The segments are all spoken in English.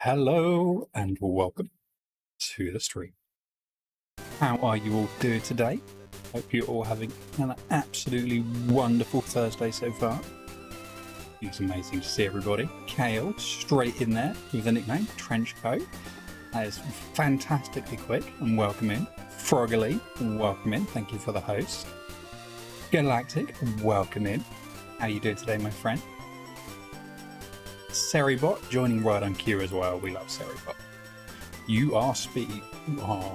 Hello and welcome to the stream. How are you all doing today? Hope you're all having an absolutely wonderful Thursday so far. It's amazing to see everybody. Kale, straight in there with the nickname Trenchcoat. That is fantastically quick, and welcome in. Froggily, welcome in. Thank you for the host. Galactic, welcome in. How are you doing today, my friend? Seribot joining right on cue as well. We love Seribot. You are speed. You are.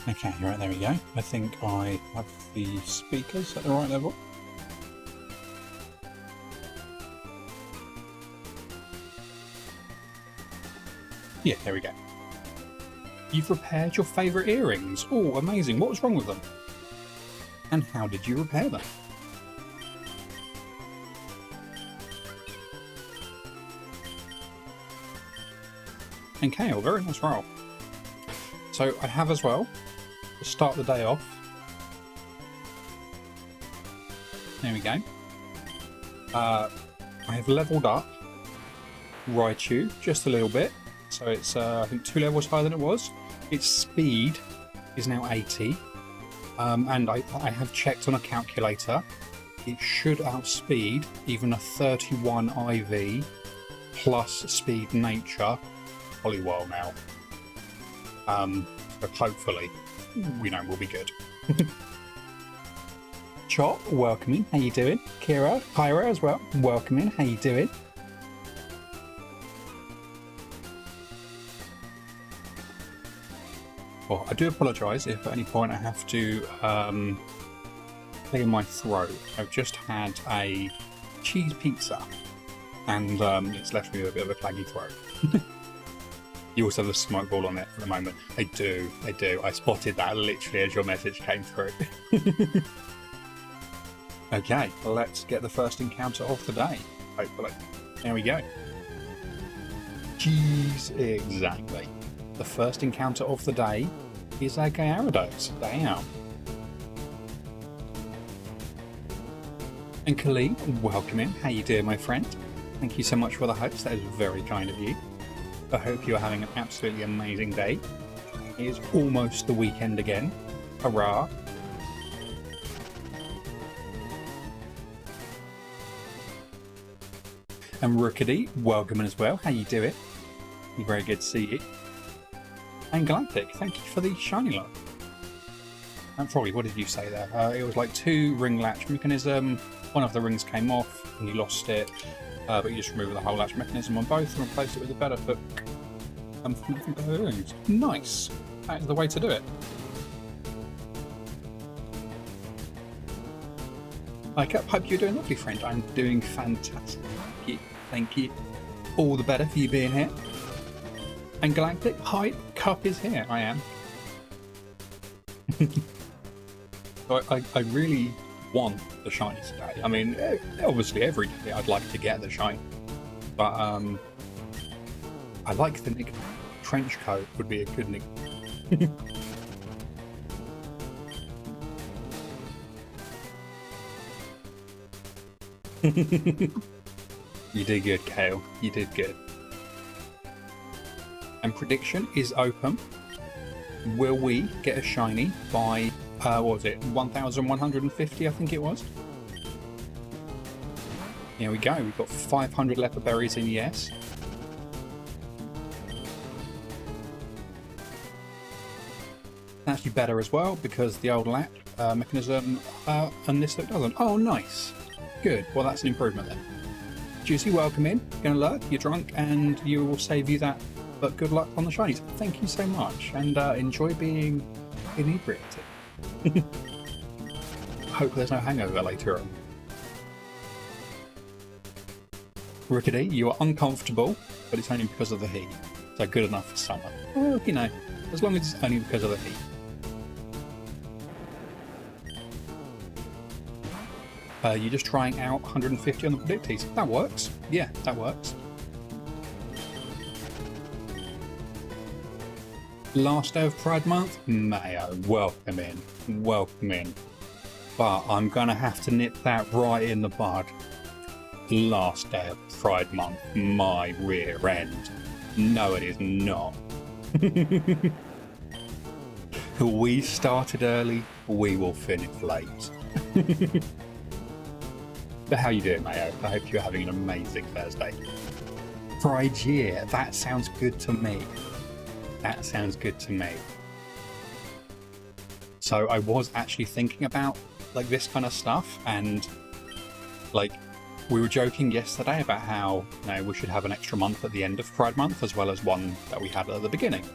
Okay, right, there we go. I think I have the speakers at the right level. Yeah, there we go. You've repaired your favourite earrings. Oh, amazing. What was wrong with them? And how did you repair them? And Kale, very nice roll. So I have as well, to start the day off. There we go. I have leveled up Raichu just a little bit. So it's, I think, 2 levels higher than it was. Its speed is now 80. And I have checked on a calculator. It should outspeed even a 31 IV plus speed nature Poliwag now. But hopefully, we'll be good. Chop, welcome in. How you doing? Kira, Kyra as well. Welcome in. How you doing? Well, I do apologise if at any point I have to clear my throat. I've just had a cheese pizza and it's left me with a bit of a claggy throat. You also have a smoke ball on it at the moment. I do. I spotted that literally as your message came through. Okay, let's get the first encounter of the day, hopefully. There we go. Jeez, exactly. The first encounter of the day is a Gyarados. Damn. And Khalid, welcome in. How you doing, my friend? Thank you so much for the host. That is very kind of you. I hope you're having an absolutely amazing day. It is almost the weekend again. Hurrah! And Rookity, welcome in as well. How you doing? Very good to see you. And Galactic, thank you for the shiny lock. And Froggy, what did you say there? It was like 2 ring latch mechanism. One of the rings came off and you lost it. But you just removed the whole latch mechanism on both and replaced it with a better hook. Nice. That is the way to do it. I hope you're doing lovely, friend. I'm doing fantastic. Thank you. Thank you. All the better for you being here. And Galactic, hi, Cup is here. I am. So I really want the shiny today. I mean, obviously every day I'd like to get the shiny, but I like the nickname. Trenchcoat would be a good nickname. You did good, Kale. You did good. And prediction is open. Will we get a shiny by what was it, 1,150 I think it was? Here we go, we've got 500 leopard berries in, yes. Actually better as well because the old latch mechanism and this doesn't. Oh, nice. Good, well that's an improvement then. Juicy, welcome in. Gonna lurk, you're drunk and you will save you that, but good luck on the shinies. Thank you so much and enjoy being inebriated. Hope there's no hangover later on. Rickety, you are uncomfortable, but it's only because of the heat. So good enough for summer. Well, you know, as long as it's only because of the heat. You're just trying out 150 on the predictees. That works. Yeah, that works. Last day of Pride Month, Mayo, welcome in, welcome in. But I'm gonna have to nip that right in the bud. last day of Pride Month my rear end. No, it is not. We started early, we will finish late. But how you doing, Mayo? I hope you're having an amazing Thursday. Pride year, that sounds good to me. That sounds good to me. So I was actually thinking about like this kind of stuff, and like we were joking yesterday about how we should have an extra month at the end of Pride Month as well as one that we had at the beginning.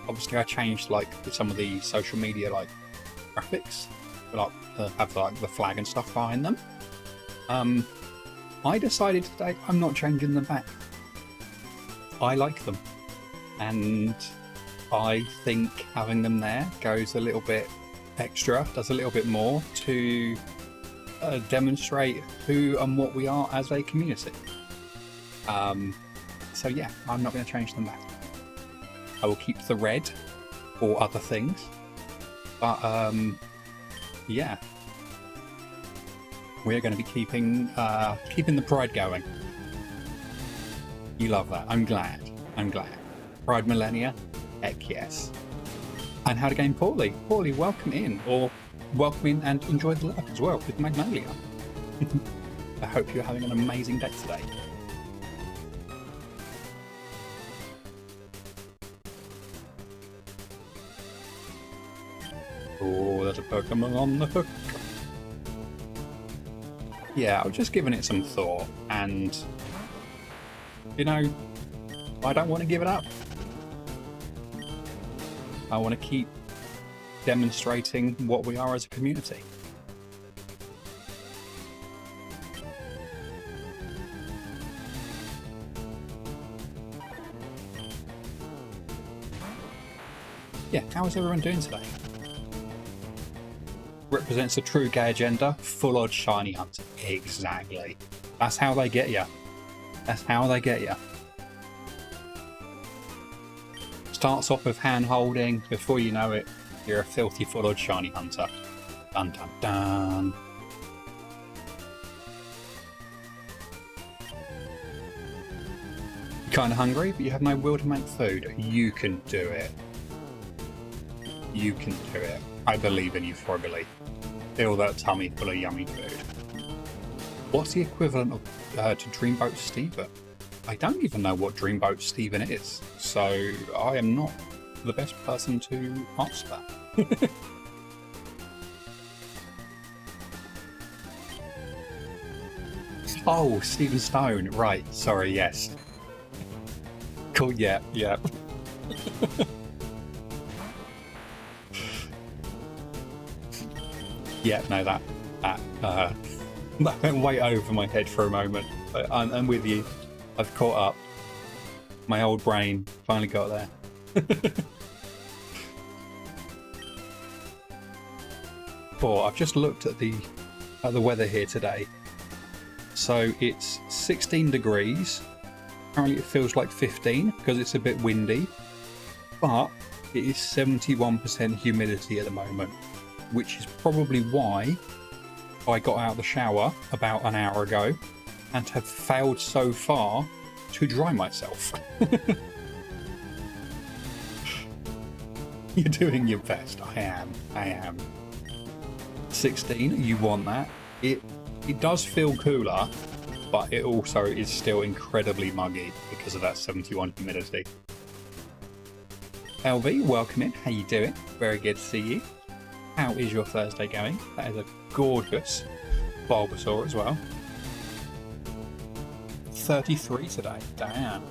Obviously I changed like some of the social media like graphics, like have like the flag and stuff behind them. I decided today I'm not changing them back. I like them, and I think having them there goes a little bit extra, does a little bit more to demonstrate who and what we are as a community. So yeah, I'm not going to change them back. I will keep the red for other things, but yeah, we're going to be keeping the pride going. You love that. I'm glad. Pride Millennia, heck yes. And how to game Paulie. Paulie, welcome in, or welcome in and enjoy the lurk as well with Magnolia. I hope you're having an amazing day today. Oh, there's a Pokemon on the hook. Yeah, I was just giving it some thought, and you know, I don't want to give it up. I want to keep demonstrating what we are as a community. Yeah, how is everyone doing today? Represents a true gay agenda, full-on shiny hunter. Exactly. That's how they get you. That's how they get you. Starts off with hand-holding. Before you know it, you're a filthy full-on shiny hunter. Dun dun dun. You're kind of hungry, but you have no will to make food. You can do it. You can do it. I believe in you, Froggily. Fill that tummy full of yummy food. What's the equivalent of to Dreamboat Steven? I don't even know what Dreamboat Steven is, so I am not the best person to answer that. Oh, Stephen Stone, right, sorry, yes. Cool, yeah. Yeah, no, that went way over my head for a moment. But I'm with you. I've caught up. My old brain finally got there. I've just looked at the weather here today. So it's 16 degrees. Apparently it feels like 15 because it's a bit windy. But it is 71% humidity at the moment, which is probably why I got out of the shower about an hour ago and have failed so far to dry myself. You're doing your best. I am. 16, you want that. It does feel cooler, but it also is still incredibly muggy because of that 71 humidity. LV, welcome in. How you doing? Very good to see you. How is your Thursday going? That is a gorgeous Bulbasaur as well. 33 today. Damn.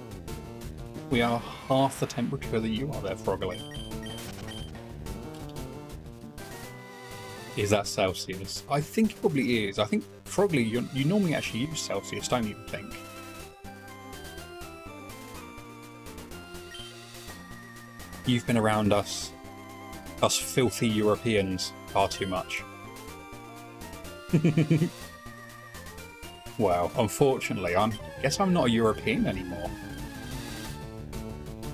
We are half the temperature that you are there, Froggily. Is that Celsius? I think it probably is. I think, Froggily, you normally actually use Celsius, don't you think? You've been around us filthy Europeans far too much. Well, unfortunately, I guess I'm not a European anymore.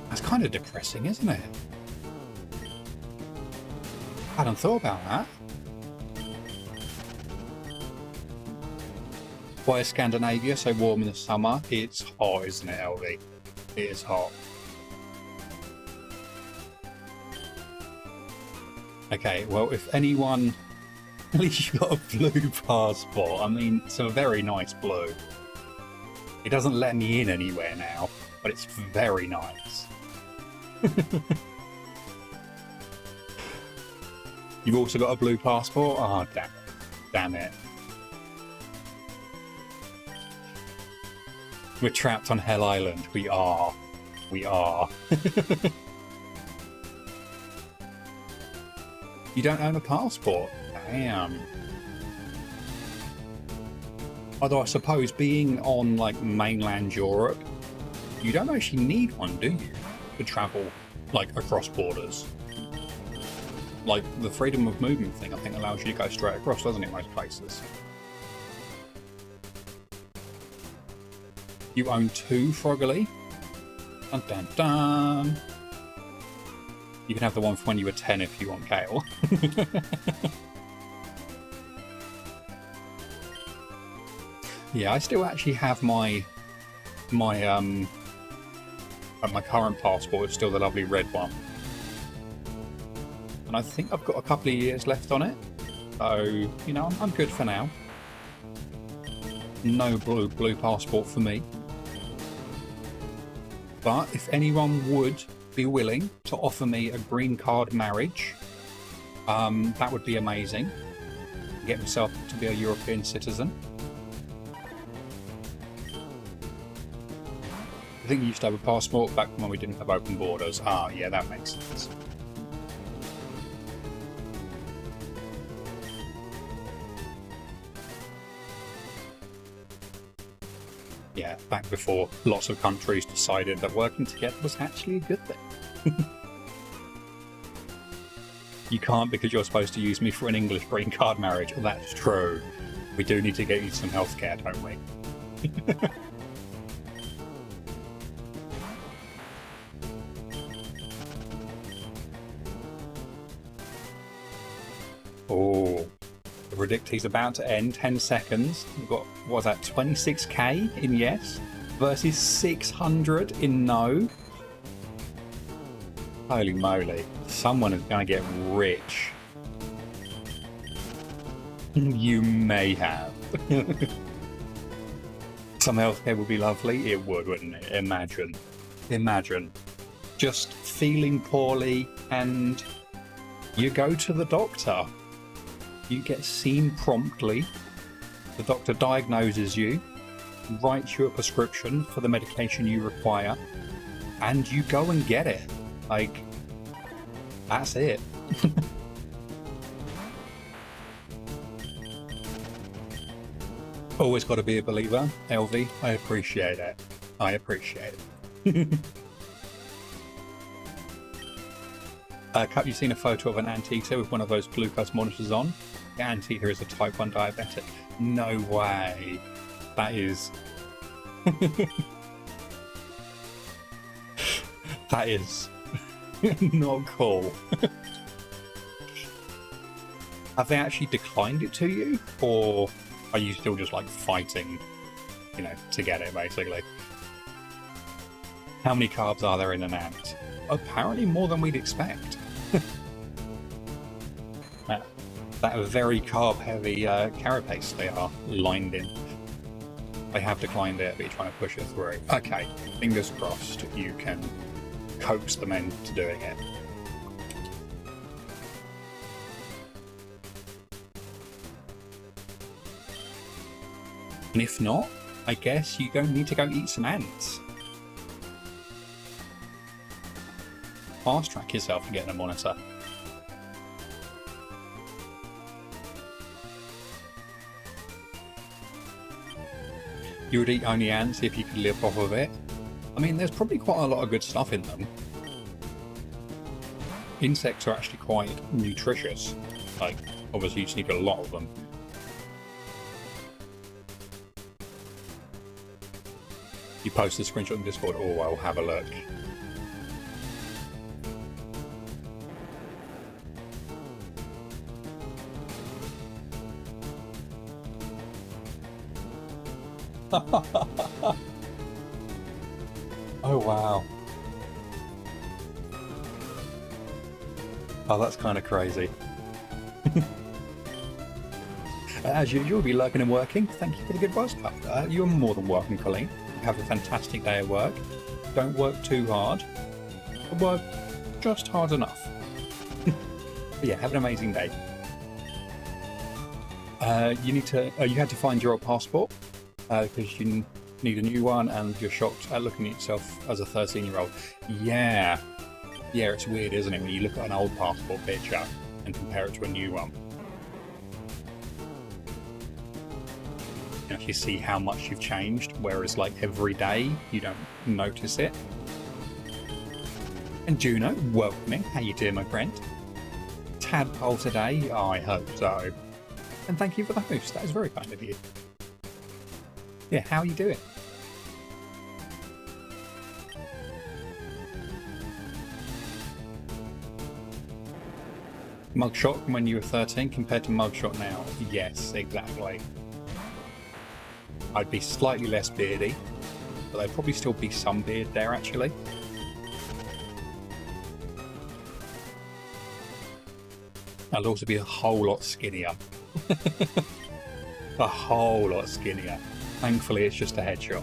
That's kind of depressing, isn't it? I hadn't thought about that. why is Scandinavia so warm in the summer? It's hot, isn't it, LV? It is hot. Okay, well, if anyone... At least you got a blue passport. I mean, it's a very nice blue. It doesn't let me in anywhere now, but it's very nice. You've also got a blue passport? Oh, damn it. Damn it. We're trapped on Hell Island. We are. We are. You don't own a passport? Damn. Although I suppose being on, like, mainland Europe, you don't actually need one, do you? To travel, like, across borders. Like, the freedom of movement thing, I think, allows you to go straight across, doesn't it, most places? You own 2 Froggerly? Dun dun dun! You can have the one from when you were 10 if you want, Kale. Yeah, I still actually have my current passport. It's still the lovely red one. And I think I've got a couple of years left on it. So, you know, I'm good for now. No blue passport for me. But if anyone would be willing to offer me a green card marriage, that would be amazing. Get myself to be a European citizen. I think you used to have a passport back when we didn't have open borders. Ah, yeah, that makes sense. Yeah, back before lots of countries decided that working together was actually a good thing. You can't because you're supposed to use me for an English green card marriage. Oh, that's true. We do need to get you some healthcare, don't we? Oh, the Predicti's about to end. 10 seconds. We've got, what was that, 26k in yes versus 600 in no. Holy moly. Someone is going to get rich. You may have. Some healthcare would be lovely. It would, wouldn't it? Imagine. Imagine. Just feeling poorly and you go to the doctor. You get seen promptly. The doctor diagnoses you, writes you a prescription for the medication you require, and you go and get it. Like, that's it. Always got to be a believer, LV. I appreciate it. I appreciate it. Cap, you seen a photo of an anteater with one of those glucose monitors on? The anteater is a type 1 diabetic. No way. That is... that is not cool. Have they actually declined it to you? Or are you still just like fighting, you know, to get it basically? How many carbs are there in an ant? Apparently more than we'd expect. That very carb-heavy carapace they are lined in. They have declined it, but you're trying to push it through. Okay, fingers crossed you can coax them into doing it. And if not, I guess you don't need to go eat some ants. Fast track yourself and get a monitor. You would eat only ants if you could live off of it. I mean, there's probably quite a lot of good stuff in them. Insects are actually quite nutritious. Like, obviously you just need a lot of them. You post the screenshot in Discord, oh, I'll have a look. Oh wow. Oh, that's kind of crazy. As usual, we'll be lurking and working. Thank you for the good advice. You're more than welcome, Colleen. Have a fantastic day at work. Don't work too hard. Work just hard enough. But yeah, have an amazing day. You had to find your old passport because you need a new one, and you're shocked at looking at yourself as a 13-year-old. Yeah, it's weird, isn't it, when you look at an old passport picture and compare it to a new one. You actually see how much you've changed, whereas like every day you don't notice it. And Juno, welcoming. How you doing, my friend? Tadpole today? I hope so. And thank you for the host. That is very kind of you. Yeah, how are you doing? Mugshot when you were 13 compared to mugshot now? Yes, exactly. I'd be slightly less beardy, but there'd probably still be some beard there actually. I'd also be a whole lot skinnier. A whole lot skinnier. Thankfully, it's just a headshot.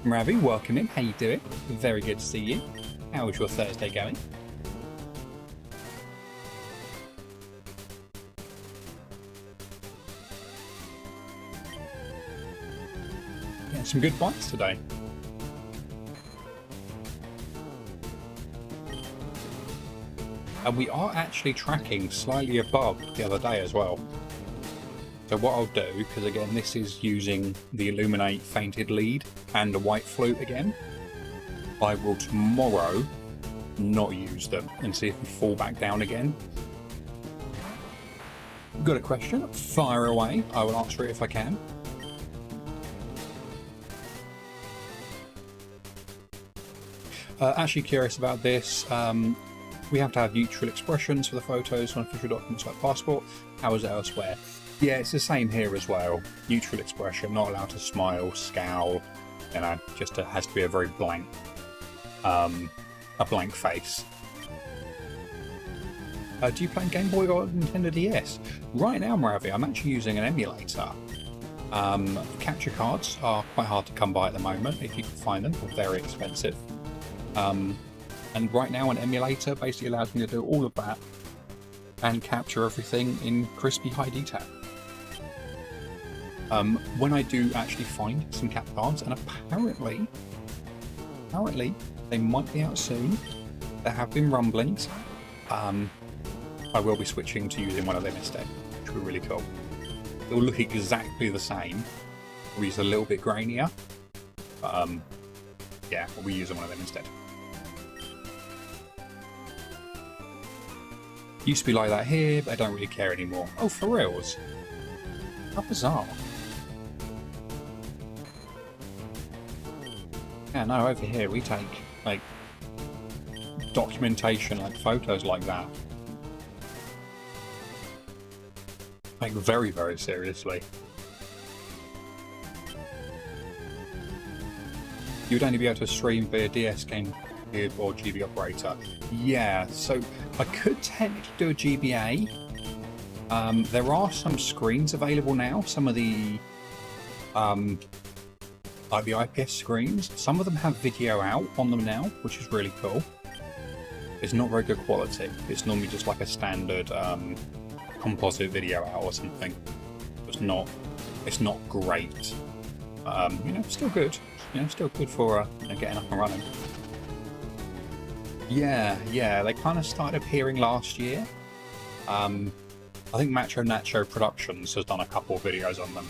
Ravi, welcome in. How you doing? Very good to see you. How is your Thursday going? Yeah, some good fights today. And we are actually tracking slightly above the other day as well. So what I'll do, because again this is using the Illuminate Fainted Lead and the White Flute again, I will tomorrow not use them and see if we fall back down again. Got a question? Fire away. I will answer it if I can. Actually curious about this. We have to have neutral expressions for the photos on official documents like passport. How is it elsewhere? Yeah, it's the same here as well. Neutral expression, not allowed to smile, scowl. You know, just has to be a very blank, a blank face. Do you play Game Boy or Nintendo DS? Right now, Maravi, I'm actually using an emulator. Capture cards are quite hard to come by at the moment. If you can find them, they're very expensive. And right now an emulator basically allows me to do all of that and capture everything in crispy high detail. When I do actually find some cap cards, and apparently they might be out soon, there have been rumblings, I will be switching to using one of them instead, which will be really cool. It will look exactly the same, we'll use a little bit grainier, but yeah, we'll be using one of them instead. Used to be like that here, but I don't really care anymore. Oh, for reals? How bizarre. Yeah, no, over here we take, like, documentation, like photos like that. Like, very, very seriously. You would only be able to stream via DS Game or GB operator. Yeah, so I could technically do a GBA. There are some screens available now. Some of the like the IPS screens. Some of them have video out on them now, which is really cool. It's not very good quality. It's normally just like a standard composite video out or something. It's not great. You know, still good. You know, still good for you know, getting up and running. Yeah, they kind of started appearing last year. I think Macho Nacho Productions has done a couple of videos on them.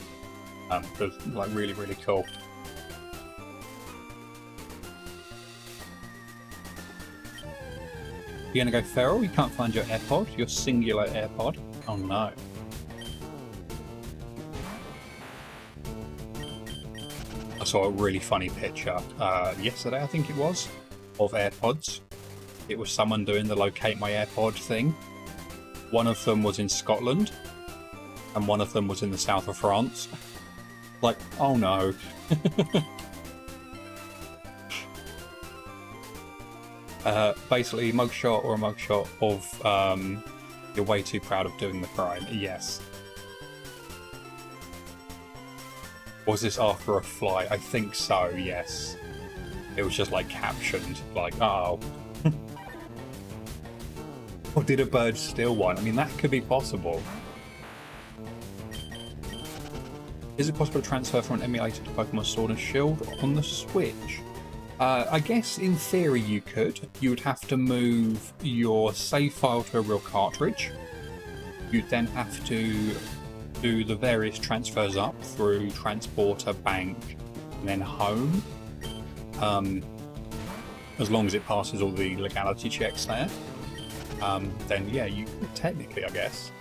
They're like really, really cool. You're gonna go feral? You can't find your AirPod? Your singular AirPod? Oh no. I saw a really funny picture yesterday, I think it was, of AirPods. It was someone doing the locate my AirPod thing. One of them was in Scotland, and one of them was in the south of France. Like, oh no. Basically, a mugshot or a mugshot of you're way too proud of doing the crime. Yes. Was this after a flight? I think so, yes. It was just like captioned, like, oh. Or did a bird steal one? I mean, that could be possible. Is it possible to transfer from an emulator to Pokemon Sword and Shield on the Switch? I guess in theory you could. You would have to move your save file to a real cartridge. You'd then have to do the various transfers up through transporter, bank, and then home. As long as it passes all the legality checks there. Then yeah, you could technically, I guess.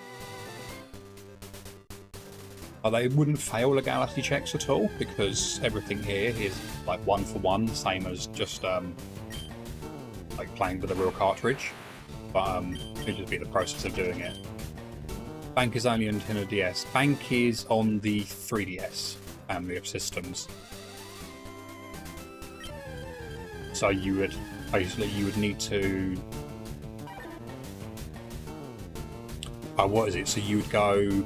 They wouldn't fail legality checks at all, because everything here is like 1-for-1, same as just like playing with a real cartridge. But it'd just be the process of doing it. Bank is only on Nintendo DS. Bank is on the 3DS family of systems. So you would basically need to. What is it? So you would go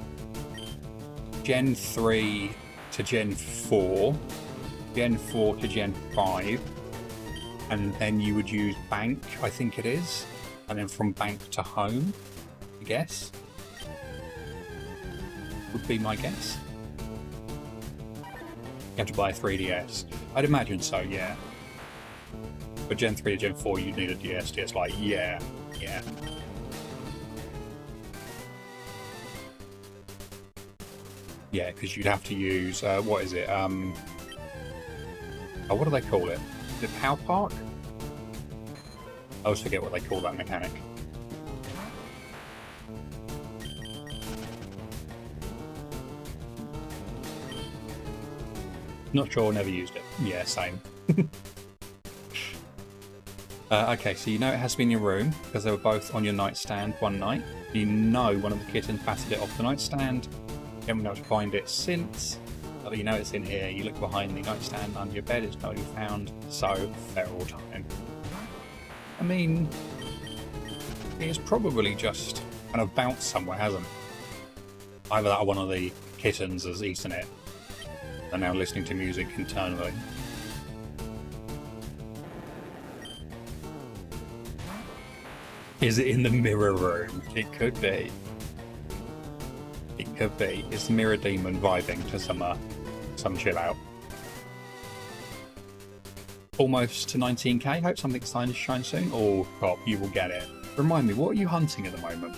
Gen 3 to Gen 4, Gen 4 to Gen 5, and then you would use Bank, I think it is, and then from Bank to Home, I guess. Would be my guess. You have to buy a 3DS. I'd imagine so, yeah. But Gen 3 to Gen 4, you'd need a DS. DS, like, yeah. Yeah, because you'd have to use, what is it? What do they call it? Is it Power Park? I always forget what they call that mechanic. Not sure, never used it. Yeah, same. Okay, so you know it has to be in your room, because they were both on your nightstand one night. You know one of the kittens batted it off the nightstand. You haven't been able to find it since, but you know it's in here. You look behind the nightstand under your bed, it's not been found, so feral time. I mean, it's probably just kind of bounced somewhere, hasn't it? Either that or one of the kittens has eaten it. They're now listening to music internally. Is it in the mirror room? It could be. It could be. It's the Mirror Demon vibing to some chill out. Almost to 19k. Hope something starting to shine soon. Or Cop, you will get it. Remind me, what are you hunting at the moment?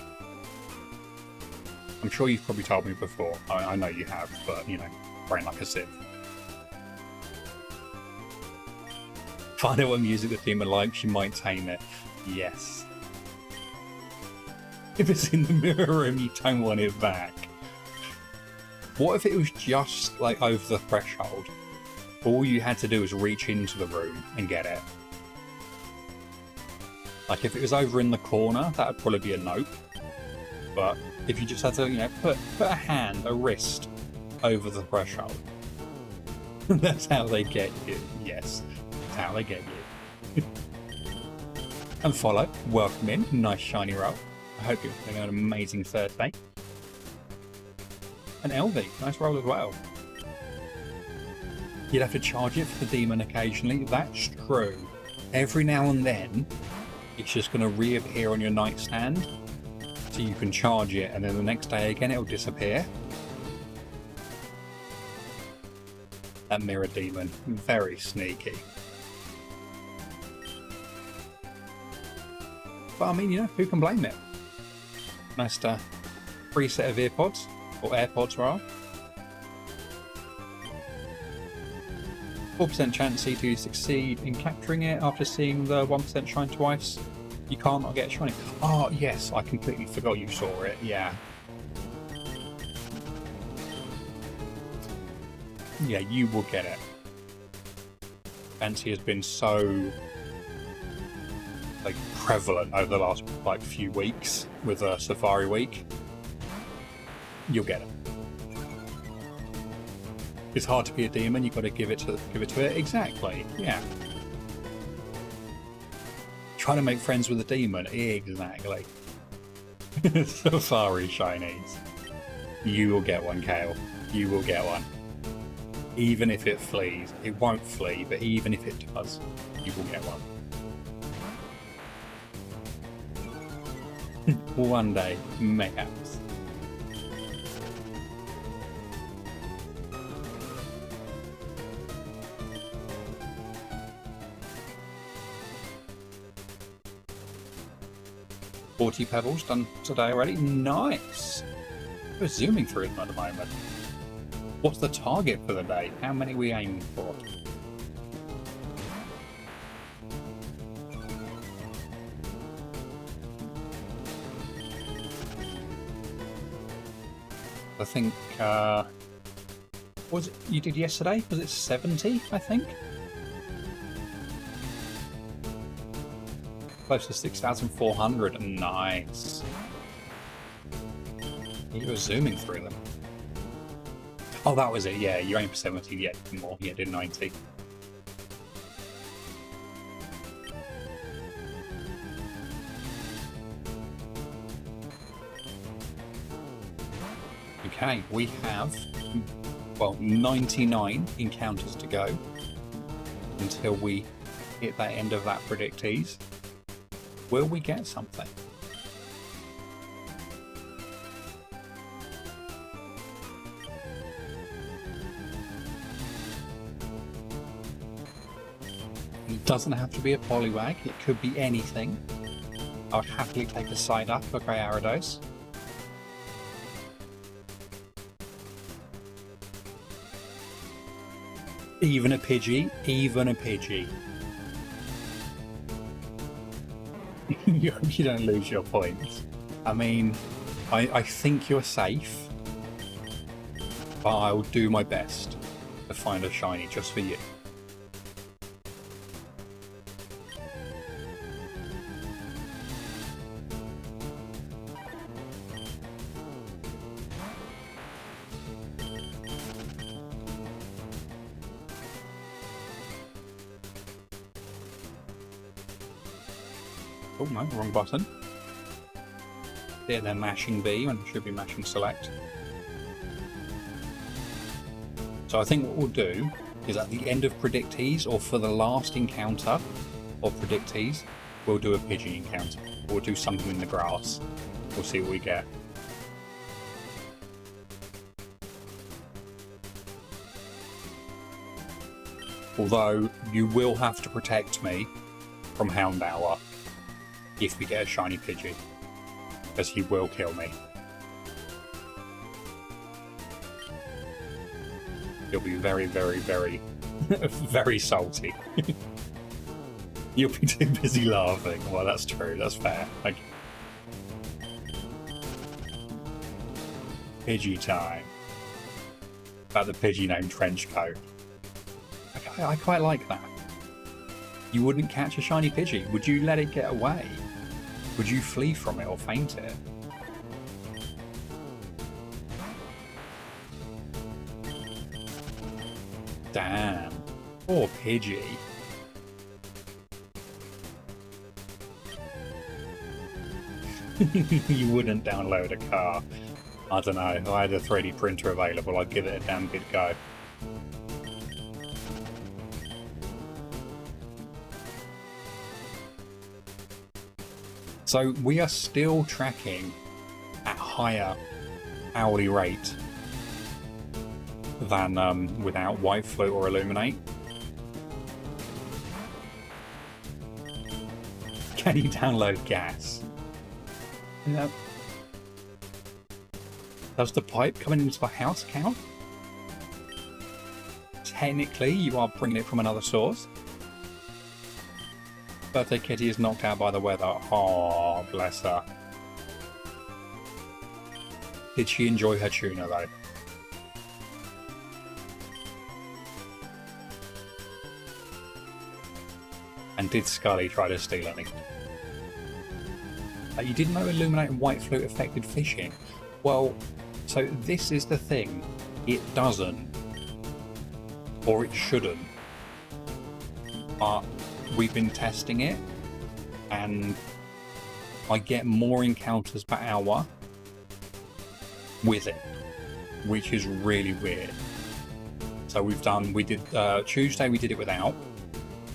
I'm sure you've probably told me before. I know you have, but you know, brain like a sieve. Find out what music the demon likes, you might tame it. Yes. If it's in the mirror room, you don't want it back. What if it was just like over the threshold? All you had to do was reach into the room and get it. Like if it was over in the corner, that would probably be a nope. But if you just had to, you know, put a hand, a wrist over the threshold. That's how they get you. Yes, that's how they get you. And follow, welcome in, nice shiny roll. I hope you're having an amazing Thursday. And LV, nice roll as well. You'd have to charge it for the demon occasionally. That's true. Every now and then, it's just going to reappear on your nightstand. So you can charge it, and then the next day again, it'll disappear. That mirror demon, very sneaky. But I mean, you know, who can blame it? Nice free set of earpods, or AirPods rather. 4% chance to succeed in capturing it after seeing the 1% shine twice. You can't not get shiny. Oh yes, I completely forgot you saw it, yeah. Yeah, you will get it. Fancy has been so like prevalent over the last like few weeks with Safari Week. You'll get it. It's hard to be a demon. You've got to give it to it. Exactly. Yeah. Trying to make friends with a demon. Exactly. Safari shinies. You will get one, Kale. You will get one. Even if it flees. It won't flee, but even if it does, you will get one. One day, mayhaps. $40 pebbles done today already. Nice. We're zooming through them at the moment. What's the target for the day? How many are we aiming for? I think, what was it you did yesterday? Was it 70, I think? Close to 6,400. Nice. You were zooming through them. Oh, that was it. Yeah, you aimed for 70. Yeah, more. Yeah, did 90. Okay, we have, well, 99 encounters to go until we hit that end of that predictease. Will we get something? It doesn't have to be a Poliwag, it could be anything. I would happily take a side up for Grey Arados. Even a Pidgey, even a Pidgey. You don't lose your points. I mean, I think you're safe, but I'll do my best to find a shiny just for you. Oh no, wrong button. There, they're mashing B when it should be mashing select. So I think what we'll do is at the end of predictease, or for the last encounter of predictease, we'll do a Pidgey encounter. We'll do something in the grass. We'll see what we get. Although you will have to protect me from Houndour if we get a shiny Pidgey, because he will kill me. He'll be very, very, very, very salty. You'll be too busy laughing. Well, that's true. That's fair. Okay. Pidgey time. About the Pidgey named Trenchcoat. I quite like that. You wouldn't catch a shiny Pidgey. Would you let it get away? Would you flee from it or faint it? Damn. Poor Pidgey. You wouldn't download a car. I don't know. If I had a 3D printer available, I'd give it a damn good go. So we are still tracking at higher hourly rate than without White Float or Illuminate. Can you download gas? No. Does the pipe coming into the house count? Technically, you are bringing it from another source. Birthday Kitty is knocked out by the weather. Oh, bless her. Did she enjoy her tuna, though? And did Scully try to steal anything? You didn't know Illuminate and White Flute affected fishing? Well, so this is the thing. It doesn't. or it shouldn't. But we've been testing it, and I get more encounters per hour with it, which is really weird. So we did Tuesday we did it without,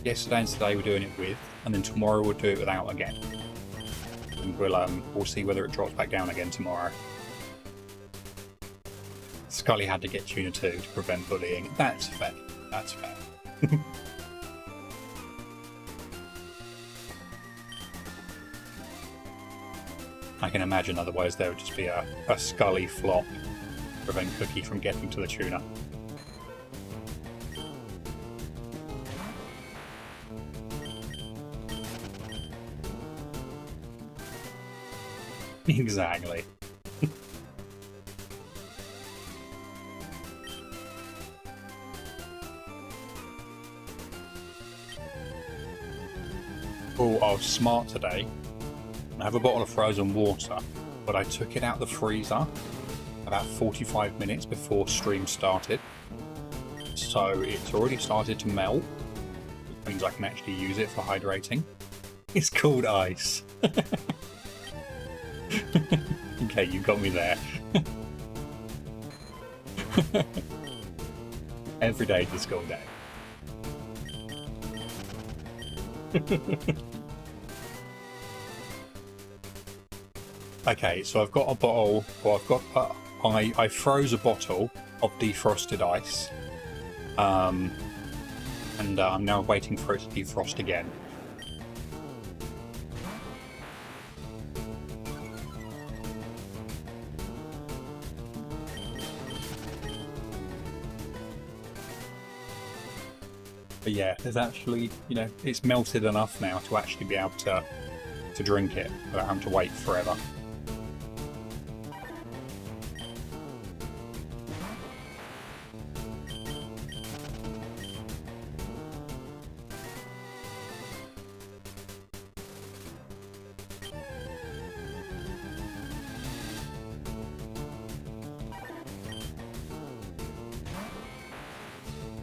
yesterday and today we're doing it with, and then tomorrow we'll do it without again. And we'll see whether it drops back down again tomorrow. Scully had to get Tuna 2 to prevent bullying. That's fair. That's fair. I can imagine otherwise there would just be a Scully flop to prevent Cookie from getting to the tuna. Exactly. Oh, I was smart today. I have a bottle of frozen water, but I took it out the freezer about 45 minutes before stream started. So it's already started to melt, which means I can actually use it for hydrating. It's called ice. Okay, you got me there. Every day is a school day. Okay, so I've got a bottle, or I froze a bottle of defrosted ice, and I'm now waiting for it to defrost again. But yeah, there's actually, it's melted enough now to actually be able to drink it without having to wait forever.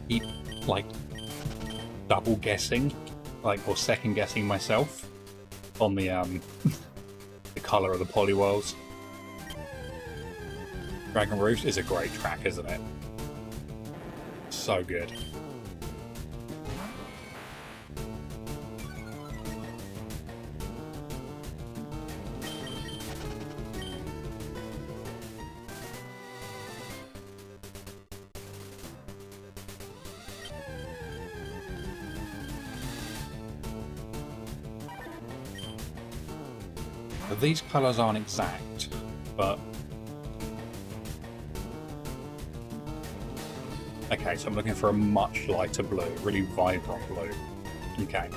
Keep, double guessing, or second guessing myself on the the colour of the Poliwags. Dragon Roost is a great track, isn't it? So good. These colours aren't exact, but... Okay, so I'm looking for a much lighter blue, really vibrant blue. Okay.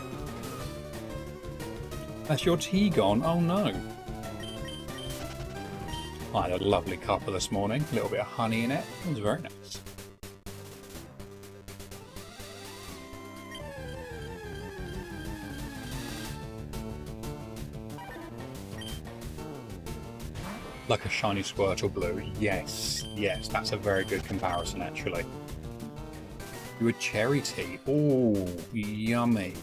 That's your tea gone? Oh no. I had a lovely cuppa this morning, a little bit of honey in it. It was very nice. Like a shiny Squirtle blue. Yes, yes, that's a very good comparison actually. You would cherry tea. Oh, yummy.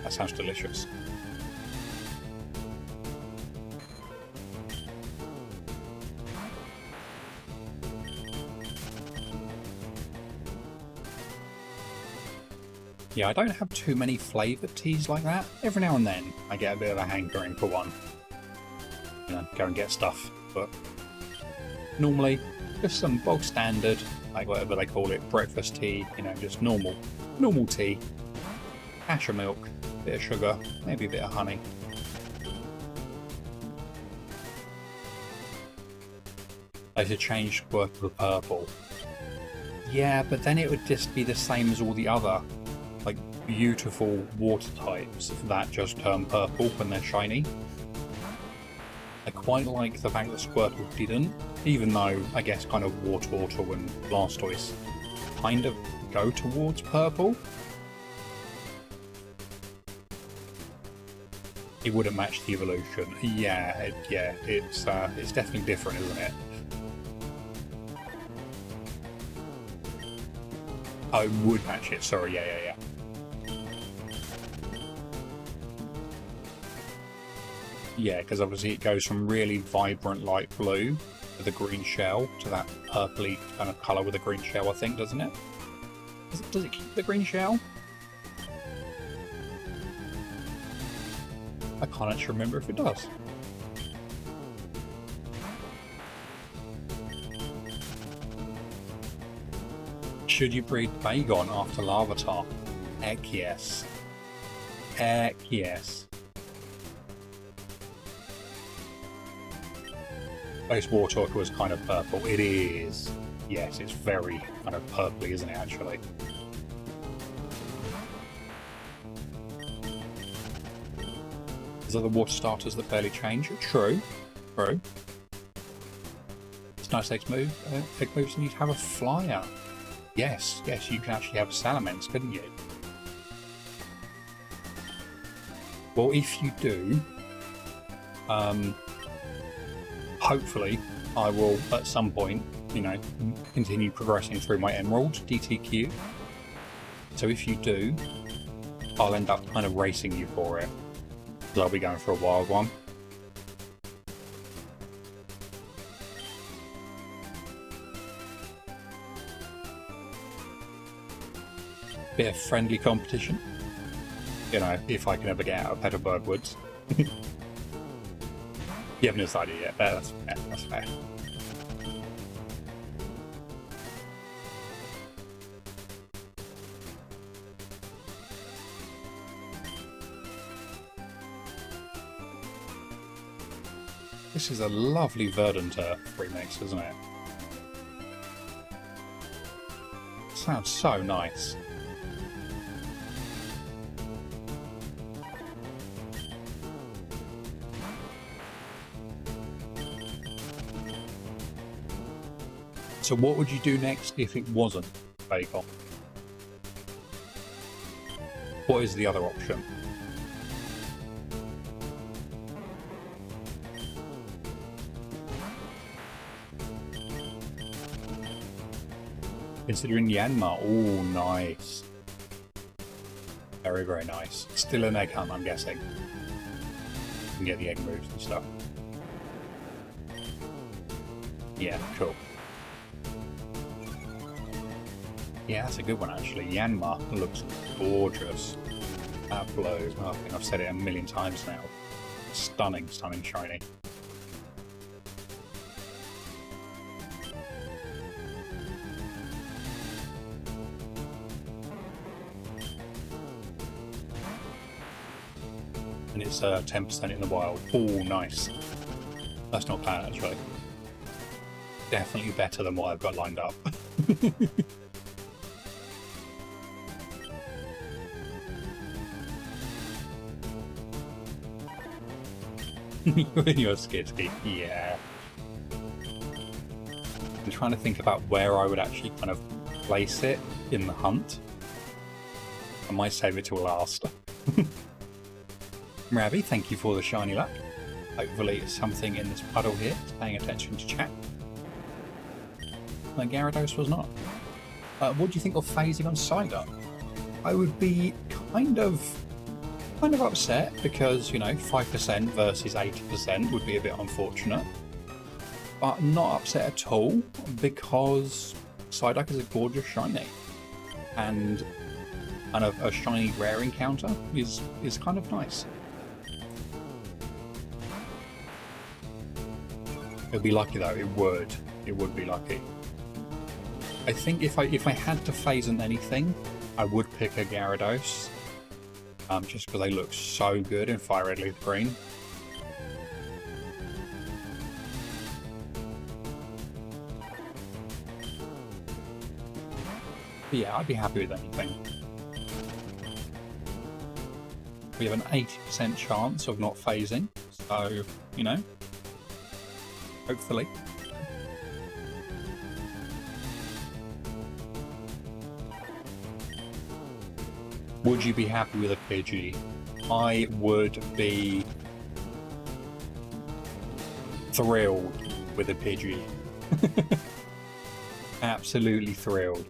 That sounds delicious. Yeah, I don't have too many flavoured teas like that. Every now and then I get a bit of a hankering for one. Go and get stuff. But normally, just some bog standard, like whatever they call it, breakfast tea, just normal tea. Cashew milk, bit of sugar, maybe a bit of honey. I should change Squirtle to purple. Yeah, but then it would just be the same as all the other beautiful water types that just turn purple when they're shiny. I quite like the fact that Squirtle didn't, even though I guess kind of Wartortle and Blastoise kind of go towards purple. It wouldn't match the evolution. Yeah, it's definitely different, isn't it? I would match it, sorry, yeah. Yeah, because obviously it goes from really vibrant light blue with a green shell to that purpley kind of colour with a green shell, I think, doesn't it? Does it keep the green shell? I can't actually remember if it does. Should you breed Bagon after Larvitar? Heck yes. Heck yes. Base Wartork was kind of purple. It is. Yes, it's very kind of purpley, isn't it, actually? There's other water starters that barely change. True. True. It's nice egg moves and you'd have a flyer. Yes, you can actually have a Salamence, couldn't you? Well, if you do, hopefully I will at some point, you know, continue progressing through my Emerald DTQ. So if you do, I'll end up kind of racing you for it, because I'll be going for a wild one. Bit of friendly competition, you know, if I can ever get out of Petalburg Woods. You haven't decided yet. That's fair. That's fair. This is a lovely Verdant remix, isn't it? Sounds so nice. So what would you do next if it wasn't Bagon? What is the other option? Considering Yanma, oh nice. Very, very nice. Still an egg hunt, I'm guessing. You can get the egg moves and stuff. Yeah, cool. Yeah, that's a good one actually. Yanma looks gorgeous. That blows. I think I've said it a million times now. Stunning, stunning shiny. And it's 10% in the wild. Oh, nice. That's not bad actually. Definitely better than what I've got lined up. You're skitsky, yeah. I'm trying to think about where I would actually kind of place it in the hunt. I might save it till last. Ravi, thank you for the shiny luck. Hopefully it's something in this puddle here. It's paying attention to chat. No, Gyarados was not. What do you think of phasing on Cider? I would be kind of upset because, you know, 5% versus 80% would be a bit unfortunate. But not upset at all because Psyduck is a gorgeous shiny. And a shiny rare encounter is kind of nice. It'd be lucky though, it would be lucky. I think if I had to phase on anything, I would pick a Gyarados. Just because they look so good in FireRed Leaf Green. But yeah, I'd be happy with anything. We have an 80% chance of not phasing, so, you know, hopefully. Would you be happy with a Pidgey? I would be thrilled with a Pidgey. Absolutely thrilled.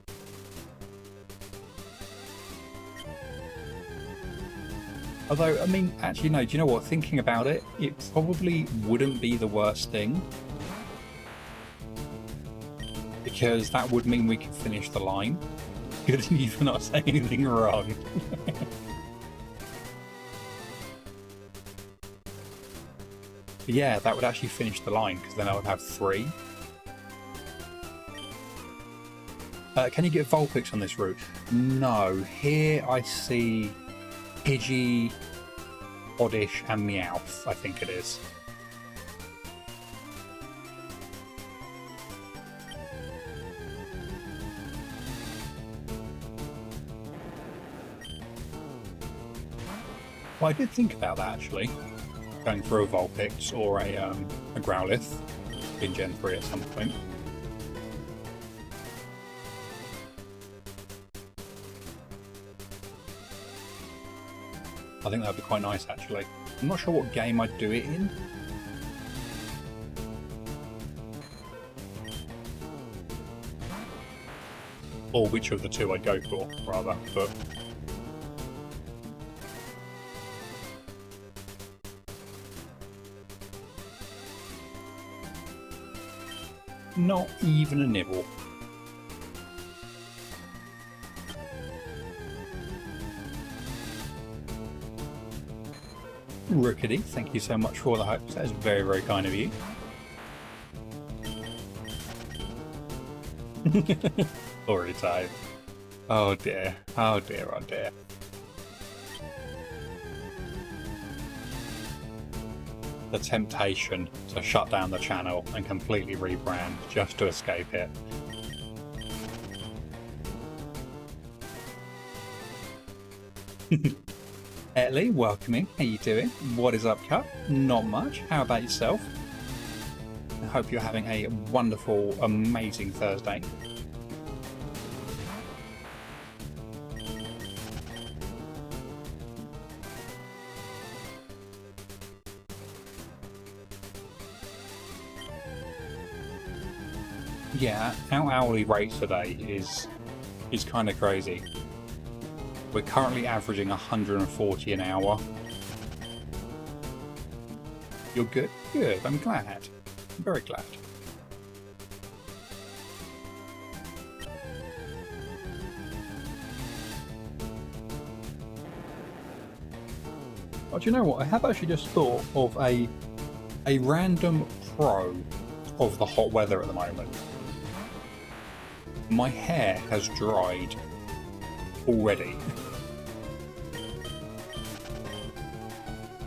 Although, I mean, actually, no, do you know what? Thinking about it, it probably wouldn't be the worst thing. Because that would mean we could finish the line. Good on you for not saying anything wrong. Yeah, that would actually finish the line, because then I would have 3. Can you get Vulpix on this route? No. Here I see Pidgey, Oddish, and Meowth, I think it is. Well, I did think about that, actually. Going for a Vulpix or a Growlithe in Gen 3 at some point. I think that would be quite nice, actually. I'm not sure what game I'd do it in. Or which of the two I'd go for, rather, but... Not even a nibble. Rookity, thank you so much for all the hopes. That is very, very kind of you. Already tired. Oh dear. Oh dear, oh dear. The temptation to shut down the channel and completely rebrand just to escape it. Etley, welcoming. How you doing? What is up, Cup? Not much. How about yourself? I hope you're having a wonderful, amazing Thursday. Yeah, our hourly rate today is kind of crazy. We're currently averaging 140 an hour. You're good? Good, I'm glad. I'm very glad. Oh, do you know what? I have actually just thought of a random pro of the hot weather at the moment. My hair has dried already.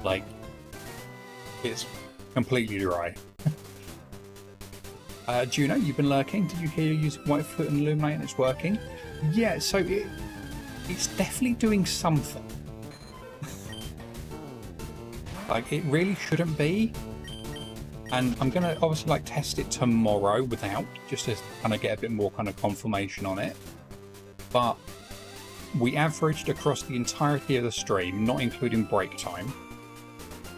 Like, it's completely dry. Juno, you've been lurking. Did you hear you using Whitefoot and Illuminate and it's working? Yeah, so it's definitely doing something. Like, it really shouldn't be. And I'm going to obviously like test it tomorrow without, just to kind of get a bit more kind of confirmation on it. But we averaged across the entirety of the stream, not including break time,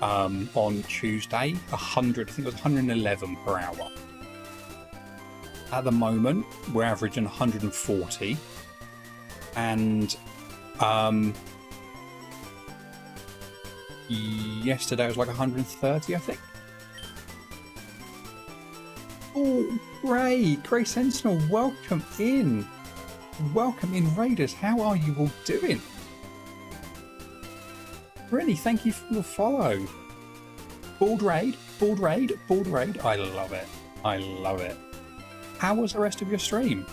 on Tuesday, 100, I think it was 111 per hour. At the moment, we're averaging 140. And yesterday was like 130, I think. Oh, Ray, Grey Sentinel, welcome in. Welcome in, Raiders. How are you all doing? Really, thank you for the follow. Bald Raid, Bald Raid, Bald Raid. I love it. I love it. How was the rest of your stream?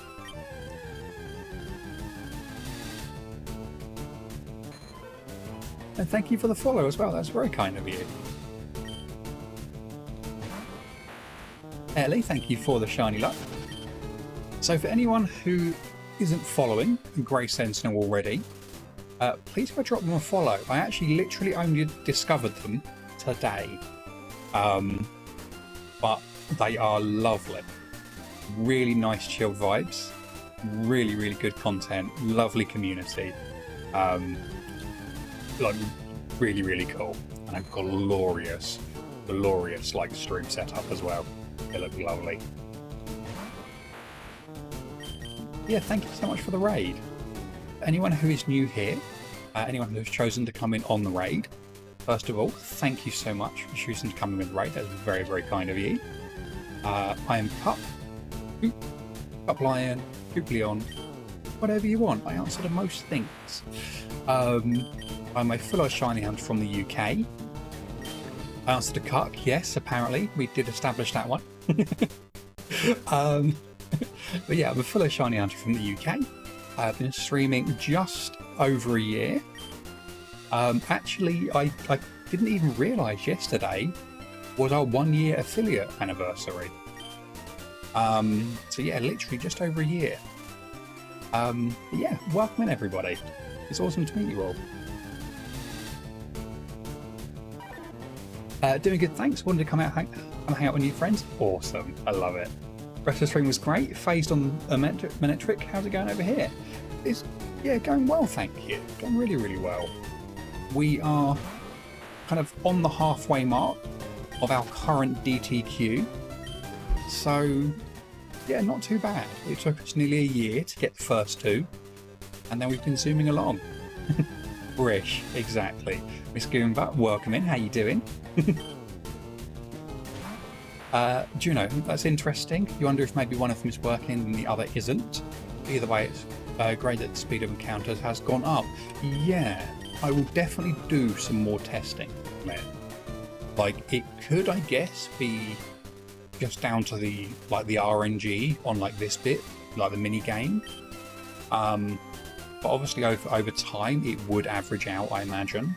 And thank you for the follow as well. That's very kind of you. Ellie, thank you for the shiny luck. So for anyone who isn't following Grey Sentinel already, please go drop them a follow. I actually literally only discovered them today. But they are lovely. Really nice chilled vibes. Really, really good content. Lovely community. Like really, really cool. And a glorious like stream setup as well. They look lovely. Yeah, thank you so much for the raid. Anyone who is new here, anyone who's chosen to come in on the raid. First of all, thank you so much for choosing to come in the raid. That's very, very kind of you. I am Pup, Pup Lion, Poop Leon, whatever you want. I answer to most things. I'm a full-on shiny hunter from the UK. I answer to Cuck, yes, apparently. We did establish that one. But yeah, I'm a full-on shiny hunter from the UK. I've been streaming just over a year. Actually, I didn't even realise yesterday was our 1-year affiliate anniversary. So yeah, literally just over a year. But yeah, welcome in everybody. It's awesome to meet you all. Doing good, thanks. Wanted to come hang out with new friends. Awesome, I love it. Rest of the stream was great. Phased on a Menetric. How's it going over here? It's going well, thank you. Going really, really well. We are kind of on the halfway mark of our current DTQ. So yeah, not too bad. It took us nearly a year to get the first 2, and then we've been zooming along. Brish, exactly. Miss Goomba, welcome in. How you doing? Juno, that's interesting. You wonder if maybe one of them is working and the other isn't. Either way, it's great that the speed of encounters has gone up. Yeah, I will definitely do some more testing, man. Like, it could, I guess, be just down to the RNG on like this bit, like the mini game. But obviously over time it would average out, I imagine.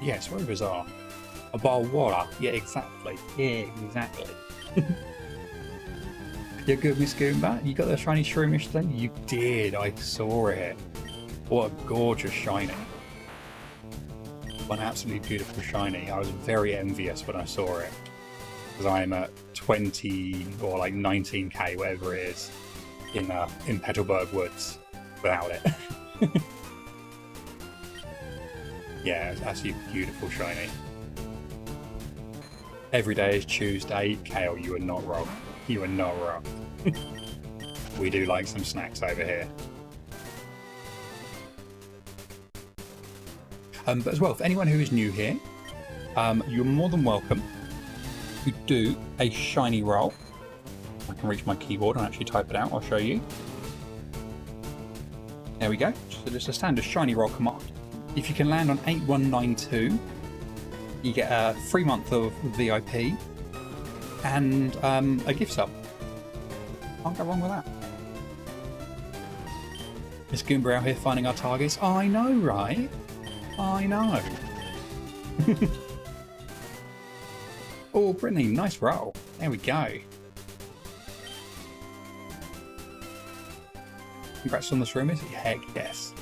Yes, very bizarre. A bowl of water. Yeah, exactly. Yeah, exactly. You're good, Miss Goomba. You got the shiny shroomish thing? You did. I saw it. What a gorgeous shiny. One absolutely beautiful shiny. I was very envious when I saw it, because I'm at 20 or like 19k, whatever it is, in Petalburg Woods without it. Yeah, it's actually beautiful shiny. Every day is Tuesday. Kale, you are not wrong. You are not wrong. We do like some snacks over here. But as well, for anyone who is new here, you're more than welcome to do a shiny roll. I can reach my keyboard and actually type it out. I'll show you. There we go. So just a standard shiny roll command. If you can land on 8192, you get a free month of VIP and a gift sub. Can't go wrong with that. Miss Goomba out here finding our targets. I know, right? I know. Oh, Brittany, nice roll. There we go. Congrats on the shroomies. Heck yes.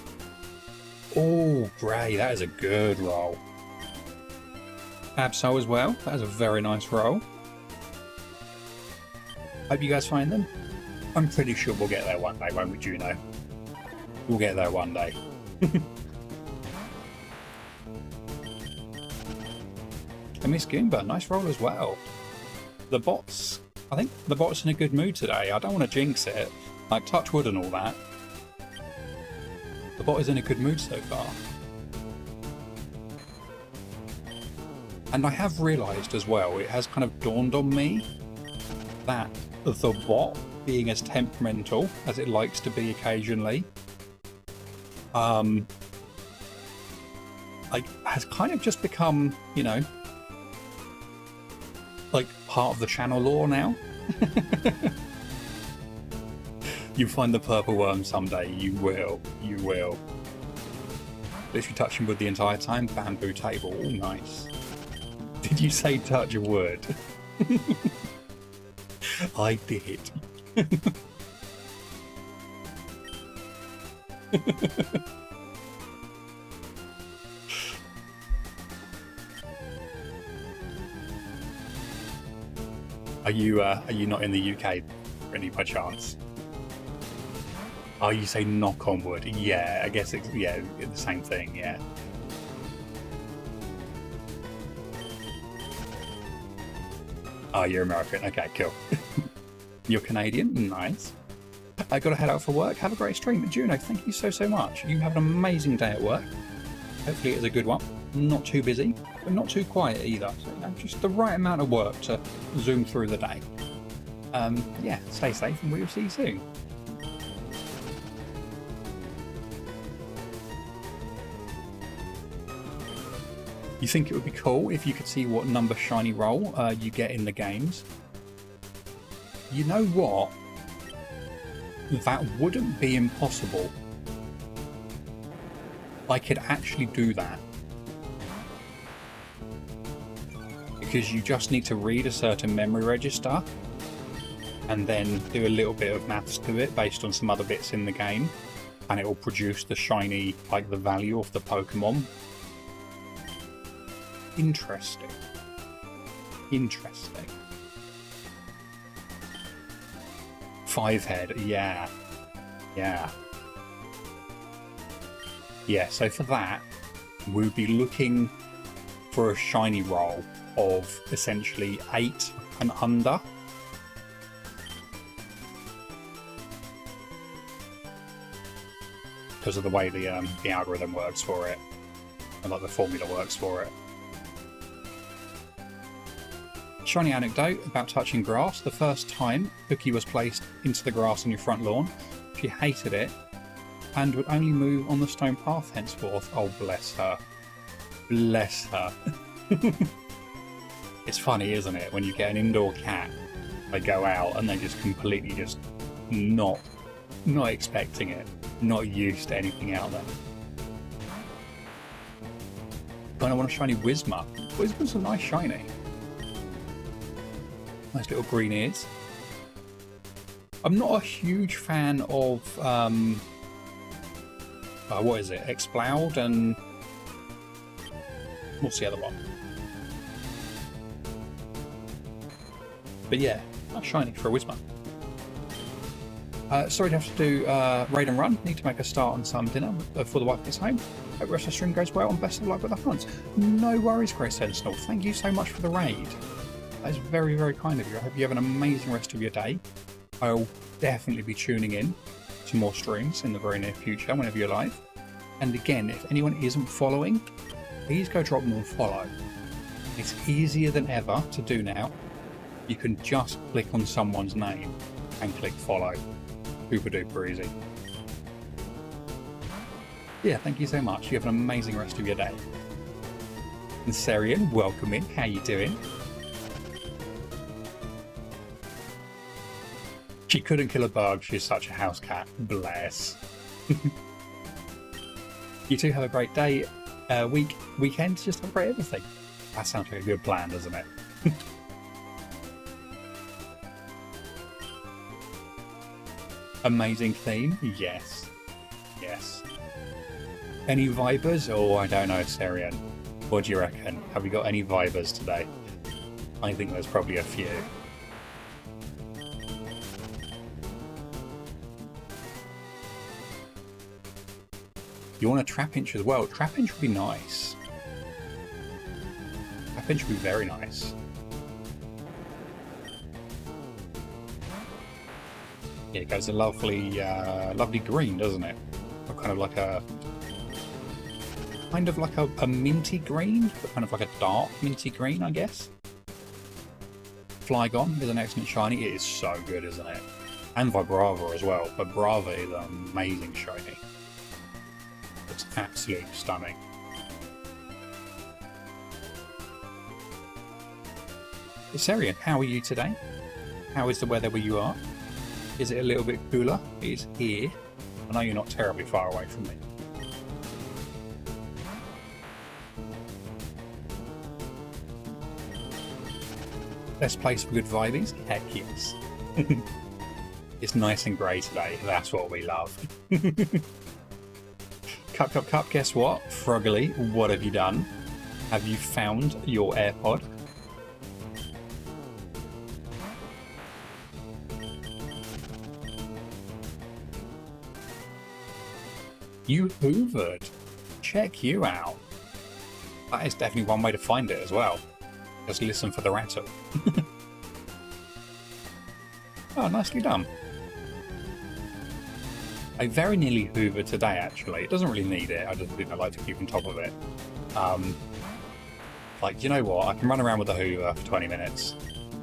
Oh, Bray, that is a good roll. Absol as well. That is a very nice roll. Hope you guys find them. I'm pretty sure we'll get there one day, won't we, Juno? We'll get there one day. And Miss Goomba, nice roll as well. The bots, I think the bot's in a good mood today. I don't want to jinx it, like touch wood and all that. The bot is in a good mood so far. And I have realised as well, it has kind of dawned on me that the bot, being as temperamental as it likes to be occasionally, like has kind of just become, you know, like part of the channel lore now. You find the purple worm someday, you will, you will. Literally touching wood the entire time. Bamboo table, all nice. Did you say touch wood? I did. Are you not in the UK, Brittany, by chance? Oh, you say knock on wood. Yeah, I guess it's, yeah, the same thing, yeah. Oh, you're American. Okay, cool. You're Canadian? Nice. I got to head out for work. Have a great stream. Juno, thank you so much. You have an amazing day at work. Hopefully it's a good one. Not too busy, but not too quiet either. So, just the right amount of work to zoom through the day. Yeah, stay safe and we'll see you soon. You think it would be cool if you could see what number shiny roll you get in the games? You know what? That wouldn't be impossible. I could actually do that. Because you just need to read a certain memory register and then do a little bit of maths to it based on some other bits in the game, and it will produce the shiny, like the value of the Pokemon. Interesting. Interesting. 5-head, yeah. Yeah. Yeah, so for that, we'll be looking for a shiny roll of essentially 8 and under. Because of the way the algorithm works for it, and like the formula works for it. Shiny anecdote about touching grass. The first time Cookie was placed into the grass on your front lawn, she hated it and would only move on the stone path henceforth. Oh, bless her. Bless her. It's funny, isn't it, when you get an indoor cat, they go out and they just completely just not expecting it, not used to anything out there. But I want a shiny Whismur. Whismur's a nice shiny. Nice little green ears. I'm not a huge fan of what is it? Exploud and what's the other one? But yeah, that's shiny for a Whismur. Sorry to have to do raid and run. Need to make a start on some dinner before the wife gets home. Hope the rest of the stream goes well and best of luck with the hunts. No worries, Grey Sentinel. Thank you so much for the raid. That is very, very kind of you. I hope you have an amazing rest of your day. I'll definitely be tuning in to more streams in the very near future whenever you're live. And again, if anyone isn't following, please go drop them a follow. It's easier than ever to do now. You can just click on someone's name and click follow. Super duper easy. Yeah, thank you so much. You have an amazing rest of your day. And Serian, welcome in. How you doing? She couldn't kill a bug. She's such a house cat. Bless. You two have a great day, weekend. Just have a great everything. That sounds like a good plan, doesn't it? Amazing theme. Yes. Yes. Any vibers? Oh, I don't know, Serian. What do you reckon? Have we got any vibers today? I think there's probably a few. You want a Trapinch as well? Trapinch would be nice. Trapinch would be very nice. Yeah, it goes a lovely, lovely green, doesn't it? Or kind of like a minty green, but kind of like a dark minty green, I guess. Flygon is an excellent shiny. It is so good, isn't it? And Vibrava as well. Vibrava is an amazing shiny. It's absolutely stunning. Serian, how are you today? How is the weather where you are? Is it a little bit cooler? It is here. I know you're not terribly far away from me. Best place for good vibes? Heck yes. It's nice and grey today. That's what we love. Cup, guess what? Froggily, what have you done? Have you found your AirPod? You hoovered. Check you out. That is definitely one way to find it as well. Just listen for the rattle. Oh, nicely done. I very nearly hoovered today, actually. It doesn't really need it. I just think I like to keep on top of it. Like, you know what? I can run around with the hoover for 20 minutes.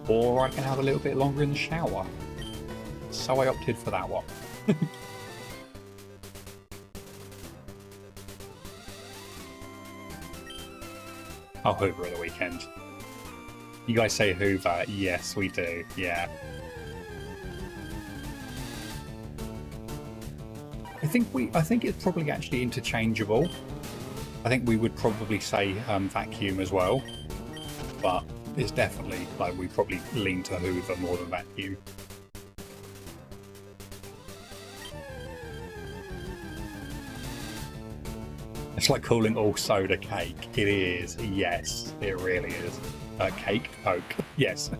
Or I can have a little bit longer in the shower. So I opted for that one. I'll hoover at the weekend. You guys say hoover? Yes, we do. Yeah. I think it's probably actually interchangeable. I think we would probably say vacuum as well, but it's definitely like we probably lean to hoover more than vacuum. It's like calling all soda cake. It is. Yes, it really is. Cake, Coke. Yes.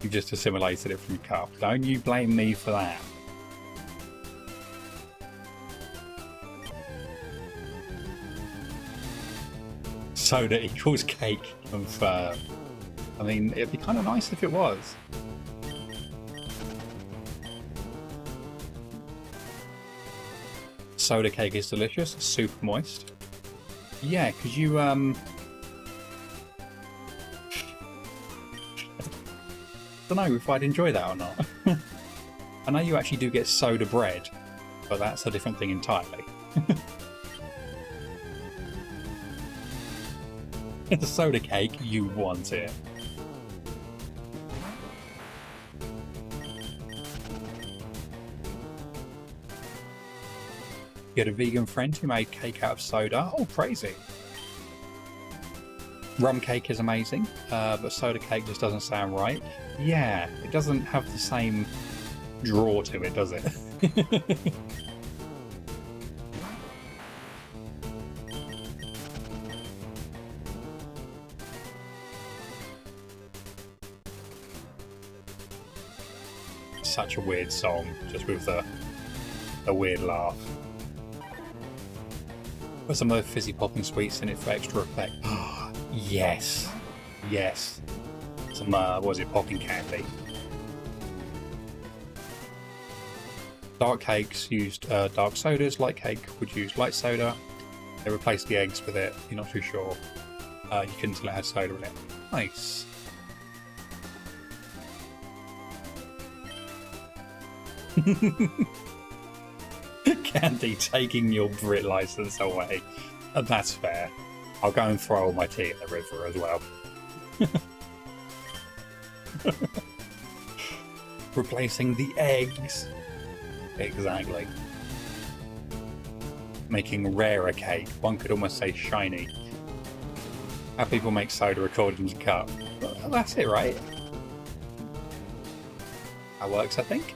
You just assimilated it from cup. Don't you blame me for that. Soda equals cake, confirmed. I mean, it'd be kind of nice if it was. Soda cake is delicious, super moist. Yeah, because you, I don't know if I'd enjoy that or not. I know you actually do get soda bread, but that's a different thing entirely. It's a soda cake, you want it. You had a vegan friend who made cake out of soda. Oh, crazy. Rum cake is amazing, but soda cake just doesn't sound right. Yeah, it doesn't have the same draw to it, does it? Such a weird song, just with a weird laugh. Put some of those fizzy popping sweets in it for extra effect. Yes, yes. Some, what was it, popping candy. Dark cakes used dark sodas. Light cake would use light soda. They replaced the eggs with it. You're not too sure. You couldn't tell it had soda in it. Nice. Candy taking your Brit license away. That's fair. I'll go and throw all my tea in the river as well. Replacing the eggs. Exactly. Making rarer cake. One could almost say shiny. How people make soda according to cup. Well, that's it, right? That works, I think.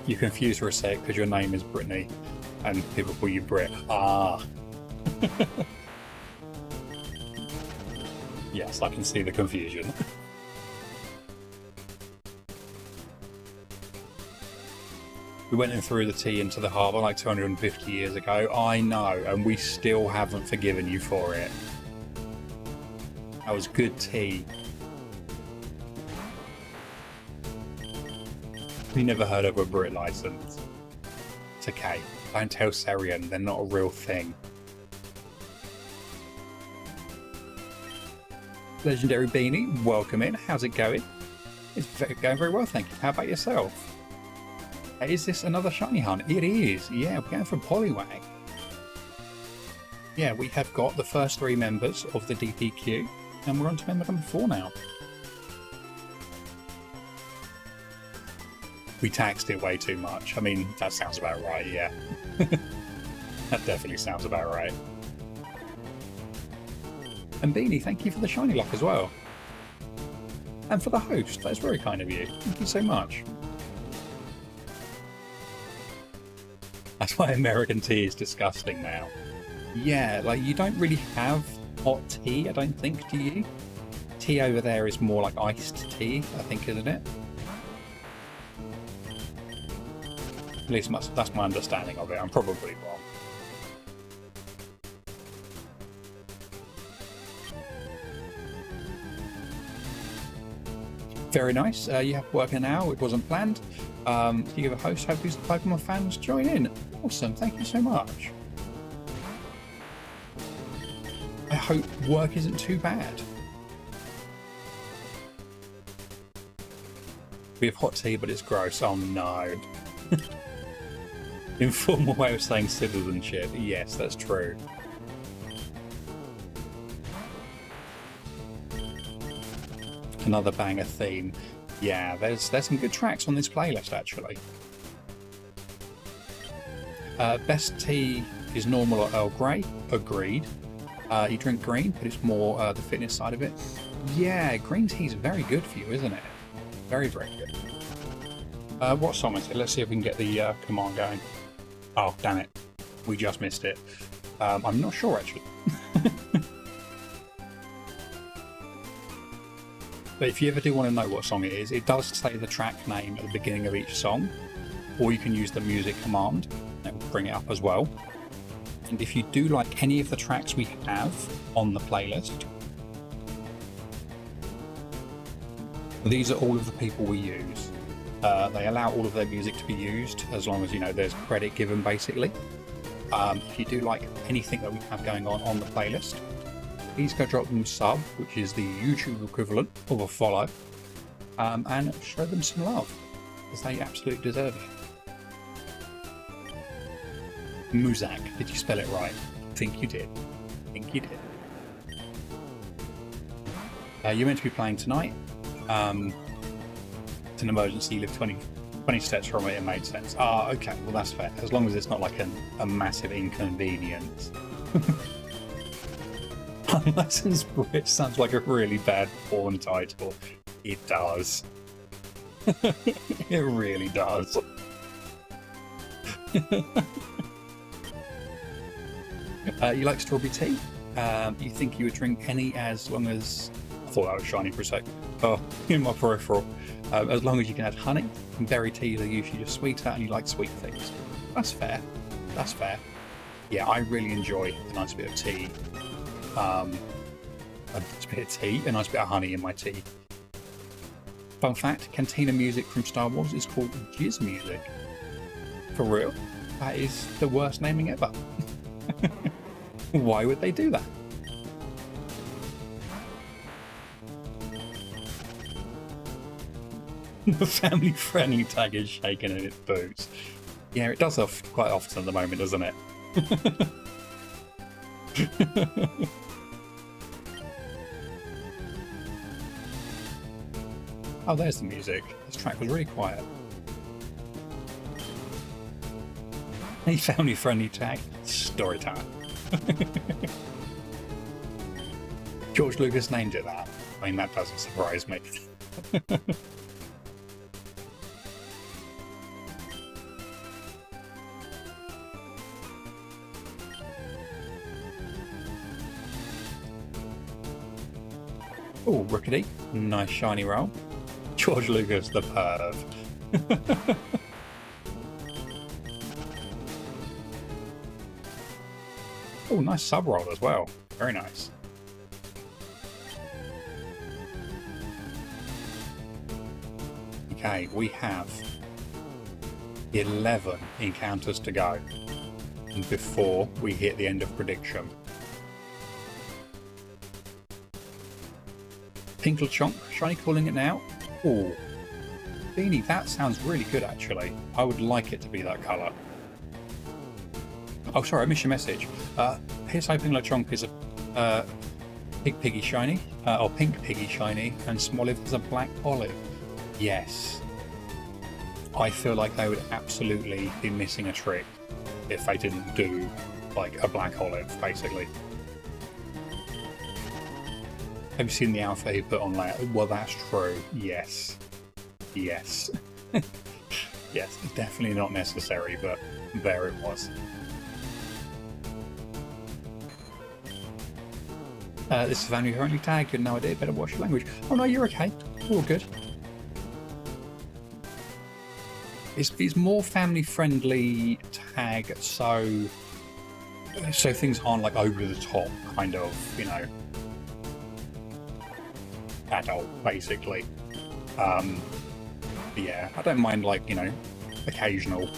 You're confused for a sec because your name is Brittany and people call you Brit. Ah. Yes, I can see the confusion. We went in through the tea into the harbour like 250 years ago. I know, and we still haven't forgiven you for it. That was good tea. We never heard of a Brit license. It's okay. Don't tell Serian, they're not a real thing. Legendary Beanie, welcome in. How's it going? It's going very well, thank you. How about yourself? Is this another shiny hunt? It is. Yeah, we're going for Poliwag. Yeah, we have got the first 3 members of the DTQ, and we're on to member number 4 now. We taxed it way too much. I mean, that sounds about right, yeah. That definitely sounds about right. And Beanie, thank you for the shiny lock as well. And for the host, that's very kind of you. Thank you so much. That's why American tea is disgusting now. Yeah, like you don't really have hot tea, I don't think, do you? Tea over there is more like iced tea, I think, isn't it? At least that's my understanding of it. I'm probably wrong. Very nice. You have work now. It wasn't planned. You give a host. Hope these Pokemon fans join in. Awesome. Thank you so much. I hope work isn't too bad. We have hot tea, but it's gross. Oh no. Informal way of saying citizenship. Yes, that's true. Another banger theme. Yeah, there's some good tracks on this playlist actually. Best tea is normal or Earl Grey. Agreed. You drink green, but it's more the fitness side of it. Yeah, green tea is very good for you, isn't it? Very, very good. What song is it? Let's see if we can get the command going. Oh, damn it. We just missed it. I'm not sure, actually. But if you ever do want to know what song it is, it does say the track name at the beginning of each song, or you can use the music command. It will bring it up as well. And if you do like any of the tracks we have on the playlist, these are all of the people we use. They allow all of their music to be used as long as, you know, there's credit given, basically. If you do like anything that we have going on the playlist, please go drop them a sub, which is the YouTube equivalent of a follow, and show them some love, because they absolutely deserve it. Muzak, did you spell it right? I think you did. I think you did. You're meant to be playing tonight. It's an emergency, you live 20 steps from it, it made sense. Ah, okay, well that's fair, as long as it's not like a massive inconvenience. Unlicensed Brit sounds like a really bad porn title. It does. It really does. You like strawberry tea? You think you would drink any as long as... I thought that was shiny for a sec. Oh, in my peripheral. As long as you can add honey. And berry teas are usually just sweeter and you like sweet things. That's fair. That's fair. Yeah, I really enjoy a nice bit of tea. A nice bit of tea, a nice bit of honey in my tea. Fun fact, cantina music from Star Wars is called jizz music. For real? That is the worst naming ever. Why would they do that? The family-friendly tag is shaking in its boots. Yeah, it does quite often at the moment, doesn't it? Oh, there's the music. This track was really quiet. A family-friendly tag. Story time. George Lucas named it that. I mean, that doesn't surprise me. Oh, Rookity. Nice shiny roll. George Lucas, the perv. Oh, nice sub roll as well. Very nice. Okay, we have 11 encounters to go before we hit the end of prediction. Pink Lechonk, shiny calling it now. Oh, Beanie, that sounds really good actually. I would like it to be that colour. Oh, sorry, I missed your message. Here's hoping Lechonk is a Pig Piggy shiny, or Pink Piggy shiny, and Smoliv is a Black Olive. Yes. I feel like they would absolutely be missing a trick if they didn't do like a Black Olive, basically. Have you seen the alpha he put on later? Well, that's true. Yes. Yes. Yes, definitely not necessary, but there it was. This is family currently tagged. You had no idea. Better watch your language. Oh no, you're okay. All good. It's more family friendly tag, so things aren't like over the top, kind of, you know, adult, basically. But yeah, I don't mind, like, you know, occasional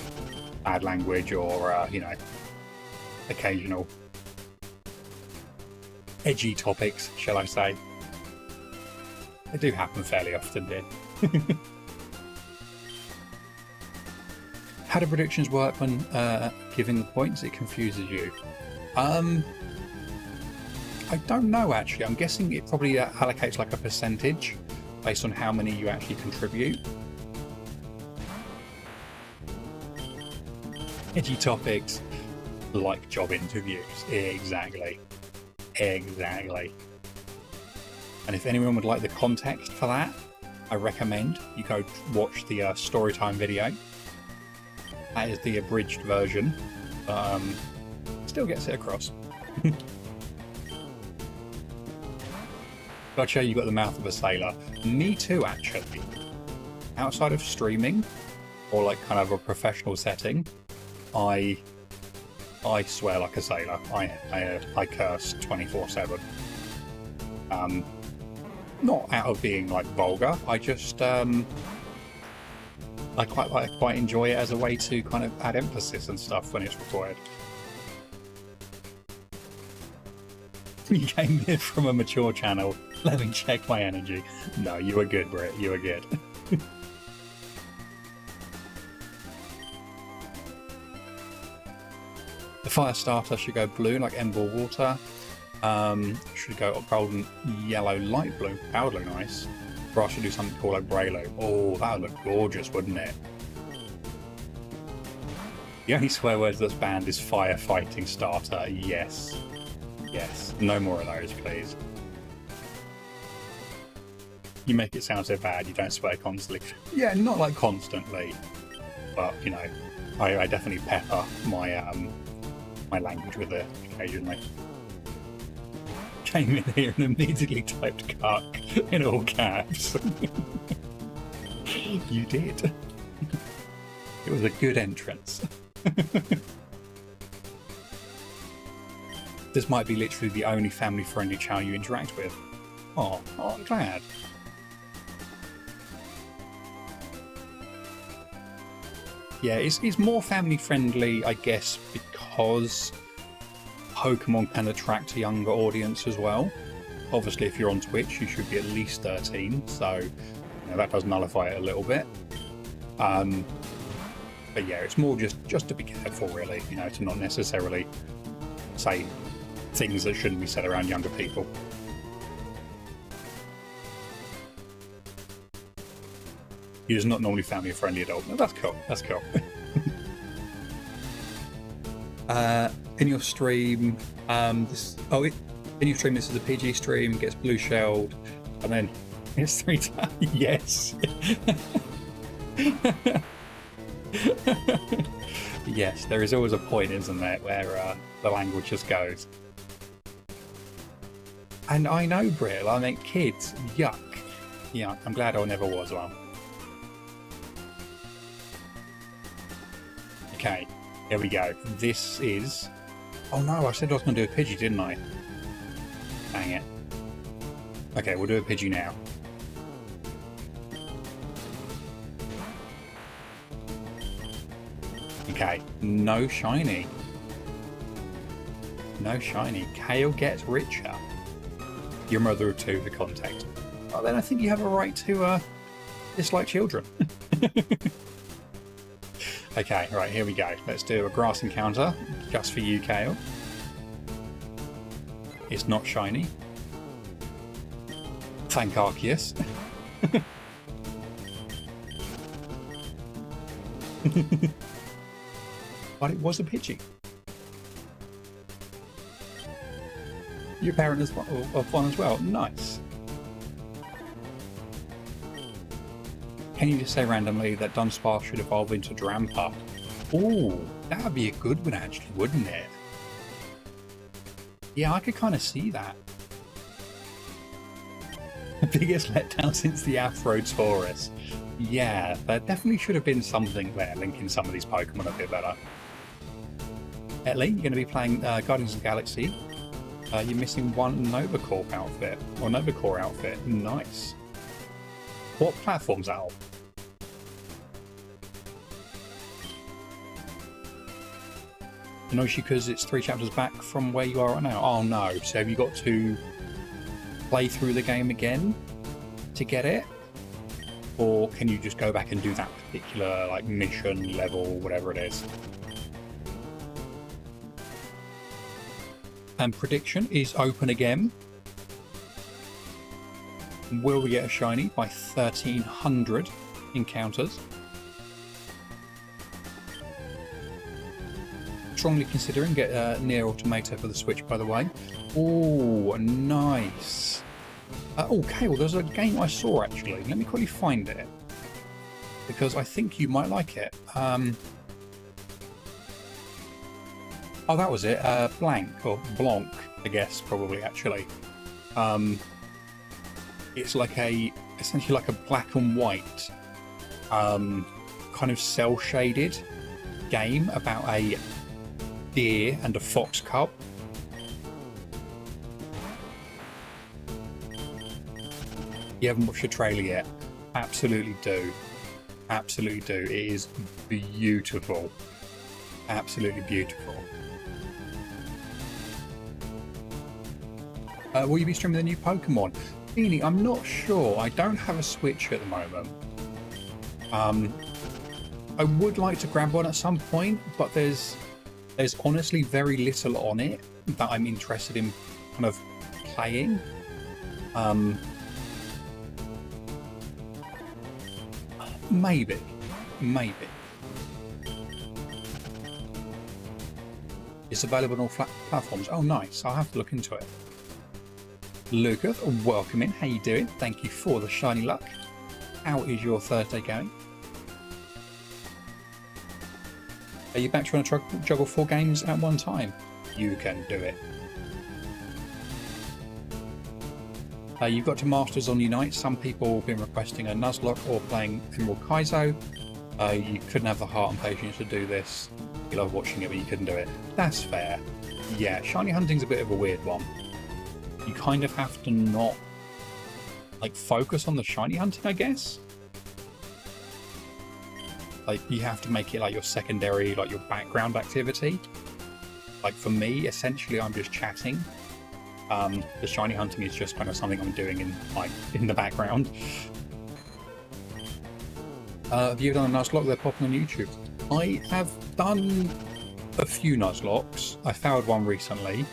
bad language or, you know, occasional edgy topics, shall I say. They do happen fairly often, dear. How do predictions work when giving points? It confuses you. I don't know, actually. I'm guessing it probably allocates like a percentage based on how many you actually contribute. Edgy topics, like job interviews. Exactly. Exactly. And if anyone would like the context for that, I recommend you go watch the Storytime video. That is the abridged version, but still gets it across. Gotcha, you got the mouth of a sailor. Me too, actually. Outside of streaming, or like kind of a professional setting, I swear like a sailor. I curse 24/7. Not out of being like vulgar. I just I quite enjoy it as a way to kind of add emphasis and stuff when it's required. You came here from a mature channel. Let me check my energy. No, you were good, Britt. You were good. The fire starter should go blue, like Ember Water. Should go golden, yellow, light blue. That would look nice. Or I should do something called like Braylo. Oh, that would look gorgeous, wouldn't it? The only swear words that's banned is firefighting starter. Yes. Yes. No more of those, please. You make it sound so bad, you don't swear constantly. Yeah, not like constantly. But, you know, I definitely pepper my my language with it occasionally. Came in here and immediately typed cuck in all caps. You did. It was a good entrance. This might be literally the only family-friendly channel you interact with. Oh, I'm glad. Yeah, it's more family-friendly, I guess, because Pokemon can attract a younger audience as well. Obviously, if you're on Twitch, you should be at least 13, so you know, that does nullify it a little bit. But yeah, it's more just to be careful, really, you know, to not necessarily say things that shouldn't be said around younger people. You're just not normally family-friendly adult. No, that's cool. That's cool. In your stream, in your stream, this is a PG stream. Gets blue shelled, and then it's 3 times. Yes. Yes, there is always a point, isn't there, where the language just goes. And I know, Brill. I meant kids. Yuck. Yeah, I'm glad I never was one. Okay, here we go. This is... Oh no, I said I was going to do a Pidgey, didn't I? Dang it. Okay, we'll do a Pidgey now. Okay, no shiny. No shiny. Kale gets richer. Your mother of two, for context. Well, then I think you have a right to dislike children. Okay, right, here we go. Let's do a grass encounter, just for you, Kale. It's not shiny. Thank Arceus. But it was a Pidgey. Your parent is of one as well. Nice. Can you just say randomly that Dunsparce should evolve into Drampa? Ooh, that would be a good one actually, wouldn't it? Yeah, I could kind of see that. The biggest letdown since the Afro Taurus. Yeah, there definitely should have been something there linking some of these Pokemon a bit better. Etley, you're going to be playing Guardians of the Galaxy. You're missing one Novacore outfit. Nice. What platform's that on? Annoys you because it's 3 chapters back from where you are right now. Oh no, so have you got to play through the game again to get it? Or can you just go back and do that particular like mission level, whatever it is? And prediction is open again. Will we get a shiny by 1300 encounters? Strongly considering get Nier Automata for the Switch, by the way. Oh, nice. Okay, well, there's a game I saw actually. Let me quickly find it because I think you might like it. Oh, that was it. Blank or Blanc, I guess, probably actually. It's like essentially like a black and white, kind of cell shaded game about a deer and a fox cub. You haven't watched the trailer yet? Absolutely do. Absolutely do. It is beautiful. Absolutely beautiful. Will you be streaming the new Pokemon? Beanie, I'm not sure. I don't have a Switch at the moment. I would like to grab one at some point, but there's honestly very little on it that I'm interested in kind of playing. Maybe. It's available on all platforms. Oh, nice. I'll have to look into it. Lucas, welcome in. How you doing? Thank you for the shiny luck. How is your Thursday going? Are you back trying to juggle 4 games at one time? You can do it. You've got to Masters on Unite. Some people have been requesting a Nuzlocke or playing Emerald Kaizo. You couldn't have the heart and patience to do this. You love watching it, but you couldn't do it. That's fair. Yeah, shiny hunting's a bit of a weird one. You kind of have to not like focus on the shiny hunting, I guess. Like you have to make it like your secondary, like your background activity. Like for me, essentially, I'm just chatting. The shiny hunting is just kind of something I'm doing in the background. Have you done a Nuzlocke? They're popping on YouTube. I have done a few Nuzlocks. I found one recently.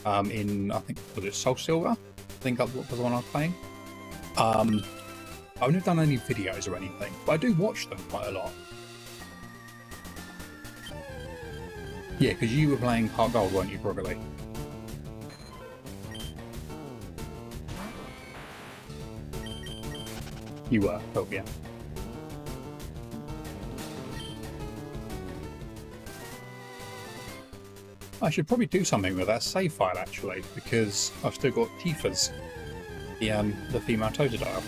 In I think was it Soul Silver? I think that was the one I was playing. I've never done any videos or anything, but I do watch them quite a lot. Yeah, because you were playing Heart Gold, weren't you, probably? You were. Oh yeah. I should probably do something with that save file actually, because I've still got Tifa's, the female Totodile.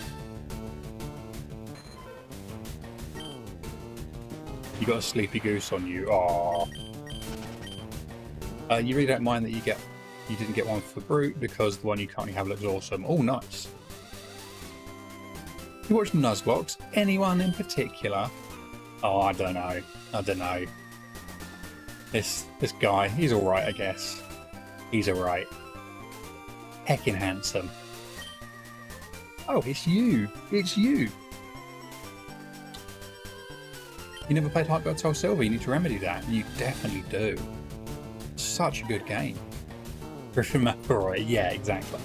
You got a sleepy goose on you. Aww. You really don't mind that you didn't get one for Brute because the one you currently have looks awesome. Oh, nice. You watch the Nuzlocks? Anyone in particular? Oh, I don't know. This guy, he's alright, I guess. He's alright. Heckin' handsome. Oh, it's you. It's you. You never played Heart Gold Soul Silver? You need to remedy that. You definitely do. Such a good game. Griffin McElroy. Yeah, exactly.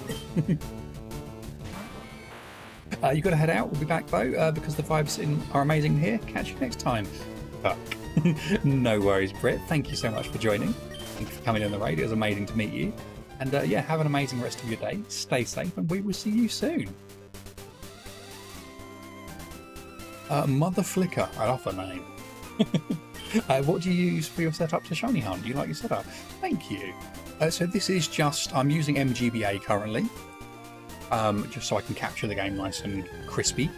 You've got to head out. We'll be back though, because the vibes are amazing here. Catch you next time. No worries, Britt. Thank you so much for joining and for coming on the raid. It was amazing to meet you. And yeah, have an amazing rest of your day. Stay safe, and we will see you soon. Mother Flicker. I love her name. What do you use for your setup to shiny hunt? Do you like your setup? Thank you. So this is just, I'm using MGBA currently, just so I can capture the game nice and crispy.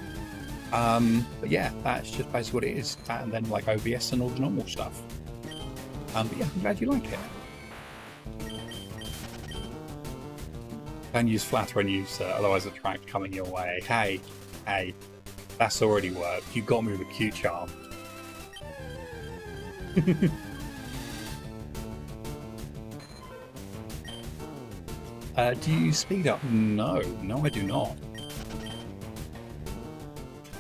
But yeah, that's just basically what it is. That and then like OBS and all the normal stuff. But yeah, I'm glad you like it. Don't use flatter and use otherwise attract coming your way. Hey. That's already worked. You got me with a cute charm. Do you speed up? No, I do not.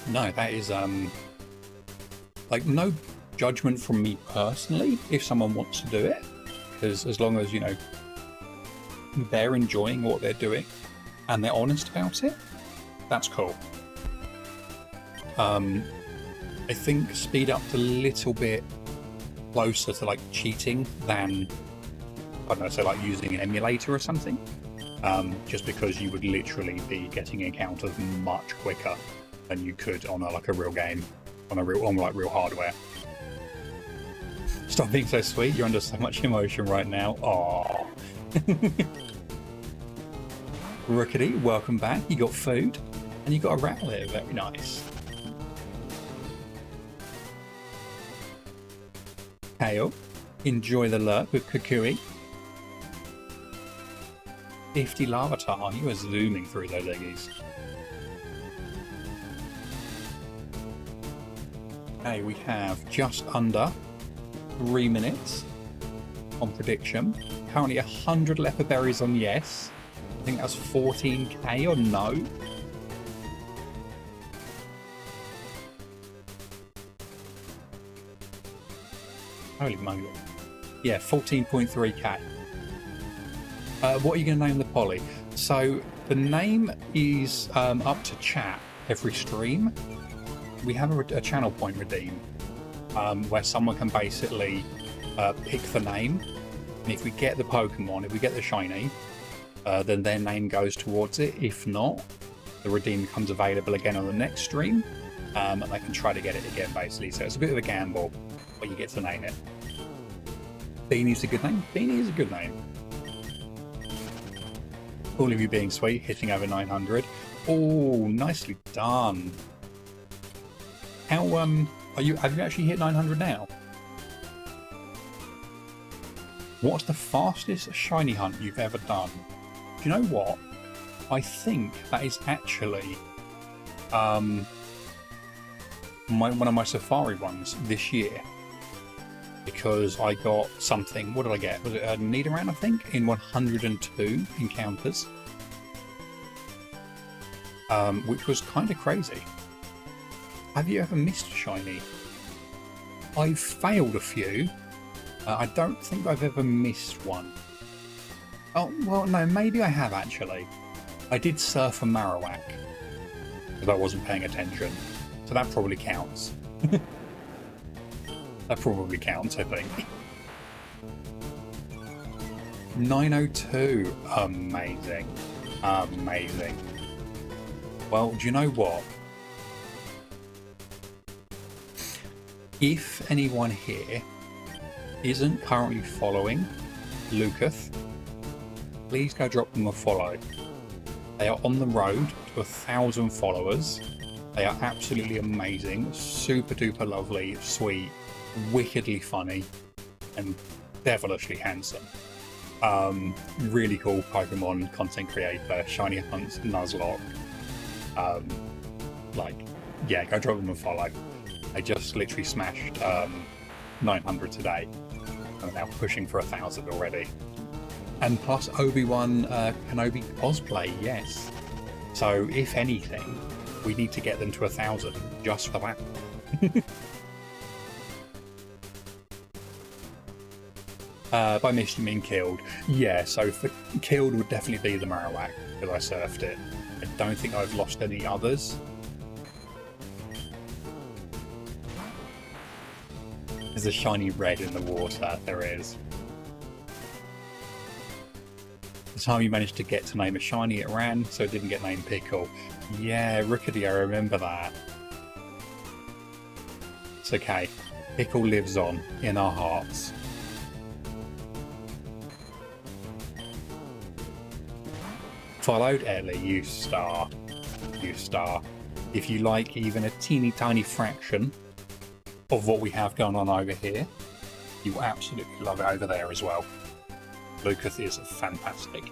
No, that is like no judgment from me personally if someone wants to do it, because as long as, you know, they're enjoying what they're doing and they're honest about it, that's cool. I think speed up's a little bit closer to like cheating than, I don't know, so like using an emulator or something, just because you would literally be getting encounters much quicker than you could on like a real game, on real hardware. Stop being so sweet, you're under so much emotion right now. Aww. Rickety, welcome back. You got food and you got a rattler, very nice. Kale, enjoy the lurk with Kukui. 50 Lavatar, you are zooming through those eggies. Okay, we have just under 3 minutes on prediction. Currently 100 leopard berries on yes. I think that's 14k or no. Holy moly. Yeah, 14.3k. What are you going to name the poly? So the name is up to chat every stream. We have a channel point redeem where someone can basically pick the name. And if we get the Pokemon, if we get the shiny, then their name goes towards it. If not, the redeem becomes available again on the next stream, and they can try to get it again, basically. So it's a bit of a gamble, but you get to name it. Beanie's a good name. Beanie is a good name. All of you being sweet, hitting over 900. Oh, nicely done. How are you? Have you actually hit 900 now? What's the fastest shiny hunt you've ever done? Do you know what? I think that is actually one of my safari runs this year, because I got something. What did I get? Was it a Nidoran, I think, in 102 encounters, which was kind of crazy. Have you ever missed a shiny? I've failed a few. I don't think I've ever missed one. Oh, well, no, maybe I have actually. I did surf a Marowak, because I wasn't paying attention. So that probably counts. That probably counts, I think. 902. Amazing. Amazing. Well, do you know what? If anyone here isn't currently following Lucas, please go drop them a follow. They are on the road to 1,000 followers. They are absolutely amazing, super duper lovely, sweet, wickedly funny, and devilishly handsome. Really cool Pokemon content creator, Shiny Hunts, Nuzlocke. Yeah, go drop them a follow. I just literally smashed 900 today. I'm now pushing for 1,000 already. And plus Obi-Wan Kenobi cosplay, yes. So if anything, we need to get them to 1,000 just for that. By missed you mean killed. Yeah, so for killed would definitely be the Marowak, because I surfed it. I don't think I've lost any others. There's a shiny red in the water, there is. The time you managed to get to name a shiny, it ran, so it didn't get named Pickle. Yeah, Rickety, I remember that. It's okay. Pickle lives on in our hearts. Followed Ellie, you star. You star. If you like even a teeny tiny fraction of what we have going on over here, you will absolutely love it over there as well. Lucas is fantastic.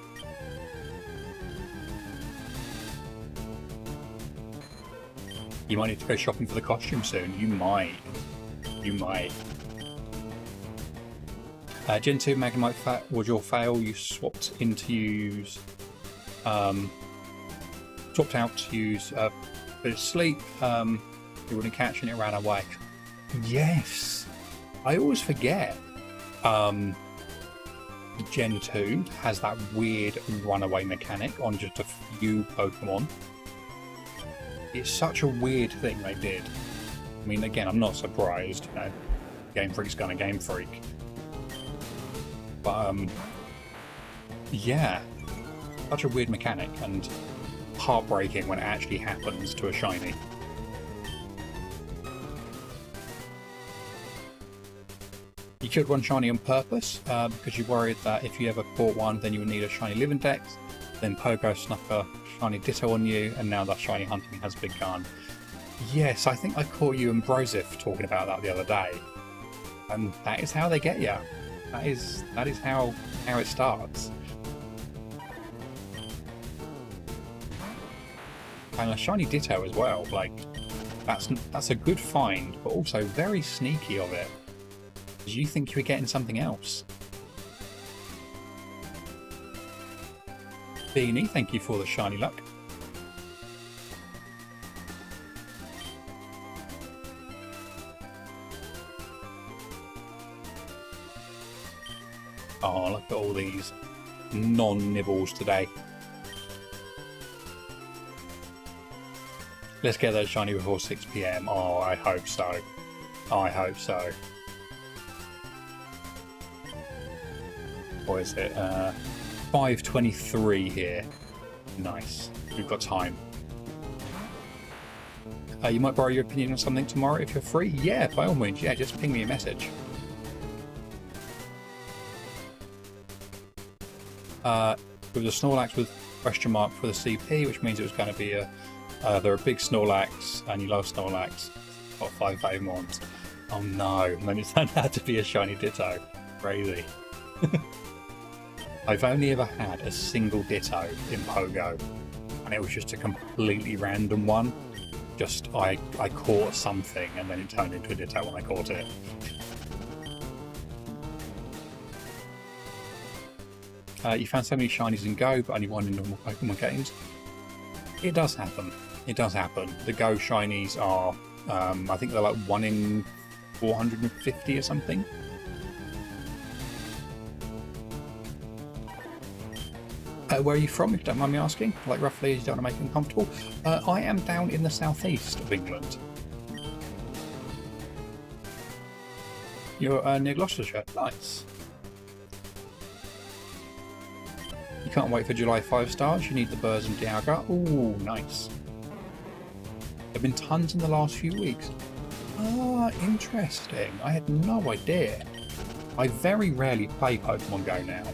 You might need to go shopping for the costume soon. You might. You might. Gen 2 Magnemite was your fail. You swapped out to use bit of sleep. You wouldn't catch and it ran away. Yes, I always forget. Gen 2 has that weird runaway mechanic on just a few Pokemon. It's such a weird thing they did. I mean, again, I'm not surprised. You know, Game Freak's gonna Game Freak. But yeah, such a weird mechanic and heartbreaking when it actually happens to a shiny. You killed one shiny on purpose because you worried that if you ever caught one, then you would need a shiny living dex. Then Pogo snuck a shiny Ditto on you, and now that shiny hunting has begun. Yes, I think I caught you and Brosif talking about that the other day, and that is how they get you. That is how it starts. And a shiny Ditto as well. Like that's a good find, but also very sneaky of it. Because you think you were getting something else. Beanie, thank you for the shiny luck. Oh, look at all these non-nibbles today. Let's get that shiny before 6 PM. Oh, I hope so. I hope so. What is it? 5:23 here. Nice. We've got time. You might borrow your opinion on something tomorrow if you're free. Yeah, by all means. Yeah, just ping me a message. With the Snorlax with question mark for the CP, which means it was going to be a they're a big Snorlax and you love Snorlax. Got 5 Pokemons. Oh no, and then it turned out to be a shiny Ditto. Crazy. I've only ever had a single Ditto in Pogo, and it was just a completely random one. Just I caught something and then it turned into a Ditto when I caught it. You found so many shinies in Go, but only one in normal Pokemon games. It does happen. It does happen. The Go shinies are, I think they're like 1 in 450 or something. Where are you from, if you don't mind me asking? Like roughly, you don't want to make it uncomfortable. I am down in the southeast of England. You're near Gloucestershire. Nice. You can't wait for July 5 stars. You need the Burrs and Dialga. Ooh, nice. There have been tons in the last few weeks. Ah, interesting. I had no idea. I very rarely play Pokemon Go now.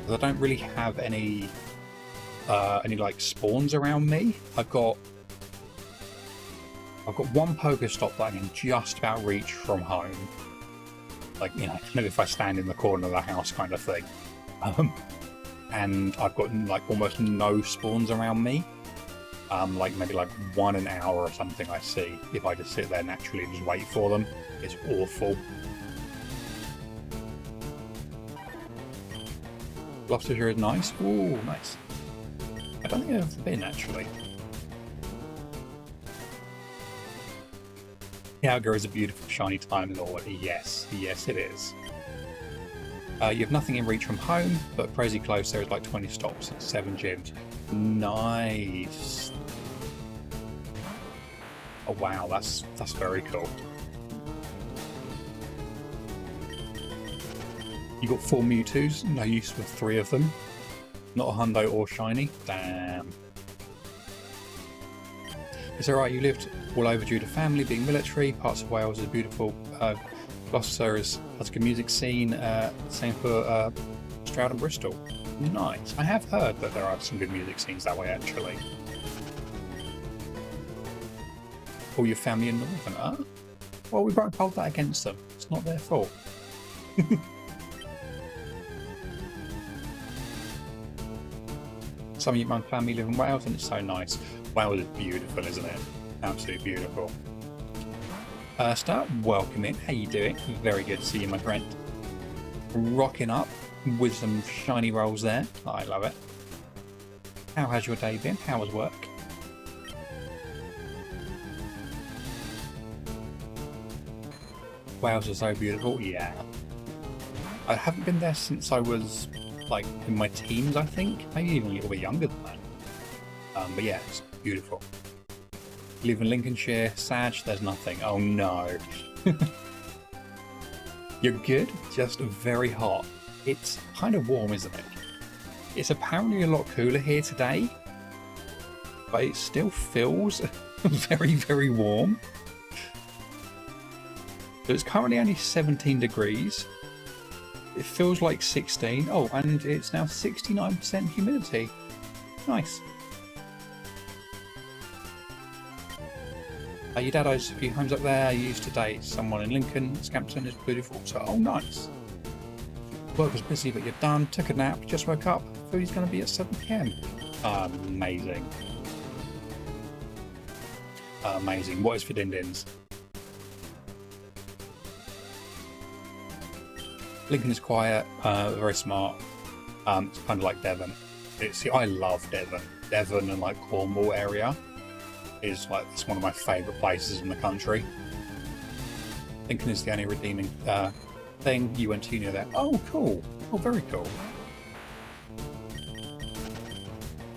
I don't really have any like spawns around me. I've got one Pokestop that I can just about reach from home. Like, you know, if I stand in the corner of the house kind of thing. And I've got like almost no spawns around me. Like maybe like 1 an hour or something I see if I just sit there naturally and just wait for them. It's awful. Gloucestershire is nice. Ooh, nice. I don't think I've ever been, actually. Dialga is a beautiful shiny Time Lord. Yes, yes it is. You have nothing in reach from home, but crazy close. There is like 20 stops and 7 gyms. Nice. Oh wow, that's very cool. You got 4 Mewtwo's, no use for 3 of them. Not a hundo or shiny. Damn. It's alright, you lived all over due to family, being military. Parts of Wales is beautiful. Gloucester has a good music scene. Same for Stroud and Bristol. Nice. I have heard that there are some good music scenes that way, actually. All your family in Northern, huh? Well, we won't hold that against them. It's not their fault. Some of my family live in Wales and it's so nice. Wales is beautiful, isn't it? Absolutely beautiful. Start, welcome in. How you doing? Very good to see you, my friend. Rocking up with some shiny rolls there. I love it. How has your day been? How was work? Wales are so beautiful. Yeah. I haven't been there since I was like in my teens, I think. Maybe even a little bit younger than that. But yeah, it's beautiful. Live in Lincolnshire, Sag, there's nothing. Oh no. You're good, just very hot. It's kind of warm, isn't it? It's apparently a lot cooler here today, but it still feels very, very warm. So it's currently only 17 degrees. It feels like 16. Oh, and it's now 69% humidity. Nice. Your dad owns a few homes up there. You used to date someone in Lincoln. Scampton is beautiful. So, oh, nice. Work was busy, but you're done. Took a nap. Just woke up. Food's going to be at 7 PM. Amazing. Amazing. What is for din-dins? Lincoln is quiet, very smart. It's kind of like Devon. See, I love Devon. Devon and like Cornwall area is like, it's one of my favourite places in the country. Lincoln is the only redeeming thing. You went to uni there. Oh, cool. Oh, very cool.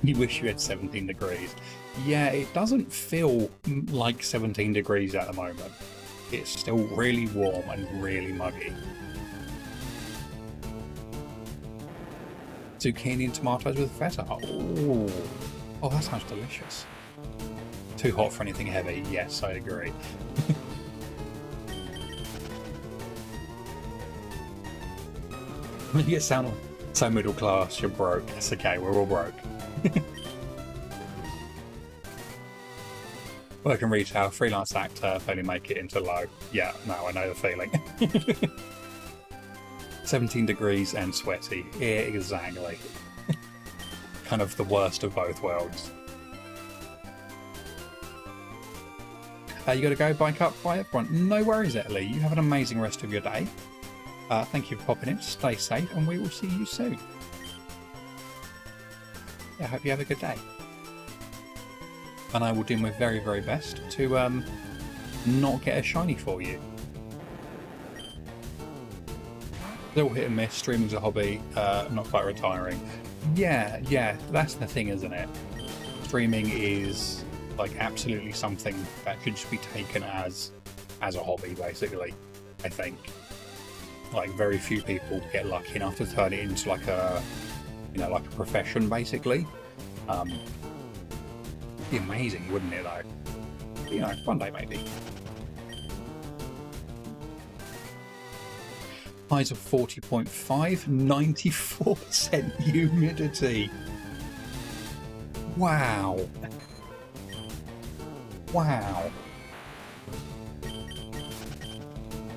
You wish you had 17 degrees. Yeah, it doesn't feel like 17 degrees at the moment. It's still really warm and really muggy. Zucchini and tomatoes with feta. Oh, oh, that sounds delicious. Too hot for anything heavy. Yes, I agree. You sound so middle class. You're broke. It's okay. We're all broke. Work in retail, freelance actor, only make it into low. Yeah, no, I know the feeling. 17 degrees and sweaty. Exactly. Kind of the worst of both worlds. You got to go, bike up, bye everyone. No worries, Italy. You have an amazing rest of your day. Thank you for popping in. Stay safe, and we will see you soon. Yeah, I hope you have a good day. And I will do my very, very best to not get a shiny for you. Little hit and miss. Streaming's a hobby. Not quite retiring. Yeah, that's the thing, isn't it? Streaming is like absolutely something that should just be taken as a hobby, basically. I think like very few people get lucky enough to turn it into like a, you know, like a profession, basically. Be amazing, wouldn't it, though? You know, one day maybe. Highs of 40.5, 94% humidity. Wow. Wow.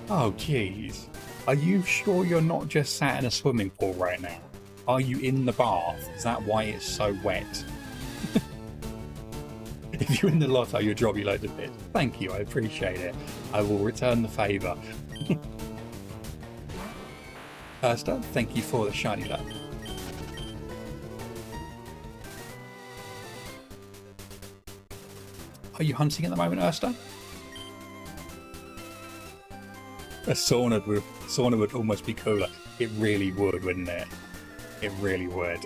Oh, jeez. Are you sure you're not just sat in a swimming pool right now? Are you in the bath? Is that why it's so wet? If you're in the lotto, you'll drop you loads of bits. Thank you, I appreciate it. I will return the favour. Ursta, thank you for the shiny luck. Are you hunting at the moment, Ursta? A sauna would almost be cooler. It really would, wouldn't it? It really would.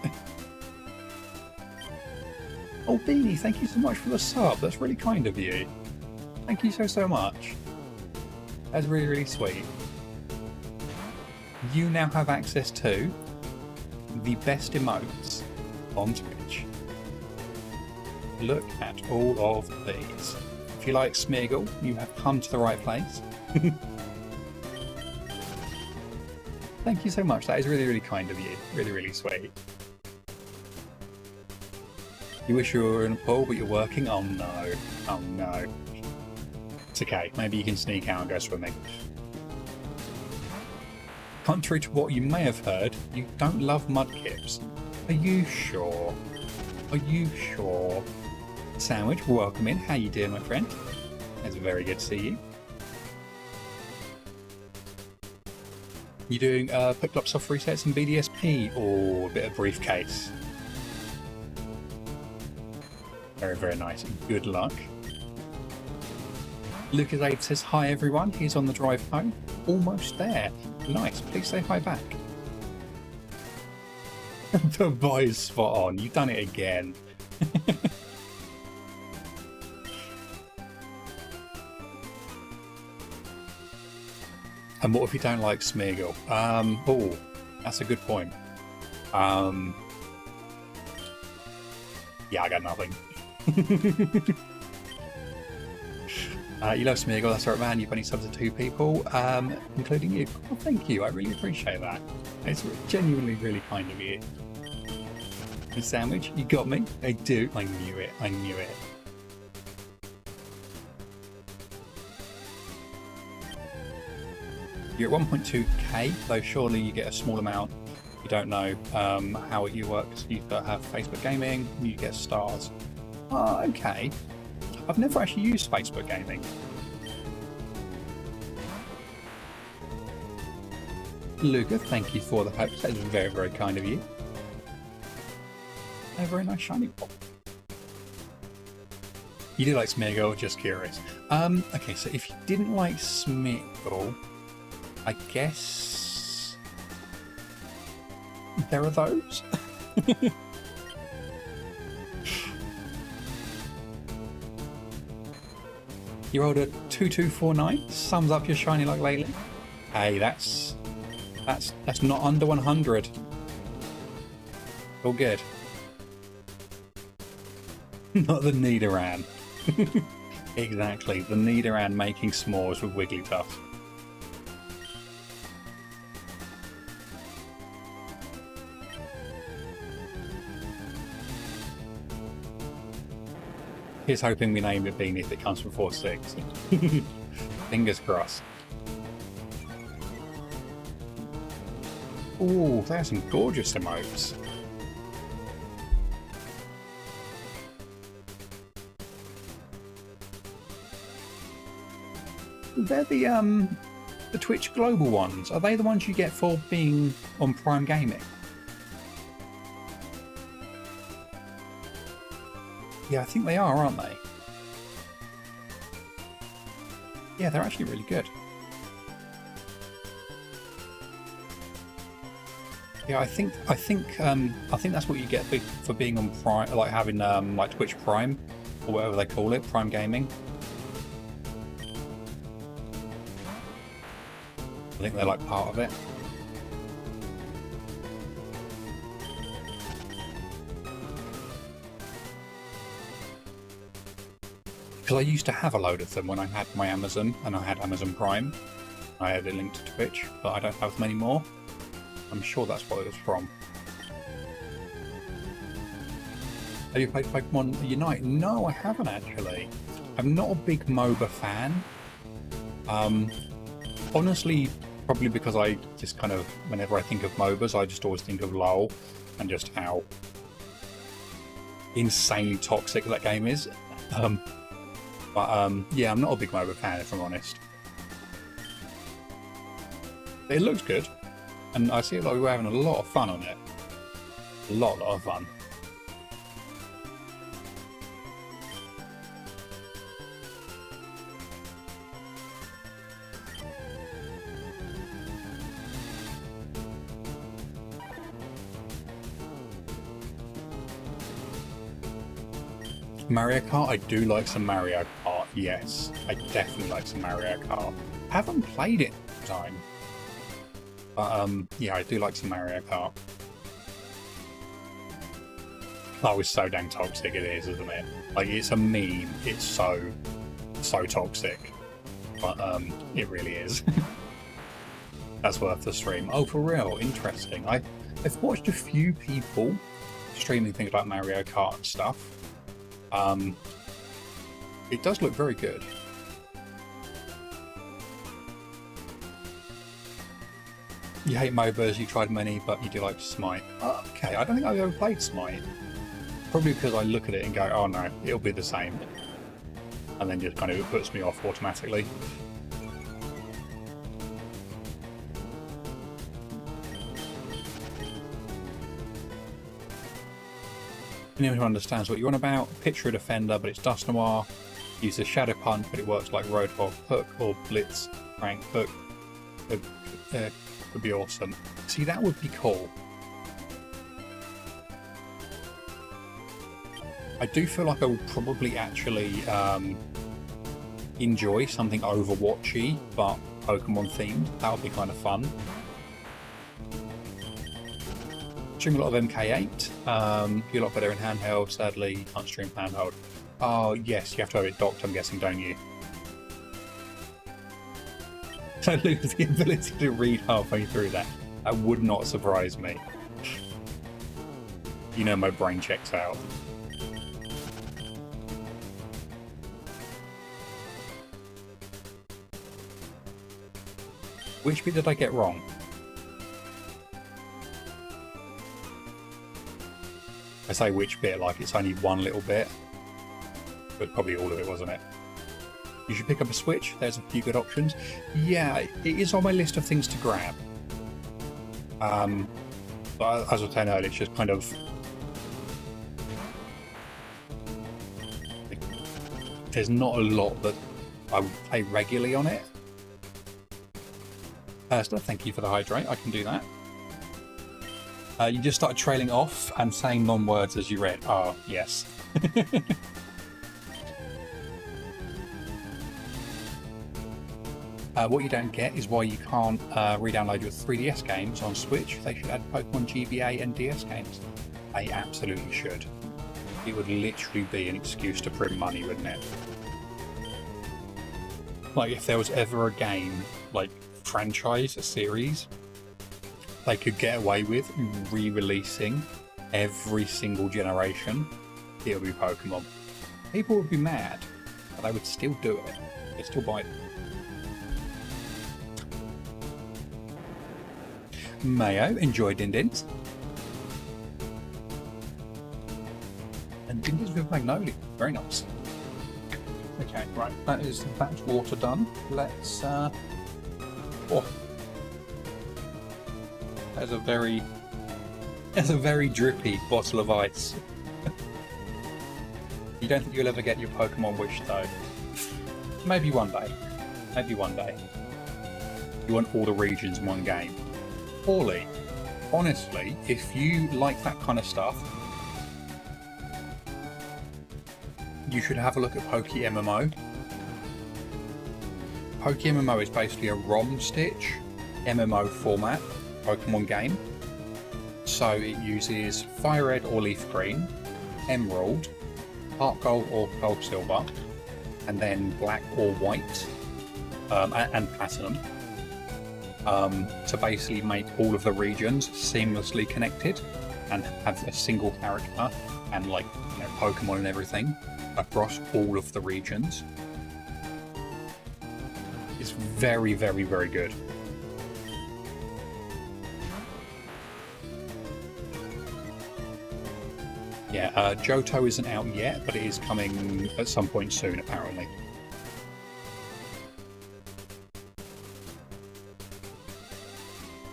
Oh, Beanie, thank you so much for the sub. That's really kind of you. Thank you so much. That's really, really sweet. You now have access to the best emotes on Twitch. Look at all of these. If you like Smeagol, you have come to the right place. Thank you so much. That is really, really kind of you. Really, really sweet. You wish you were in a pool, but you're working? Oh no. Oh no. It's okay. Maybe you can sneak out and go swimming. Contrary to what you may have heard, you don't love mudkips. Are you sure? Are you sure? Sandwich, welcome in. How you doing, my friend? It's very good to see you. You doing picked up soft resets and BDSP or a bit of briefcase? Very, very nice. Good luck. Lucas Abe says hi everyone. He's on the drive home. Almost there. Nice. Please say hi back. The boy's spot on. You've done it again. And what if you don't like Smeagol? Oh, that's a good point. Yeah, I got nothing. You love Smeagol, that's right, man. You've only subbed to 2 people, including you. Oh, thank you. I really appreciate that. It's genuinely really kind of you. The sandwich, you got me. I do. I knew it. I knew it. You're at 1.2k, though surely you get a small amount. You don't know how it works. You have Facebook Gaming, you get stars. Oh, okay. I've never actually used Facebook Gaming. Luca, thank you for the hope. That is very, very kind of you. A very nice shiny pop. You do like Smeagol, just curious. Okay, so if you didn't like Smeagol, I guess there are those. You rolled a 2249. Sums up your shiny like lately. Hey, that's not under 100. All good. Not the Nidoran. Exactly, the Nidoran making s'mores with Wigglytuff. Here's hoping we name it Beanie if it comes from 4-6. Fingers crossed. Ooh, there's some gorgeous emotes. They're the Twitch Global ones. Are they the ones you get for being on Prime Gaming? Yeah, I think they are, aren't they? Yeah, they're actually really good. Yeah, I think that's what you get for being on Prime, like having like Twitch Prime or whatever they call it, Prime Gaming. I think they're like part of it. Because I used to have a load of them when I had my Amazon and I had Amazon Prime. I had a link to Twitch, but I don't have them anymore. I'm sure that's what it was from. Have you played Pokemon Unite? No, I haven't actually. I'm not a big MOBA fan. Honestly, probably because I just kind of, whenever I think of MOBAs, I just always think of LoL and just how insanely toxic that game is. Yeah, I'm not a big MOBA fan, if I'm honest. It looks good, and I see like we're having a lot of fun on it. A lot of fun. Mario Kart, I do like some Mario Kart, yes. I definitely like some Mario Kart. I haven't played it in time. But yeah, I do like some Mario Kart. Oh, it's so dang toxic it is, isn't it? Like, it's a meme. It's so toxic. But it really is. That's worth the stream. Oh, for real? Interesting. I've watched a few people streaming things like Mario Kart and stuff. It does look very good. You hate MOBAs, you tried many, but you do like Smite. Okay, I don't think I've ever played Smite. Probably because I look at it and go, oh no, it'll be the same. And then just kind of it puts me off automatically. Anyone who understands what you're on about, picture a defender, but it's Dust Noir. Use the Shadow Punch, but it works like Roadhog Hook or Blitz Rank Hook. Would be awesome. See, that would be cool. I do feel like I would probably actually enjoy something Overwatchy, but Pokemon themed. That would be kind of fun. Stream a lot of MK8. You're a lot better in handheld. Sadly, you can't stream handheld. Oh yes, you have to have it docked, I'm guessing, don't you? I lose the ability to read halfway through that. That would not surprise me. You know my brain checks out. Which bit did I get wrong? I say which bit like it's only one little bit, but probably all of it, wasn't it? You should pick up a Switch. There's a few good options. Yeah, it is on my list of things to grab. But as I was saying earlier, it's just kind of... There's not a lot that I would play regularly on it. So thank you for the hydrate. I can do that. You just started trailing off and saying non-words as you read. Oh, yes. What you don't get is why you can't re-download your 3DS games on Switch. They should add Pokemon GBA and DS games. They absolutely should. It would literally be an excuse to print money, wouldn't it? Like, if there was ever a game, like, franchise, a series, they could get away with re-releasing every single generation, it would be Pokemon. People would be mad, but they would still do it. They'd still buy it. Mayo, enjoy Dindins. And Dindins with Magnolia, very nice. Okay, right, that is batch water done. Let's, oh. That's a very drippy bottle of ice. You don't think you'll ever get your Pokemon wish though? Maybe one day. Maybe one day. You want all the regions in one game. Poorly. Honestly, if you like that kind of stuff, you should have a look at Poke MMO. Poke MMO is basically a ROM stitch MMO format Pokemon game. So it uses FireRed or Leaf Green, Emerald, Heart Gold or Gold Silver, and then Black or White, and Platinum, to basically make all of the regions seamlessly connected and have a single character and, like, you know, Pokemon and everything across all of the regions. It's very, very, very good. Yeah, Johto isn't out yet, but it is coming at some point soon, apparently.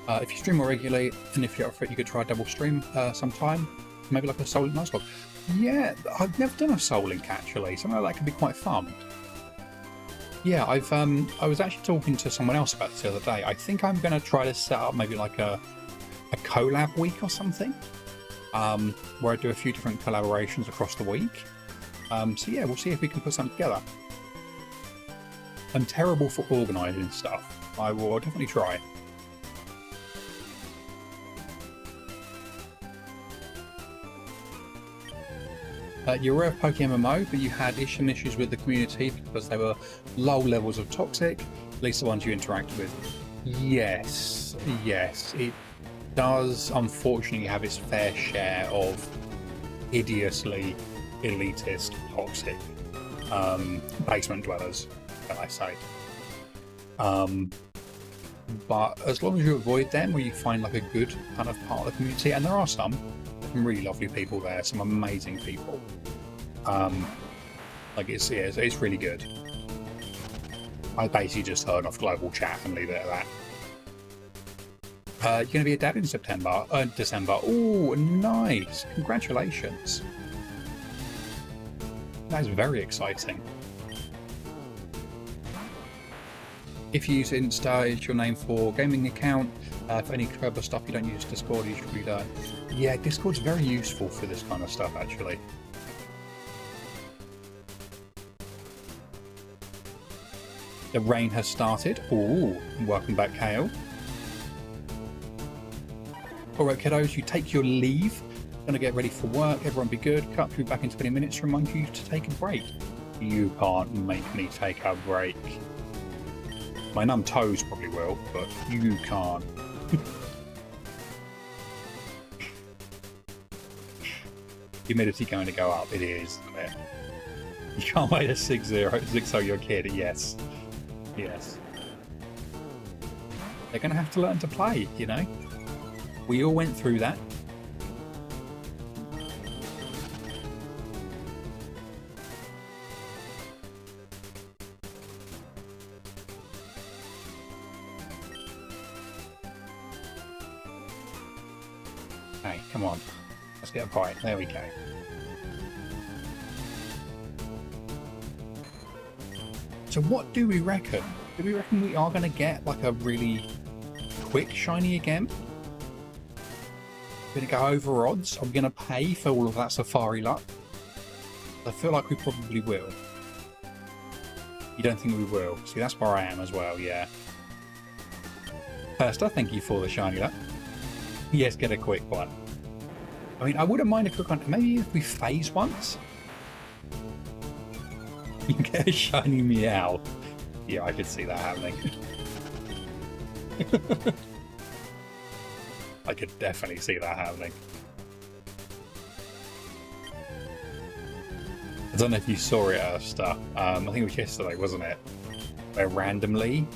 If you stream more regularly, and if you're up for it, you could try a double stream sometime. Maybe like a Soul Link Nuzlocke. Yeah, I've never done a Soul Link actually. Something like that could be quite fun. Yeah, I was actually talking to someone else about this the other day. I think I'm going to try to set up maybe like a collab week or something, where I do a few different collaborations across the week. So yeah, we'll see if we can put something together. I'm terrible for organising stuff. I'll definitely try. You're aware of Poke MMO, but you had some issues with the community because they were low levels of toxic, at least the ones you interacted with. Yes, it does unfortunately have its fair share of hideously elitist, toxic basement dwellers, can I say. But as long as you avoid them, or you find like a good kind of part of the community, and there are some, some really lovely people there, some amazing people. Like it's really good. I basically just turn off global chat and leave it at that. You're going to be a dad in December. Oh, nice! Congratulations. That is very exciting. If you use Insta, it's your name for gaming account. For any clever stuff you don't use Discord, you should learn. Yeah, Discord's very useful for this kind of stuff, actually. The rain has started. Ooh, welcome back, Kale. Alright, kiddos, you take your leave. Gonna get ready for work. Everyone be good. Cut through back in 20 minutes. Remind you to take a break. You can't make me take a break. My numb toes probably will, but you can't. Humidity going to go up. It is, isn't it? You can't wait to 6-0 your kid. Yes. Yes. They're going to have to learn to play, you know? We all went through that. Hey, come on. Let's get a bite. There we go. So what do we reckon? Do we reckon we are going to get like a really quick shiny again? We're going to go over odds? Are we going to pay for all of that safari luck? I feel like we probably will. You don't think we will? See, that's where I am as well, yeah. Persta, thank you for the shiny luck. Yes, get a quick one. I mean, I wouldn't mind a quick one. Maybe if we phase once? You get a shiny meow. Yeah, I could see that happening. I could definitely see that happening. I don't know if you saw it, Ersta. I think it was yesterday, wasn't it? Where randomly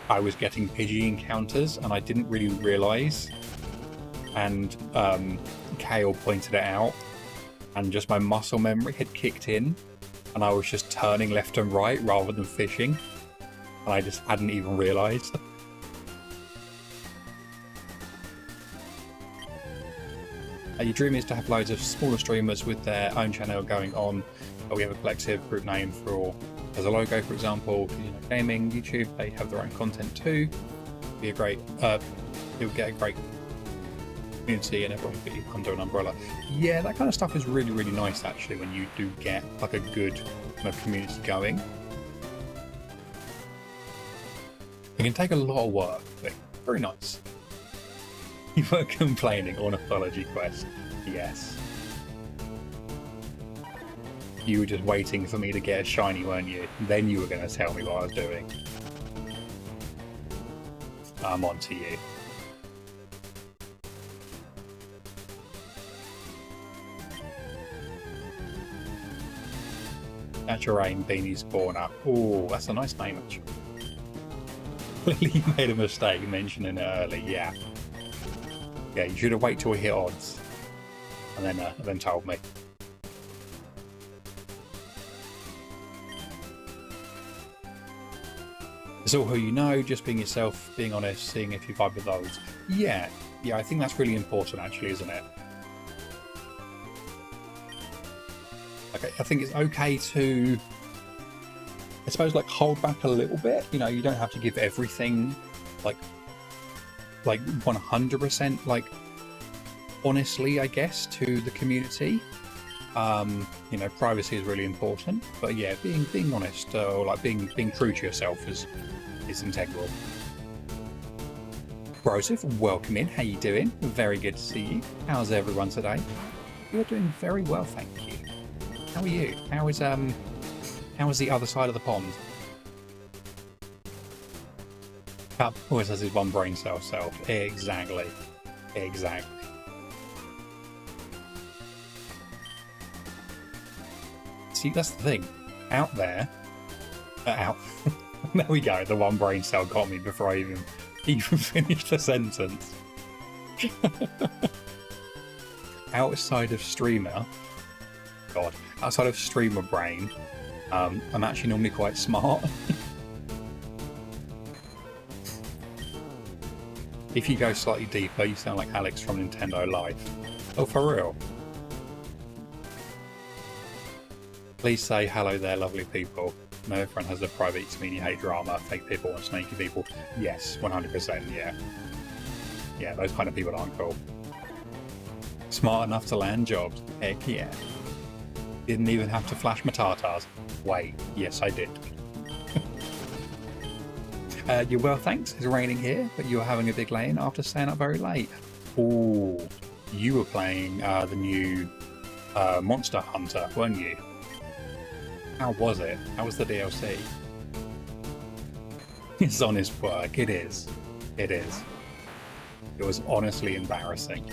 I was getting Pidgey encounters and I didn't really realise. And Kale pointed it out. And just my muscle memory had kicked in. And I was just turning left and right rather than fishing. And I just hadn't even realised. Your dream is to have loads of smaller streamers with their own channel going on. We have a collective group name for, as a logo, for example, you know, gaming, YouTube. They have their own content too. Be a great, you'll get a great community and everyone will be under an umbrella. Yeah, that kind of stuff is really, really nice actually when you do get like a good kind of community going. It can take a lot of work, but very nice. You were complaining, ornithology quest. Yes. You were just waiting for me to get a shiny, weren't you? Then you were going to tell me what I was doing. I'm on to you. Natural Rain Beanie Spawner. Oh, that's a nice name actually. Clearly you made a mistake mentioning it early, yeah. Yeah, you should have waited till we hit odds and then told me. It's all who you know, just being yourself, being honest, seeing if you vibe with those. Yeah, I think that's really important actually, isn't it? Okay, I think it's okay to, I suppose, like hold back a little bit. You know, you don't have to give everything like 100% like honestly, I guess, to the community. You know, privacy is really important, but yeah, being honest or like being true to yourself is integral. Broseph, welcome in. How you doing? Very good to see you. How's everyone today? You're doing very well, thank you. How are you? How is the other side of the pond? Cup always has his one brain cell self. Exactly. Exactly. See, that's the thing. Out there, out. There we go. The one brain cell got me before I even finished the sentence. outside of streamer, outside of streamer brain, I'm actually normally quite smart. If you go slightly deeper, you sound like Alex from Nintendo Life. Oh, for real? Please say hello there, lovely people. No, everyone has a private mean you hate drama, fake people and snaky people. Yes, 100%, yeah. Yeah, those kind of people aren't cool. Smart enough to land jobs. Heck yeah. Didn't even have to flash my tartars. Wait, yes I did. You're well, thanks. It's raining here, but you're having a big lay-in after staying up very late. Ooh, you were playing the new Monster Hunter, weren't you? How was it? How was the DLC? It's honest work. It is. It is. It was honestly embarrassing.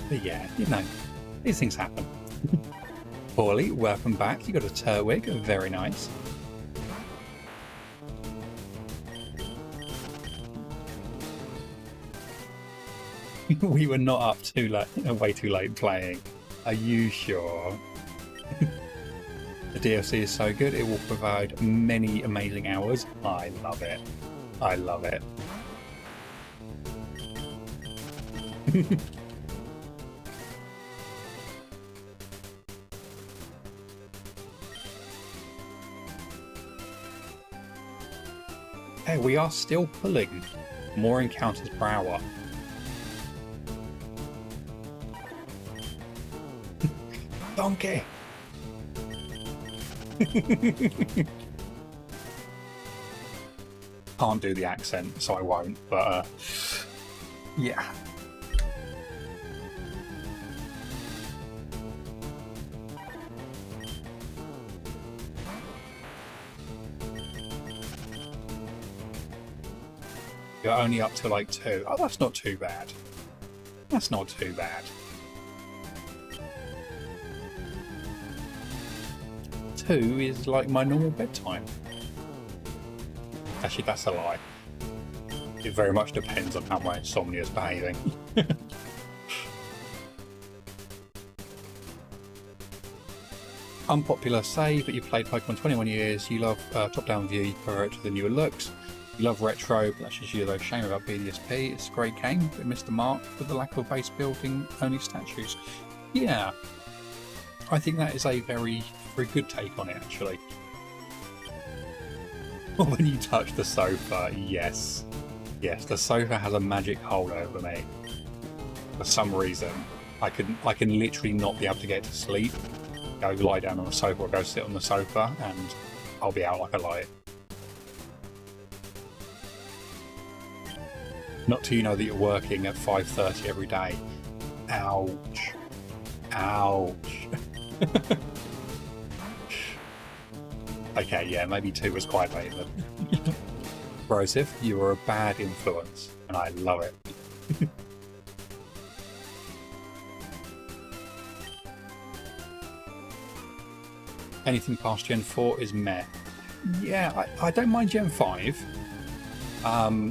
But yeah, you know, these things happen. Paulie, welcome back. You got a Turwig, very nice. We were not up too late, way too late playing. Are you sure? The DLC is so good, it will provide many amazing hours. I love it. I love it. Hey, we are still pulling more encounters per hour. Donkey! Can't do the accent, so I won't, but yeah. You're only up to like 2. Oh, that's not too bad. That's not too bad. 2 is like my normal bedtime. Actually, that's a lie. It very much depends on how my insomnia is behaving. Unpopular say, but you've played Pokemon 21 years, you love top-down view, you prefer it to the newer looks. You love retro, but that's just you though. Shame about BDSP. It's a great game, but missed the mark with the lack of base building, only statues. Yeah, I think that is a very, very good take on it, actually. When you touch the sofa, yes. Yes, the sofa has a magic hold over me. For some reason, I can literally not be able to get to sleep. Go lie down on the sofa or go sit on the sofa, and I'll be out like a light. Not till you know that you're working at 5:30 every day. Ouch. Ouch. Okay, yeah, maybe 2 was quite late then. Brosif, you were a bad influence, and I love it. Anything past Gen 4 is meh. Yeah, I don't mind Gen 5.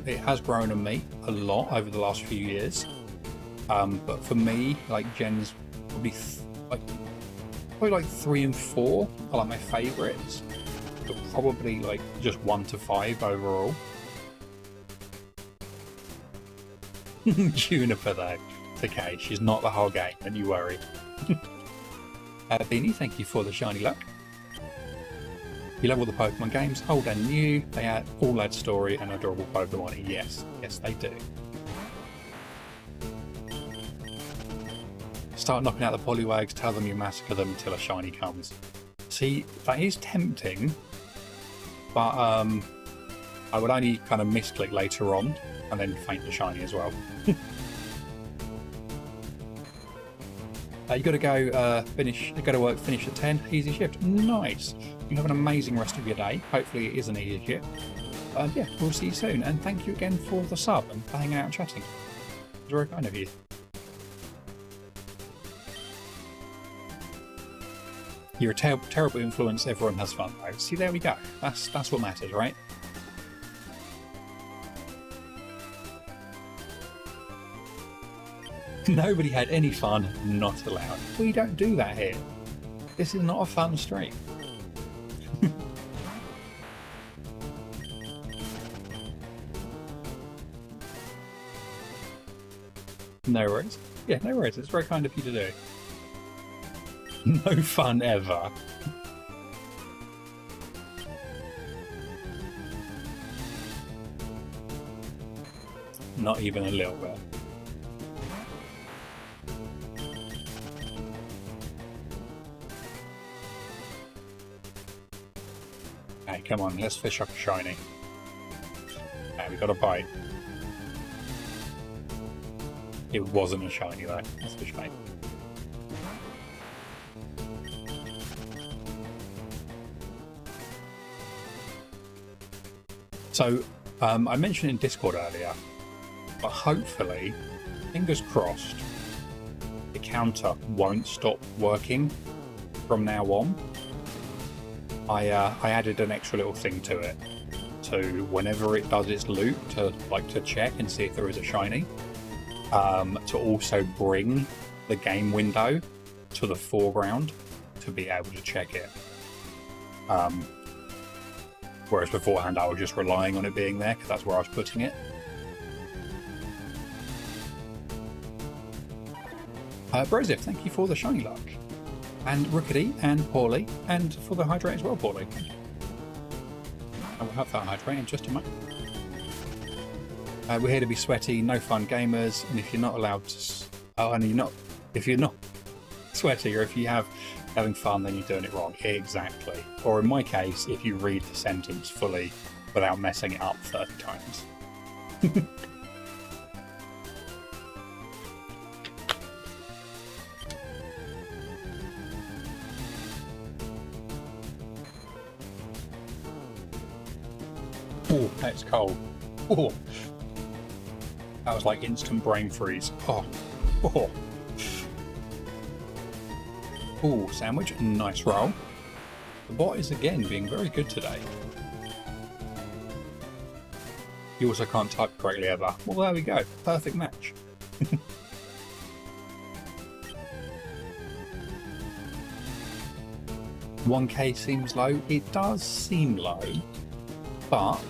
It has grown on me a lot over the last few years. But for me, like Gens probably like 3 and 4 are like my favourites. But probably like just 1 to 5 overall. Juniper though. It's okay, she's not the whole game, don't you worry. Beanie, thank you for the shiny luck. You love all the Pokemon games, old and new. They all add story and adorable Pokemon. Yes, yes they do. Start knocking out the Poliwags, tell them you massacre them until a shiny comes. See, that is tempting, but I would only kind of misclick later on and then faint the shiny as well. You got to go go to work, finish at 10, easy shift. Nice. You have an amazing rest of your day. Hopefully it is an easy shift. Yeah, we'll see you soon. And thank you again for the sub and for hanging out and chatting. It's very kind of you. You're a terrible influence. Everyone has fun, though. See, there we go. That's what matters, right? Nobody had any fun. Not allowed. We don't do that here. This is not a fun stream. No worries. Yeah, no worries. It's very kind of you to do. No fun ever. Not even a little bit. Okay, come on, let's fish up a shiny. Okay, we got a bite. It wasn't a shiny though, that's the shame. So, I mentioned in Discord earlier, but hopefully, fingers crossed, the counter won't stop working from now on. I added an extra little thing to it, to whenever it does its loop, to check and see if there is a shiny. To also bring the game window to the foreground to be able to check it. Whereas beforehand I was just relying on it being there because that's where I was putting it. Brozif, thank you for the shiny luck. And Rookity and Paulie, and for the hydrate as well, Paulie. I will have that hydrate in just a moment. We're here to be sweaty, no fun gamers, and if you're not allowed to, if you're not sweaty, or if you having fun, then you're doing it wrong. Exactly. Or in my case, if you read the sentence fully without messing it up 30 times. Oh, that's cold. Oh. That was like instant brain freeze. Oh. Oh. Oh, sandwich. Nice roll. The bot is again being very good today. You also can't type correctly ever. Well, there we go. Perfect match. 1k seems low. It does seem low, but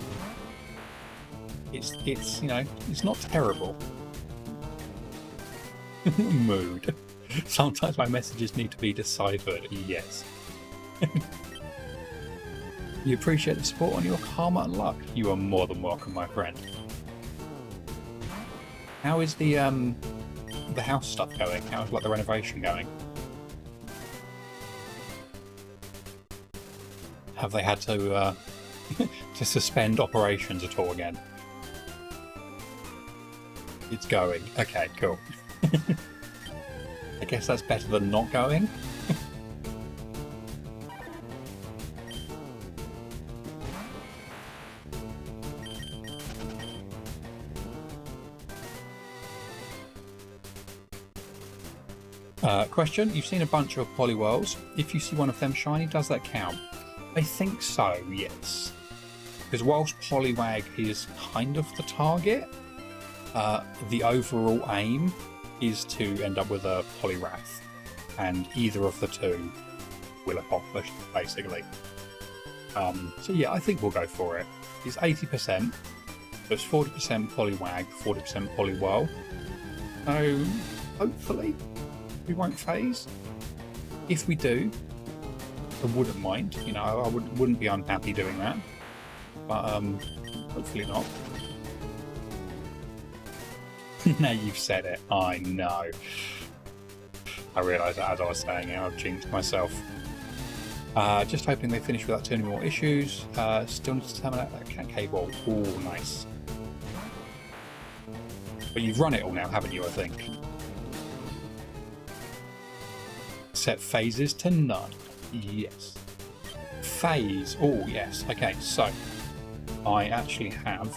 it's you know, it's not terrible. Mood. Sometimes my messages need to be deciphered. Yes. You appreciate the support on your karma and luck. You are more than welcome, my friend. How is the house stuff going? How's like the renovation going? Have they had to to suspend operations at all again? It's going. Okay, cool. I guess that's better than not going. Question, you've seen a bunch of Poliwags. If you see one of them shiny, does that count? I think so, yes. Because whilst Poliwag is kind of the target, the overall aim is to end up with a Poliwrath, and either of the two will accomplish, basically. So yeah, I think we'll go for it. It's 80%, so it's 40% Poliwag, 40% Poliwag. So hopefully we won't phase. If we do, I wouldn't mind. You know, I wouldn't be unhappy doing that. But hopefully not. Now you've said it. I know. I realised that as I was saying it, I've jinxed myself. Just hoping they finish without too many more issues. Still need to terminate that cat cable. Oh, nice. But you've run it all now, haven't you, I think? Set phases to none. Yes. Phase. Oh, yes. Okay, so I actually have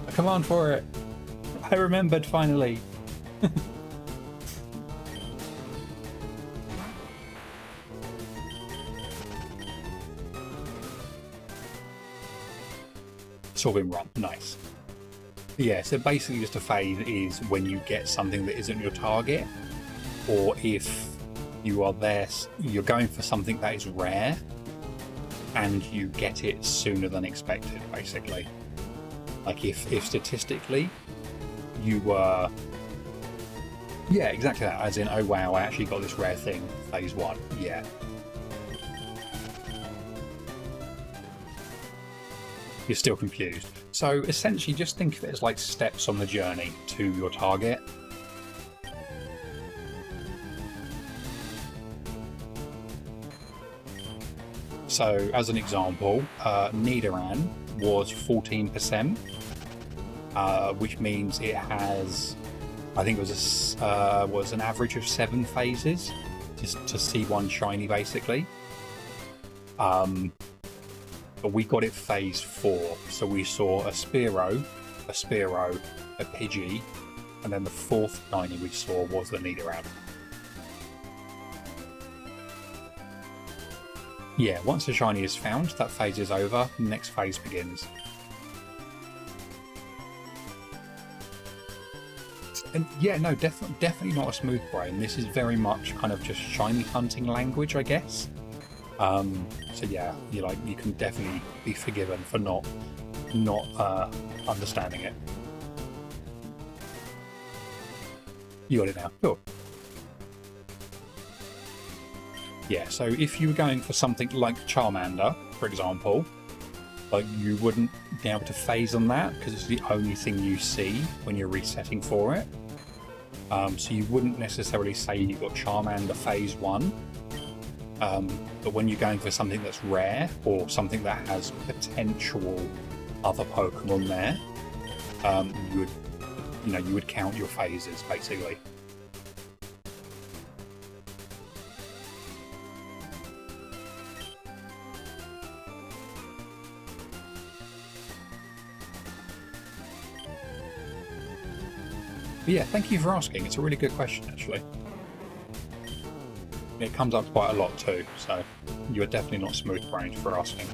a command for it. I remembered finally. It's all been run. Nice. Yeah, so basically just a phase is when you get something that isn't your target, or if you are there, you're going for something that is rare, and you get it sooner than expected, basically. Like if statistically you were... Yeah, exactly that, as in, oh wow, I actually got this rare thing, phase 1, yeah. You're still confused. So essentially just think of it as like steps on the journey to your target. So as an example, Nidoran was 14%, which means it has, I think it was an average of 7 phases just to see one shiny, basically. But we got it phase 4, so we saw a Spearow, a Pidgey, and then the 4th shiny we saw was the Nidoran. Yeah, once the shiny is found, that phase is over, the next phase begins. And yeah, no, definitely not a smooth brain. This is very much kind of just shiny hunting language, I guess. So yeah, you can definitely be forgiven for not understanding it. You got it now. Cool. Yeah, so if you were going for something like Charmander, for example, like you wouldn't be able to phase on that because it's the only thing you see when you're resetting for it. So you wouldn't necessarily say you got Charmander phase 1. But when you're going for something that's rare or something that has potential other Pokemon there, you would count your phases basically. But yeah, thank you for asking. It's a really good question, actually. It comes up quite a lot too, so you're definitely not smooth-brained for asking.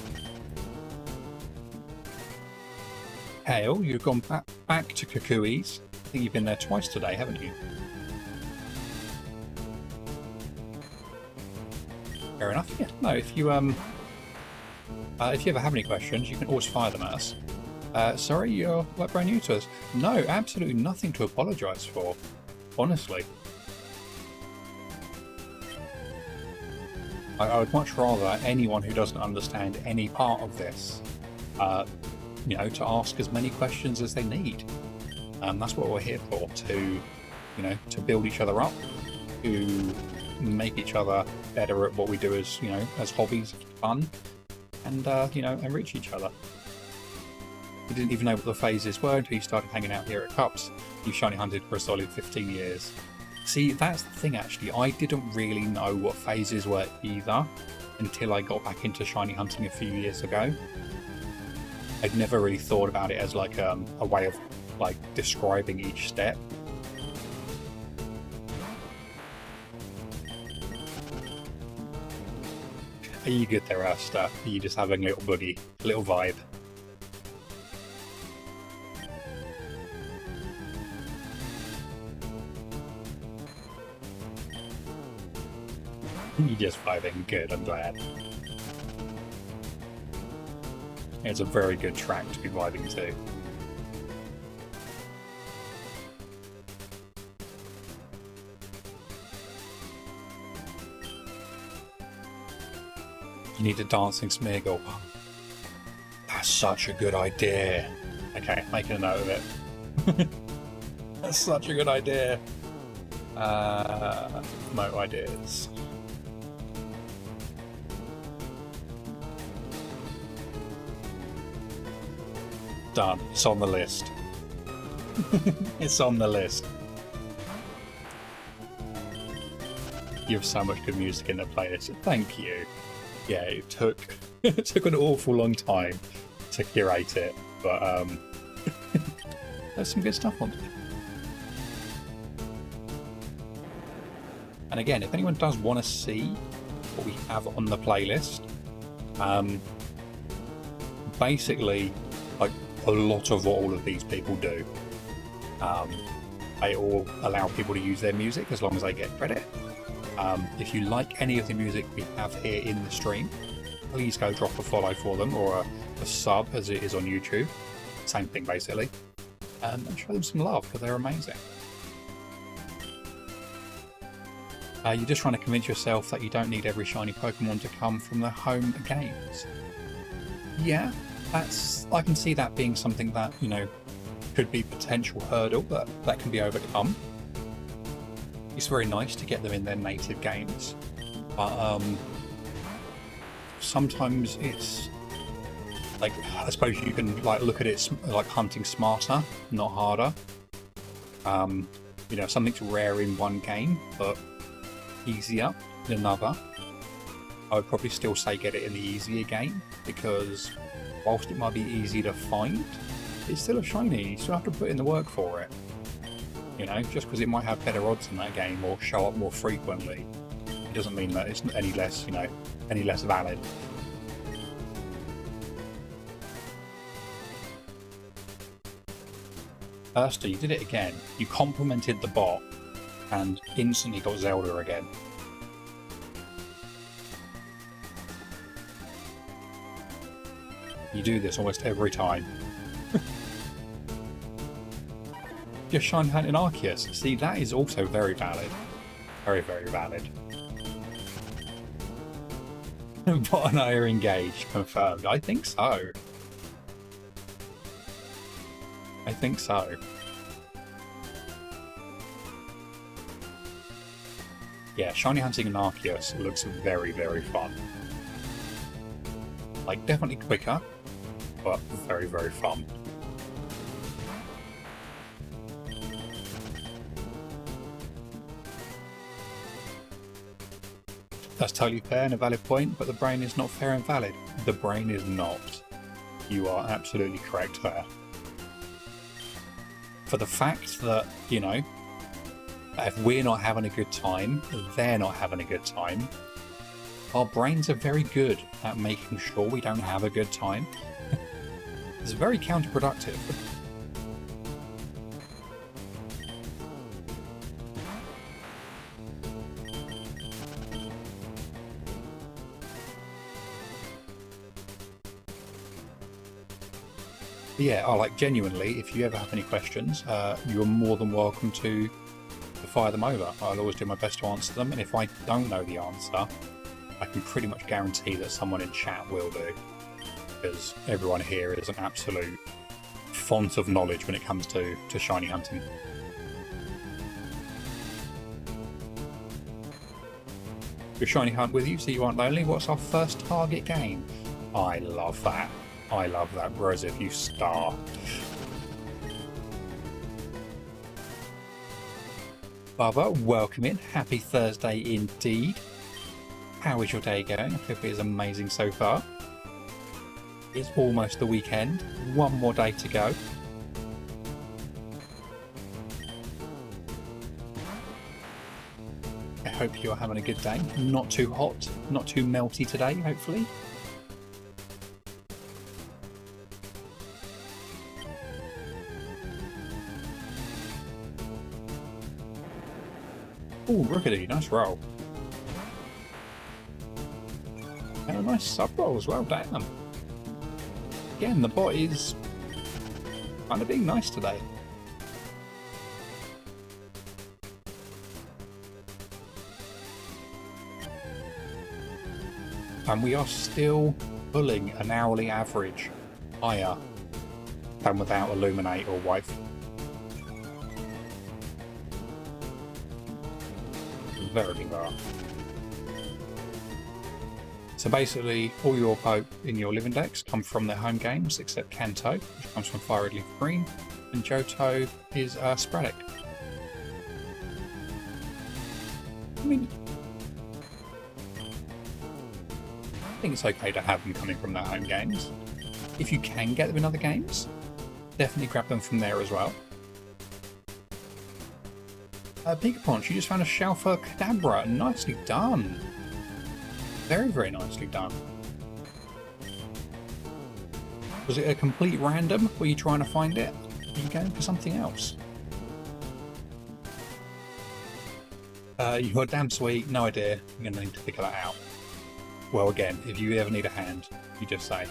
Hale, you've gone back to Kukui's. I think you've been there twice today, haven't you? Fair enough. Yeah. No, if you ever have any questions, you can always fire them at us. Sorry, you're like brand new to us. No, absolutely nothing to apologise for. Honestly. I would much rather anyone who doesn't understand any part of this, to ask as many questions as they need. That's what we're here for, to build each other up, to make each other better at what we do as hobbies, fun, and, enrich each other. We didn't even know what the phases were until you started hanging out here at Cups. You shiny hunted for a solid 15 years. See, that's the thing actually, I didn't really know what phases were either until I got back into shiny hunting a few years ago. I'd never really thought about it as like a way of like describing each step. Are you good there, Asta? Are you just having a little boogie, a little vibe? You're just vibing. Good, I'm glad. It's a very good track to be vibing to. You need a dancing Smeargle. That's such a good idea. Okay, making a note of it. That's such a good idea. No ideas. Done. It's on the list. It's on the list. You have so much good music in the playlist. Thank you. Yeah, it took an awful long time to curate it, but there's some good stuff on it. And again, if anyone does want to see what we have on the playlist, basically, like a lot of what all of these people do. They all allow people to use their music as long as they get credit. If you like any of the music we have here in the stream, please go drop a follow for them, or a sub as it is on YouTube. Same thing basically. And show them some love, because they're amazing. You're just trying to convince yourself that you don't need every shiny Pokemon to come from the home games. Yeah, I can see that being something that, you know, could be a potential hurdle that can be overcome. It's very nice to get them in their native games, but sometimes it's like, I suppose you can like look at it like hunting smarter, not harder. You know, something's rare in one game, but easier in another. I would probably still say get it in the easier game, because whilst it might be easy to find, it's still a shiny. You still have to put in the work for it. You know, just because it might have better odds in that game or show up more frequently, it doesn't mean that it's any less, you know, any less valid. Erster, you did it again. You complimented the bot and instantly got Zelda again. You do this almost every time. Just shine hunt in Arceus. See, that is also very valid. Very, very valid. Bot and I are engaged. Confirmed. I think so. I think so. Yeah, shiny hunting in Arceus looks very, very fun. Like, definitely quicker, but very, very fun. That's totally fair and a valid point, but the brain is not fair and valid. The brain is not. You are absolutely correct there. For the fact that, you know, if we're not having a good time, they're not having a good time, our brains are very good at making sure we don't have a good time. It's very counterproductive. Yeah, like genuinely, if you ever have any questions, you are more than welcome to fire them over. I'll always do my best to answer them, and if I don't know the answer, I can pretty much guarantee that someone in chat will do, because everyone here is an absolute font of knowledge when it comes to shiny hunting. Your shiny hunt with you so you aren't lonely. What's our first target game? I love that. I love that, Rosif, you star. Barbara, welcome in. Happy Thursday indeed. How is your day going? I hope it is amazing so far. It's almost the weekend. One more day to go. I hope you're having a good day. Not too hot, not too melty today, hopefully. Oh, Rookity, nice roll. And a nice sub roll as well, damn. Again, the bot is kind of being nice today. And we are still pulling an hourly average higher than without Illuminate or Wife. Very well. So basically, all your Poke in your living decks come from their home games, except Kanto, which comes from FireRed Leaf Green, and Johto is sporadic. I mean, I think it's okay to have them coming from their home games. If you can get them in other games, definitely grab them from there as well. Pikapunch, you just found a shell for Kadabra. Nicely done. Very, very nicely done. Was it a complete random? Were you trying to find it? Are you going for something else? You're damn sweet. No idea. I'm going to need to figure that out. Well, again, if you ever need a hand, you just say.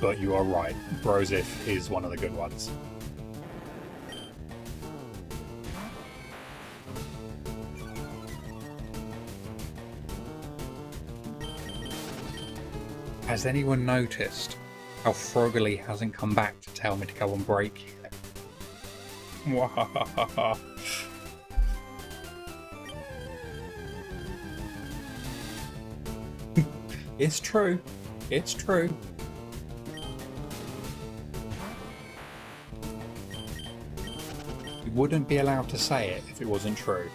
But you are right. Brosif is one of the good ones. Has anyone noticed how Froggerly hasn't come back to tell me to go on break yet? Wahahaha. It's true. It's true. You wouldn't be allowed to say it if it wasn't true.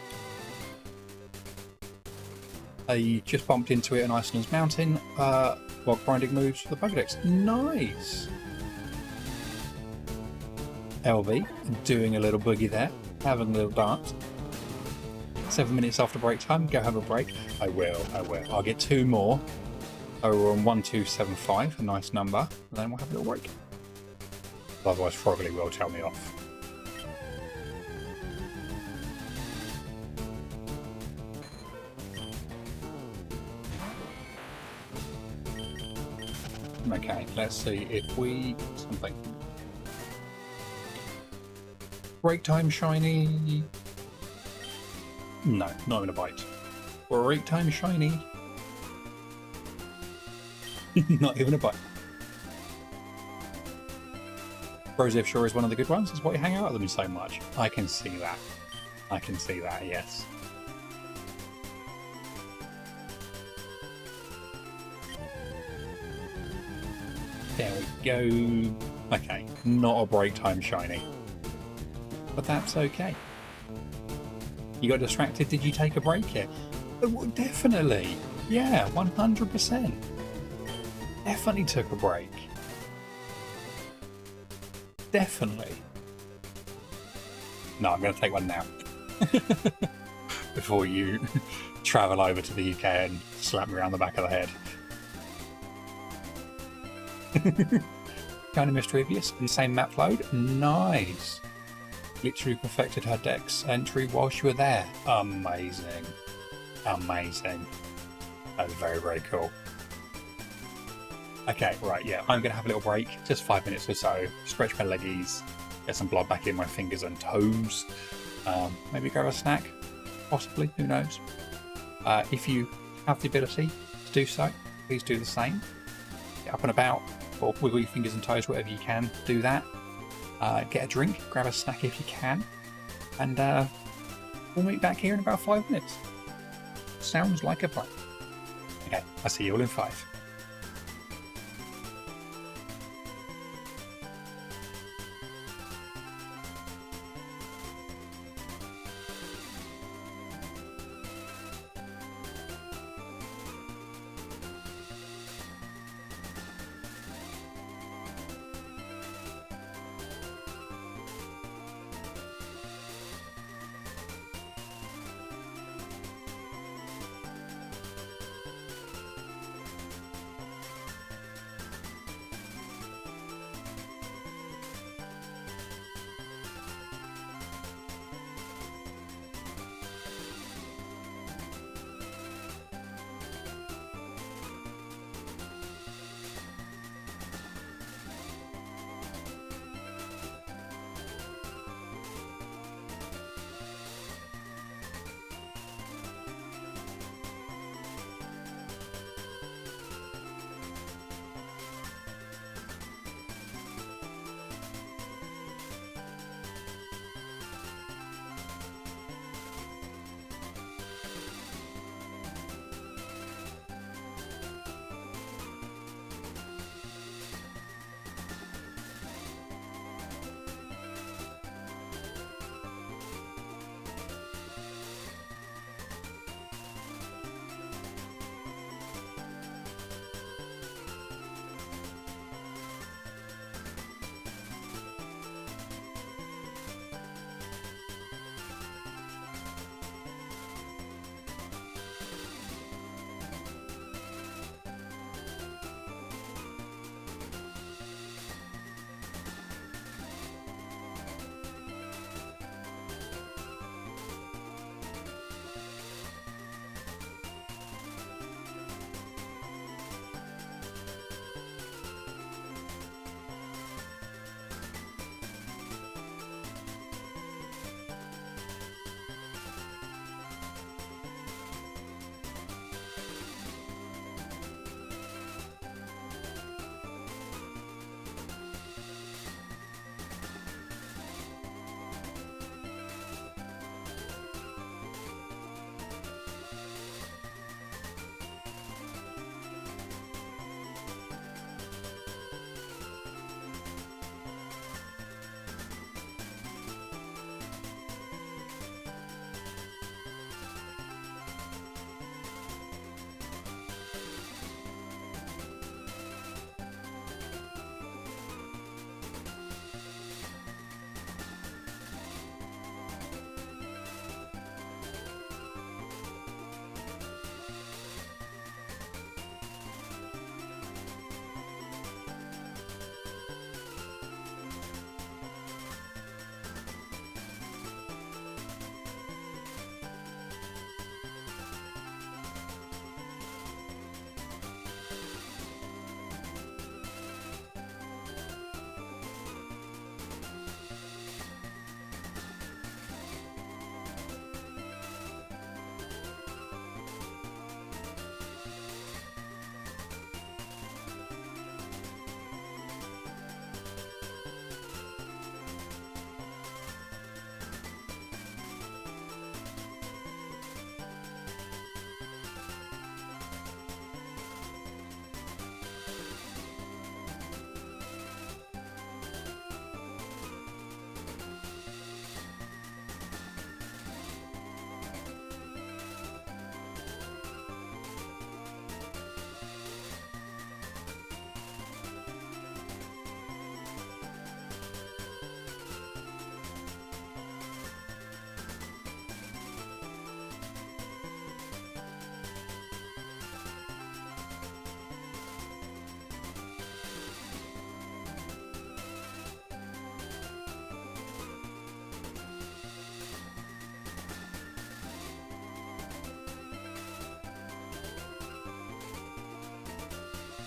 I just bumped into it on Iceland's Mountain while grinding moves for the Pokedex. Nice! LV, doing a little boogie there, having a little dance. 7 minutes after break time, go have a break. I will. I'll get 2 more. So we're on 1275, a nice number, and then we'll have a little break. Otherwise, Froggerly will tell me off. Okay, let's see if we... something. Break time shiny... No, not even a bite. Break time shiny... Not even a bite. Brosif sure is one of the good ones. That's why you hang out with them so much. I can see that. I can see that, yes. There we go. Okay, not a break time shiny. But that's okay. You got distracted? Did you take a break here? Definitely. Yeah, 100%. Definitely took a break. Definitely. No, I'm going to take one now. Before you travel over to the UK and slap me around the back of the head. Kind of mischievous. Insane map load. Nice. Literally perfected her dex entry whilst you were there. Amazing. Amazing. That was very, very cool. Okay, right, yeah, I'm going to have a little break, just 5 minutes or so, stretch my leggies, get some blood back in my fingers and toes, maybe grab a snack, possibly, who knows. If you have the ability to do so, please do the same. Get up and about, or wiggle your fingers and toes, whatever you can, do that. Get a drink, grab a snack if you can, and we'll meet back here in about 5 minutes. Sounds like a plan. Okay, I'll see you all in 5.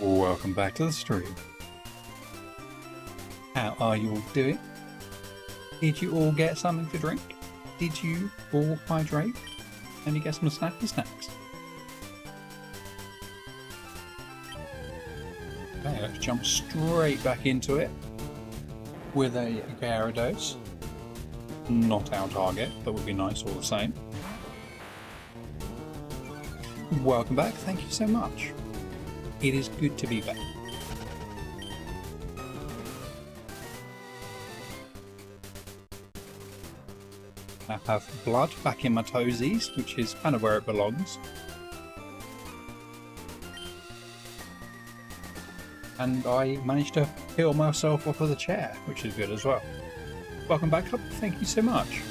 Welcome back to the stream. How are you all doing? Did you all get something to drink? Did you all hydrate? And you get some snacky snacks? Okay, let's jump straight back into it with a Gyarados. Not our target, but would be nice all the same. Welcome back, thank you so much. It is good to be back. I have blood back in my toesies, which is kind of where it belongs. And I managed to heal myself off of the chair, which is good as well. Welcome back up, thank you so much.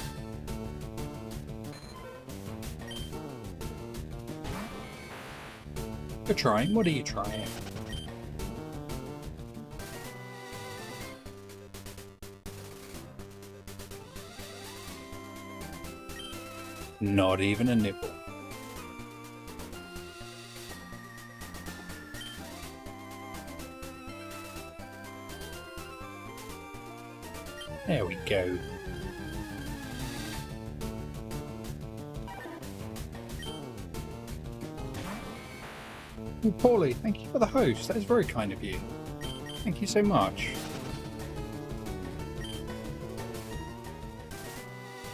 You're trying, what are you trying? Not even a nibble. There we go. Oh, Paulie, thank you for the host. That is very kind of you. Thank you so much.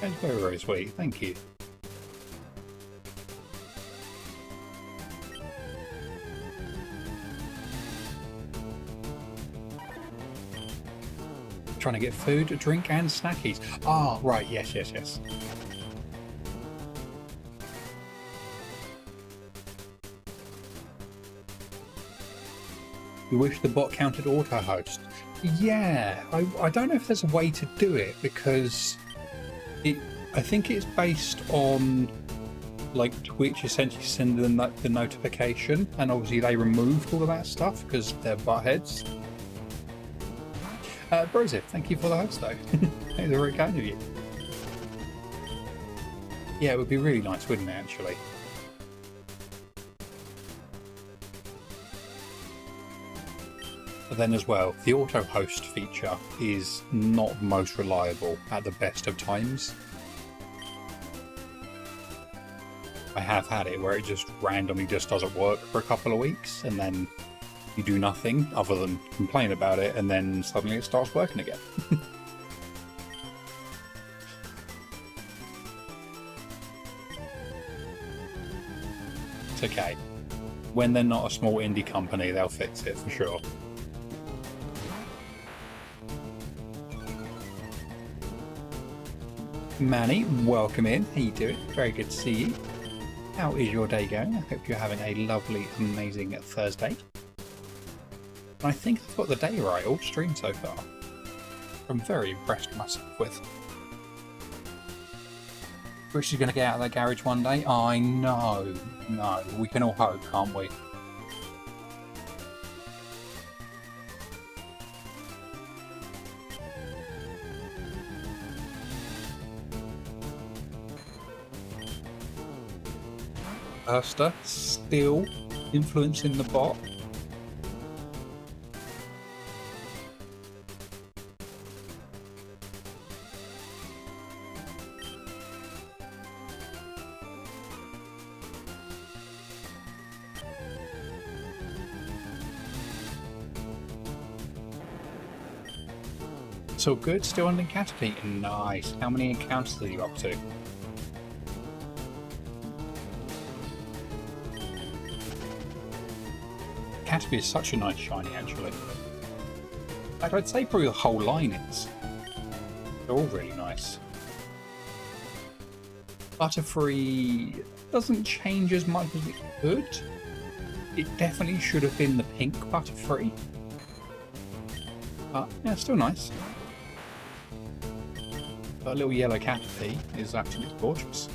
That's very, very sweet. Thank you. Trying to get food, drink, and snackies. Ah, right. Yes, yes, yes. You wish the bot counted auto host? Yeah, I don't know if there's a way to do it because I think it's based on like Twitch essentially sending the notification, and obviously they removed all of that stuff because they're buttheads. Brosif, thank you for the host though. That was very kind of you. Yeah, it would be really nice, wouldn't it, actually? But then as well, the auto host feature is not most reliable at the best of times. I have had it where it just randomly just doesn't work for a couple of weeks, and then you do nothing other than complain about it, and then suddenly it starts working again. It's okay. When they're not a small indie company, they'll fix it for sure. Manny, welcome in. How you doing? Very good to see you. How is your day going? I hope you're having a lovely, amazing Thursday. I think I've got the day right all stream so far. I'm very impressed myself with. Wish she's going to get out of that garage one day. I know. No, we can all hope, can't we? Erster still influencing the bot. So good, still on the Caterpie. Nice. How many encounters are you up to? Caterpie is such a nice shiny, actually. I'd say probably the whole line is. They're all really nice. Butterfree doesn't change as much as it could. It definitely should have been the pink Butterfree. But yeah, still nice. That little yellow Caterpie is absolutely gorgeous.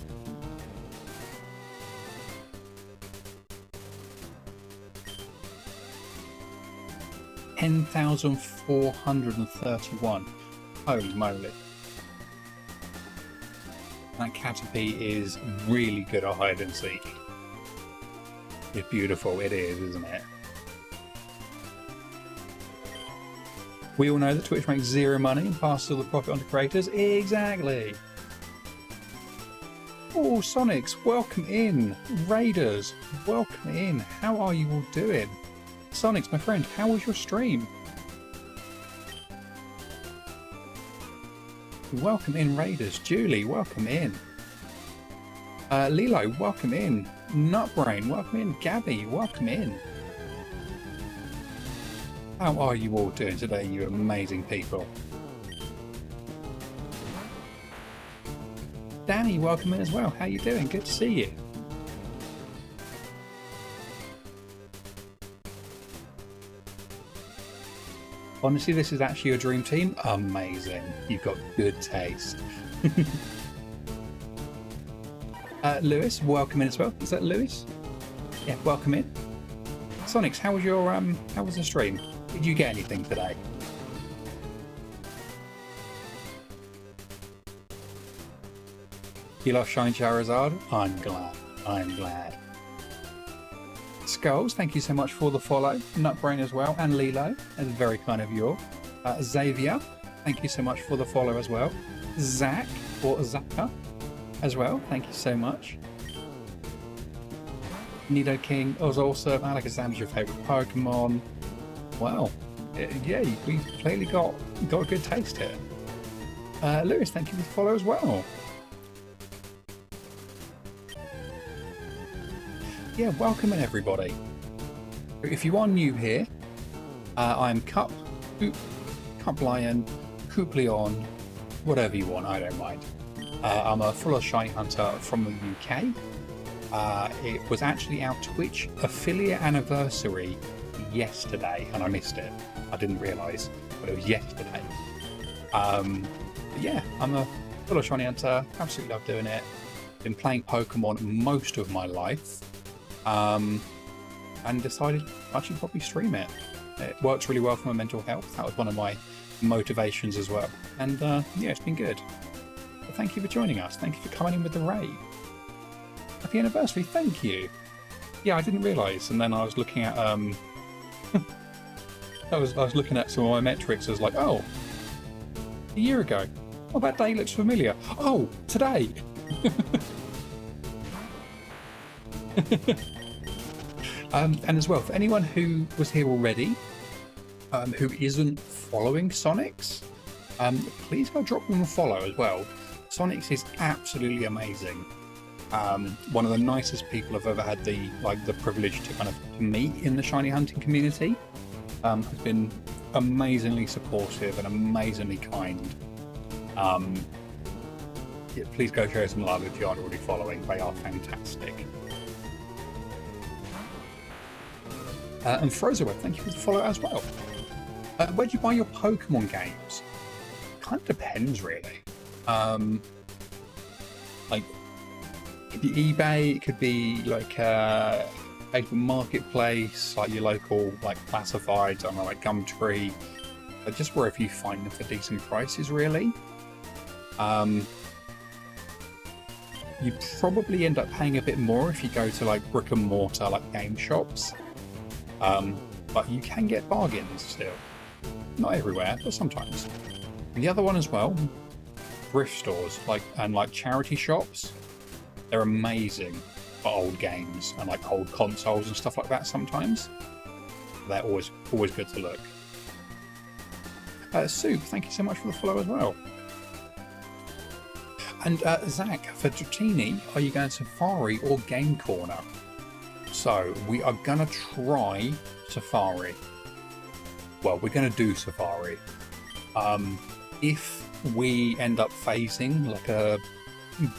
$10,431. Holy moly. That Caterpie is really good at hide and seek. It's beautiful, it is, isn't it? We all know that Twitch makes zero money and passes all the profit on to creators. Exactly. Oh, Sonics, welcome in. Raiders, welcome in. How are you all doing? Sonics, my friend, how was your stream? Welcome in, Raiders. Julie, welcome in. Lilo, welcome in. Nutbrain, welcome in. Gabby, welcome in. How are you all doing today, you amazing people? Danny, welcome in as well. How you doing? Good to see you. Honestly, this is actually your dream team. Amazing. You've got good taste. Lewis, welcome in as well. Is that Lewis? Yeah, welcome in. Sonics, how was your how was the stream? Did you get anything today? You love Shine Charizard? I'm glad. I'm glad. Skulls, thank you so much for the follow. Nutbrain as well, and Lilo, that's very kind of you. Xavier, thank you so much for the follow as well. Zach, or Zaka, as well, thank you so much. Nido King was also Alakazam's your favourite Pokemon. Wow, yeah, we've clearly got a good taste here. Lewis, thank you for the follow as well. Yeah, welcome in everybody. If you are new here, I'm Cup, Lion, Leon, whatever you want, I don't mind. I'm a full shiny hunter from the UK. It was actually our Twitch affiliate anniversary yesterday, and I missed it. I didn't realise, but it was yesterday. Yeah, I'm a full shiny hunter. Absolutely love doing it. Been playing Pokemon most of my life. And decided I should probably stream it. It works really well for my mental health. That was one of my motivations as well. And yeah, it's been good. But thank you for joining us. Thank you for coming in with the raid. Happy anniversary, thank you. Yeah, I didn't realise. And then I was looking at I was looking at some of my metrics. I was like, oh, a year ago. Oh, that day looks familiar. Oh, today. And as well, for anyone who was here already, who isn't following Sonics, please go drop them a follow as well. Sonics is absolutely amazing. One of the nicest people I've ever had the privilege to kind of meet in the shiny hunting community. Has been amazingly supportive and amazingly kind. Yeah, please go share some love if you aren't already following. They are fantastic. And Frozerweb, thank you for the follow as well. Where do you buy your Pokemon games? Kind of depends, really. Like, it could be eBay, it could be like a Facebook Marketplace, like your local classifieds, I don't know, like Gumtree. Just wherever you find them for decent prices, really. You probably end up paying a bit more if you go to brick and mortar game shops. But you can get bargains still. Not everywhere, but sometimes. And the other one as well, thrift stores and charity shops. They're amazing for old games and old consoles and stuff like that sometimes. They're always good to look. Soup, thank you so much for the follow as well. And Zach, for Dratini, are you going Safari or Game Corner? So we are going to try Safari. Well, we're going to do Safari. If we end up phasing a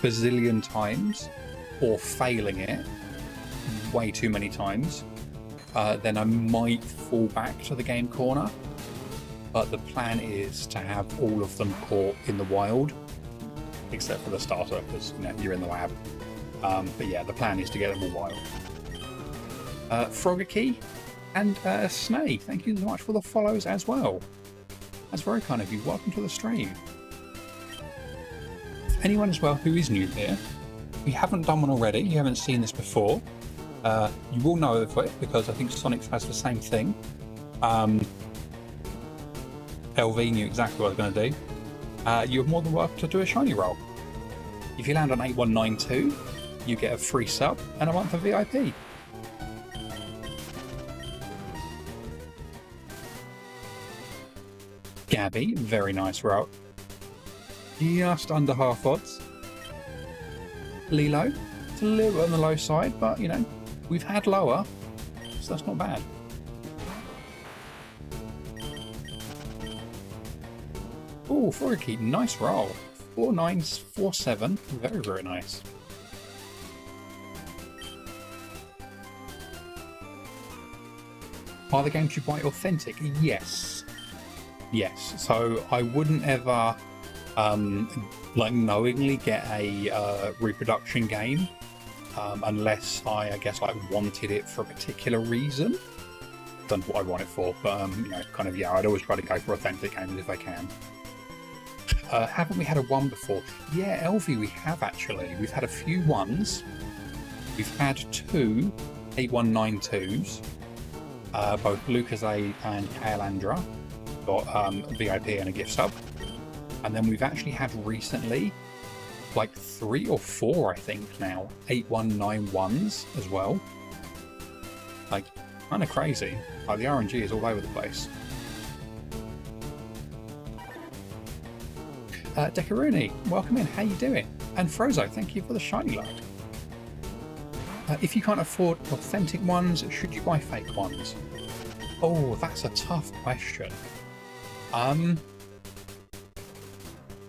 bazillion times or failing it way too many times, then I might fall back to the Game Corner. But the plan is to have all of them caught in the wild, except for the starter, because you're in the lab. But yeah, the plan is to get them all wild. Frogakey and Snay, thank you so much for the follows as well. That's very kind of you. Welcome to the stream. Anyone as well who is new here, if you haven't done one already, you haven't seen this before, you will know of it because I think Sonics has the same thing. LV knew exactly what I was going to do. You're more than welcome to do a shiny roll. If you land on 8192, you get a free sub and a month of VIP. Gabby, very nice roll. Just under half odds. Lilo, it's a little bit on the low side, but you know, we've had lower, so that's not bad. Oh, Forky, nice roll. 4947, very, very nice. Are the games you buy authentic? Yes. Yes, so I wouldn't ever like knowingly get a reproduction game unless I guess like wanted it for a particular reason. Don't know what I want it for, but you know, kind of, yeah, I'd always try to go for authentic games if I can. Haven't we had a one before? Yeah, LV, we have actually. We've had a few ones. We've had two 8192s. Both Lucas A and Kaelandra got VIP and a gift sub. And then we've actually had recently like 3 or 4, I think now, 8191s as well. Like, kind of crazy. Like, the RNG is all over the place. Dekaruni, welcome in, how you doing? And Frozo, thank you for the shiny load. If you can't afford authentic ones, should you buy fake ones? Oh, that's a tough question.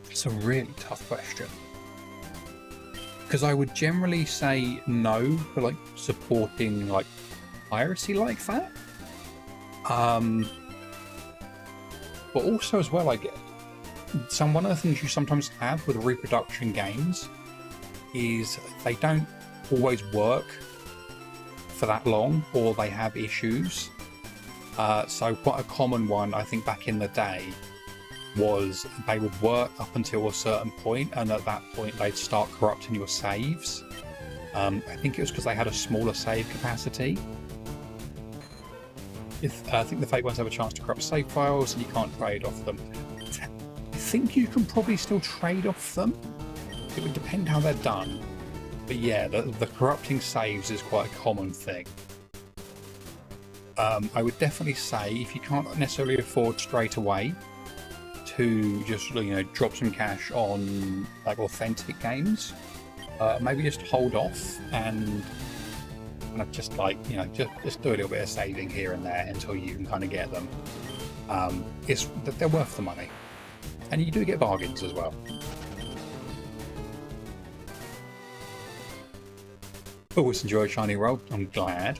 It's a really tough question. Because I would generally say no for like supporting like piracy like that. But also as well, I get one of the things you sometimes have with reproduction games is they don't always work for that long, or they have issues. So quite a common one, I think, back in the day was they would work up until a certain point, and at that point they'd start corrupting your saves. I think it was because they had a smaller save capacity. I think the fake ones have a chance to corrupt save files and you can't trade off them. I think you can probably still trade off them. It would depend how they're done. But yeah, the corrupting saves is quite a common thing. I would definitely say if you can't necessarily afford straight away to just, you know, drop some cash on like authentic games, maybe just hold off and kind of just like, you know, just do a little bit of saving here and there until you can kind of get them. They're worth the money. And you do get bargains as well. Always enjoy a shiny roll. I'm glad.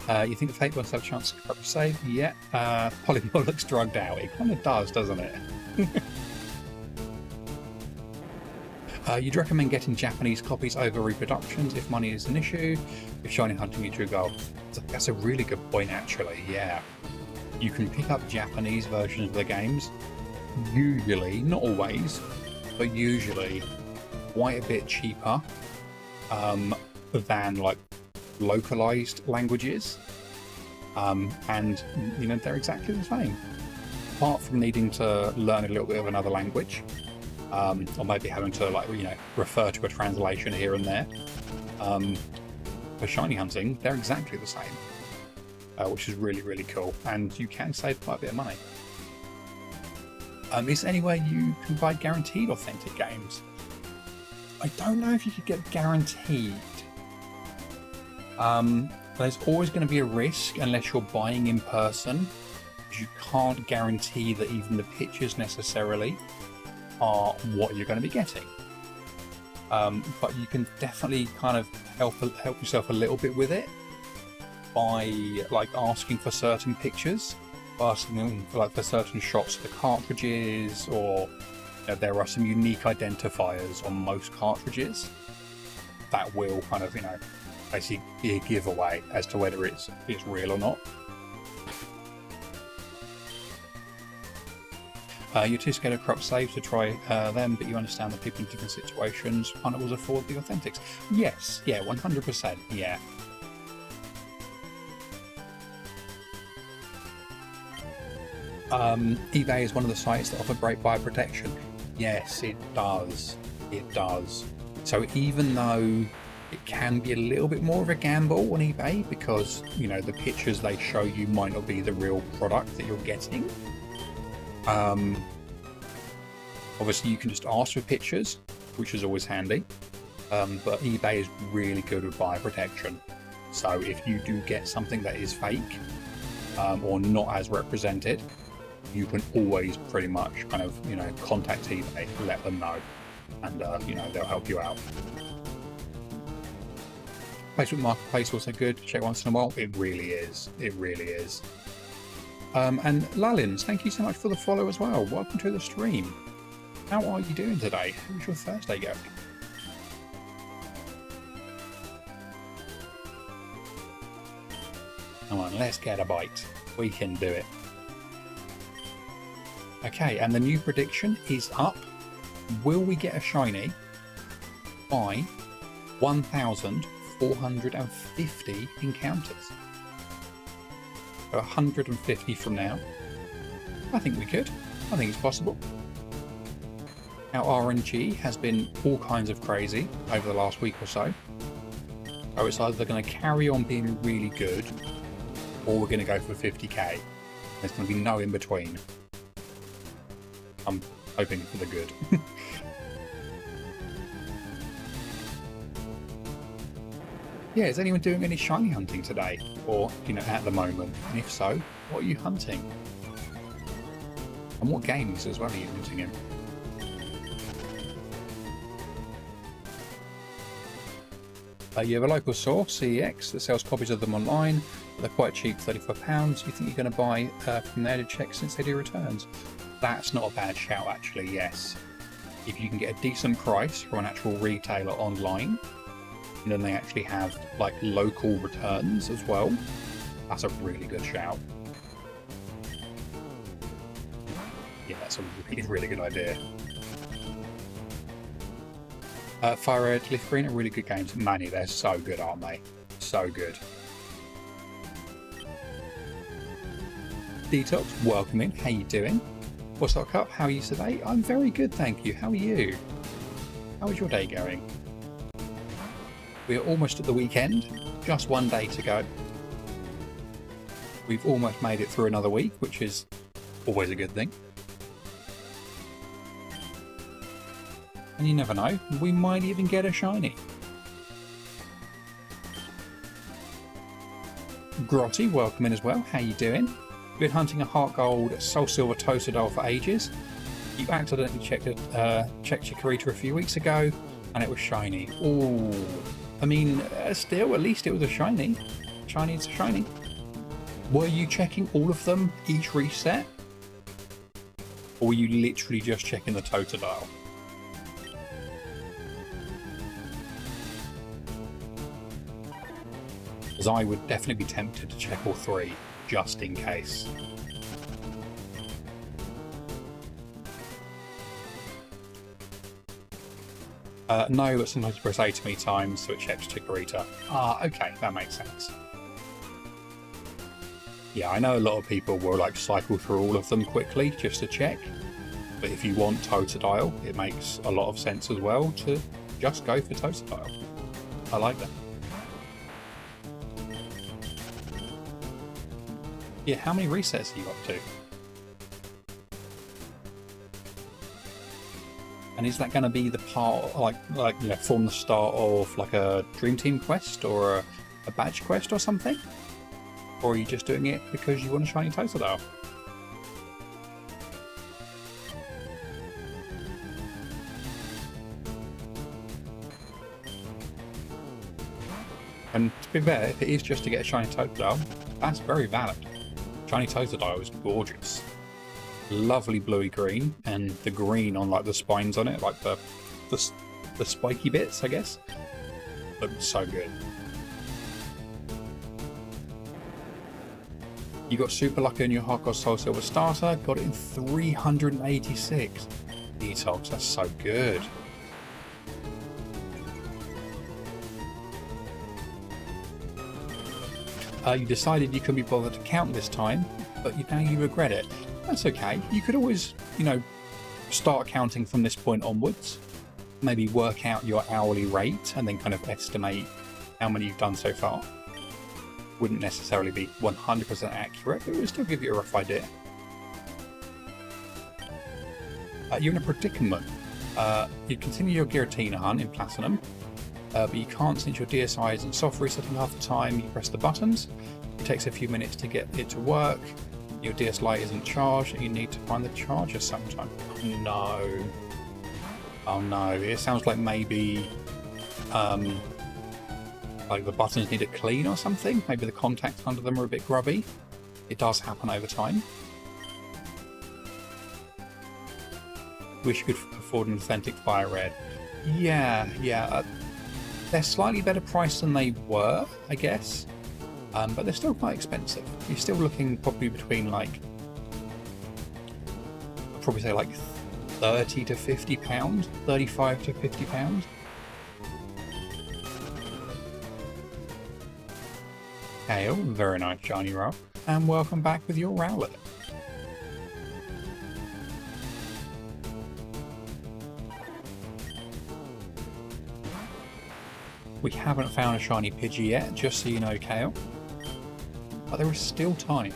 You think the fake ones have a chance to corrupt save? Yeah. Poliwag looks drugged out. It kind of does, doesn't it? You'd recommend getting Japanese copies over reproductions if money is an issue, if shiny hunting your true goal. That's a really good point, actually. Yeah. You can pick up Japanese versions of the games, usually, not always, but usually quite a bit cheaper than like localized languages, and you know, they're exactly the same, apart from needing to learn a little bit of another language, or maybe having to, like, you know, refer to a translation here and there. For shiny hunting, they're exactly the same. Which is really, really cool, and you can save quite a bit of money. Is there any way you can buy guaranteed authentic games? I don't know if you could get guaranteed. There's always going to be a risk unless you're buying in person, because you can't guarantee that even the pictures necessarily are what you're going to be getting. But you can definitely kind of help yourself a little bit with it by like asking for certain pictures, asking them for, like, for certain shots of the cartridges, or you know, there are some unique identifiers on most cartridges that will kind of, you know, basically be a giveaway as to whether it's real or not. You're too scared of corrupt saves to try them, but you understand that people in different situations can't always afford the authentics. Yes, yeah, 100%, yeah. eBay is one of the sites that offer great buyer protection. Yes, it does. It does. So even though it can be a little bit more of a gamble on eBay because, you know, the pictures they show you might not be the real product that you're getting. Obviously, you can just ask for pictures, which is always handy. But eBay is really good with buyer protection. So if you do get something that is fake or not as represented, you can always pretty much kind of, you know, contact eBay, let them know, and you know, they'll help you out. Facebook Marketplace also good. Check once in a while. It really is. It really is. And Lalins, thank you so much for the follow as well. Welcome to the stream. How are you doing today? How's your Thursday going? Come on, let's get a bite. We can do it. Okay, and the new prediction is up. Will we get a shiny by 1,450 encounters? So 150 from now. I think we could. I think it's possible. Our RNG has been all kinds of crazy over the last week or so. So it's either going to carry on being really good, or we're going to go for 50k. There's going to be no in between. I'm hoping for the good. Yeah, is anyone doing any shiny hunting today? Or, you know, at the moment? And if so, what are you hunting? And what games as well are you hunting in? You have a local source, CEX, that sells copies of them online. They're quite cheap, £34. You think you're going to buy from there to check since they do returns? That's not a bad shout, actually, yes. If you can get a decent price from an actual retailer online, and then they actually have like local returns as well, that's a really good shout. Yeah, that's a really good idea. FireRed, Leaf Green are really good games. Manny, they're so good, aren't they? So good. Detox, welcome in. How you doing? What's up, Cup? How are you today? I'm very good, thank you. How are you? How is your day going? We are almost at the weekend. Just one day to go. We've almost made it through another week, which is always a good thing. And you never know, we might even get a shiny. Grotty, welcome in as well. How you doing? Been hunting a Heart Gold Soul Silver Totodile for ages. You accidentally checked Chikorita a few weeks ago, and it was shiny. Ooh, I mean, still, at least it was a shiny. Shiny is a shiny. Were you checking all of them each reset? Or were you literally just checking the Totodile? Because I would definitely be tempted to check all three, just in case. No, but sometimes you press A too many times, so it checks Chikorita. Ah, okay, that makes sense. Yeah, I know a lot of people will like cycle through all of them quickly just to check, but if you want Totodile, it makes a lot of sense as well to just go for Totodile. I like that. Yeah, how many resets are you up to? And is that going to be the part, like you know, from the start of like a Dream Team quest or a badge quest or something? Or are you just doing it because you want a shiny Totodile? And to be fair, if it is just to get a shiny Totodile, that's very valid. Shiny Totodile is gorgeous. Lovely bluey green, and the green on like the spines on it, like the spiky bits, I guess. Looks so good. You got super lucky on your Heart Gold Soul Silver starter, got it in 386. Detox, that's so good. You decided you couldn't be bothered to count this time, but now you regret it. That's okay. You could always, start counting from this point onwards. Maybe work out your hourly rate and then kind of estimate how many you've done so far. Wouldn't necessarily be 100% accurate, but it would still give you a rough idea. You're in a predicament. You continue your Giratina hunt in Platinum, but you can't since your DSI isn't soft resetting half the time you press the buttons. It takes a few minutes to get it to work. Your DS Lite isn't charged and you need to find the charger sometime. Oh no. Oh no, it sounds like maybe like the buttons need a clean or something. Maybe the contacts under them are a bit grubby. It does happen over time. Wish you could afford an authentic FireRed. Yeah. They're slightly better priced than they were, I guess. But they're still quite expensive. You're still looking probably between I'd probably say like £30 to £50, 35 to £50. Hail, very nice shiny roll, and welcome back with your Rowlet. We haven't found a shiny Pidgey yet, just so you know, Kale. But there is still time.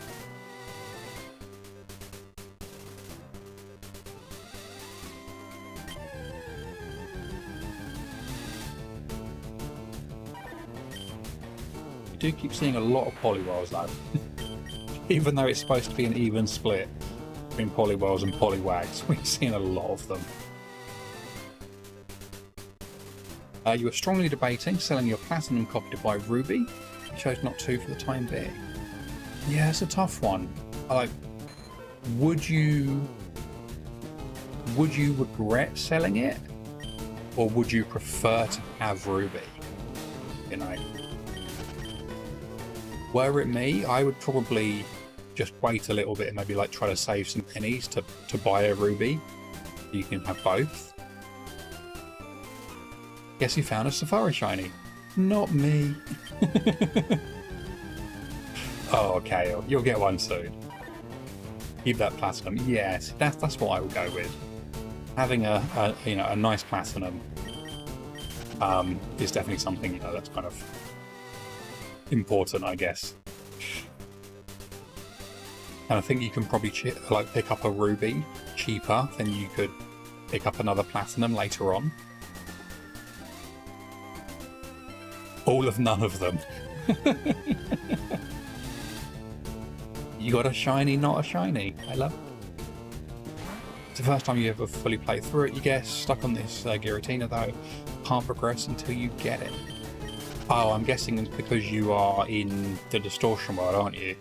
We do keep seeing a lot of Poliwags though. Even though it's supposed to be an even split between Poliwags and Poliwags, we've seen a lot of them. You were strongly debating selling your Platinum copy to buy Ruby. You chose not to for the time being. Yeah, it's a tough one. Would you regret selling it, or would you prefer to have Ruby? Were it me, I would probably just wait a little bit and maybe try to save some pennies to buy a Ruby. You can have both. Guess you found a Safari shiny. Not me. Oh, okay, you'll get one soon. Keep that Platinum. Yes, that's what I would go with. Having a nice Platinum is definitely something that's kind of important, I guess. And I think you can probably pick up a Ruby cheaper than you could pick up another Platinum later on. All of none of them. You got a shiny, not a shiny. I love it. It's the first time you ever fully played through it, you guess. Stuck on this Giratina though. Can't progress until you get it. Oh, I'm guessing it's because you are in the distortion world, aren't you?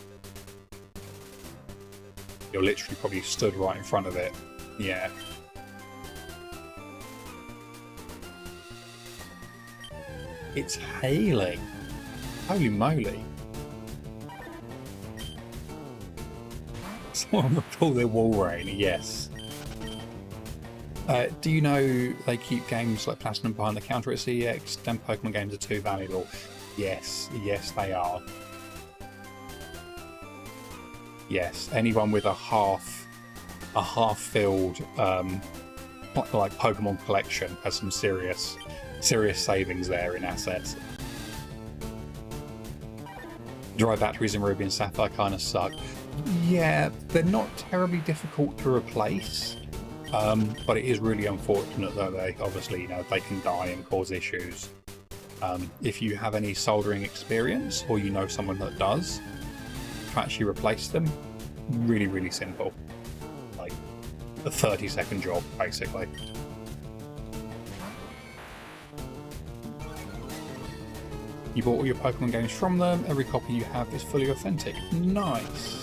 You're literally probably stood right in front of it. Yeah. It's hailing. Holy moly. Someone recall their wall rain, yes. Do you know they keep games like Platinum behind the counter at CEX? Then Pokemon games are too valuable. Yes, they are. Yes, anyone with a half-filled Pokemon collection has some serious savings there in assets. Dry batteries in Ruby and Sapphire kind of suck. Yeah, they're not terribly difficult to replace, but it is really unfortunate that they obviously they can die and cause issues. If you have any soldering experience or you know someone that does, to actually replace them, really simple. Like a 30-second job basically. You bought all your Pokemon games from them. Every copy you have is fully authentic. Nice.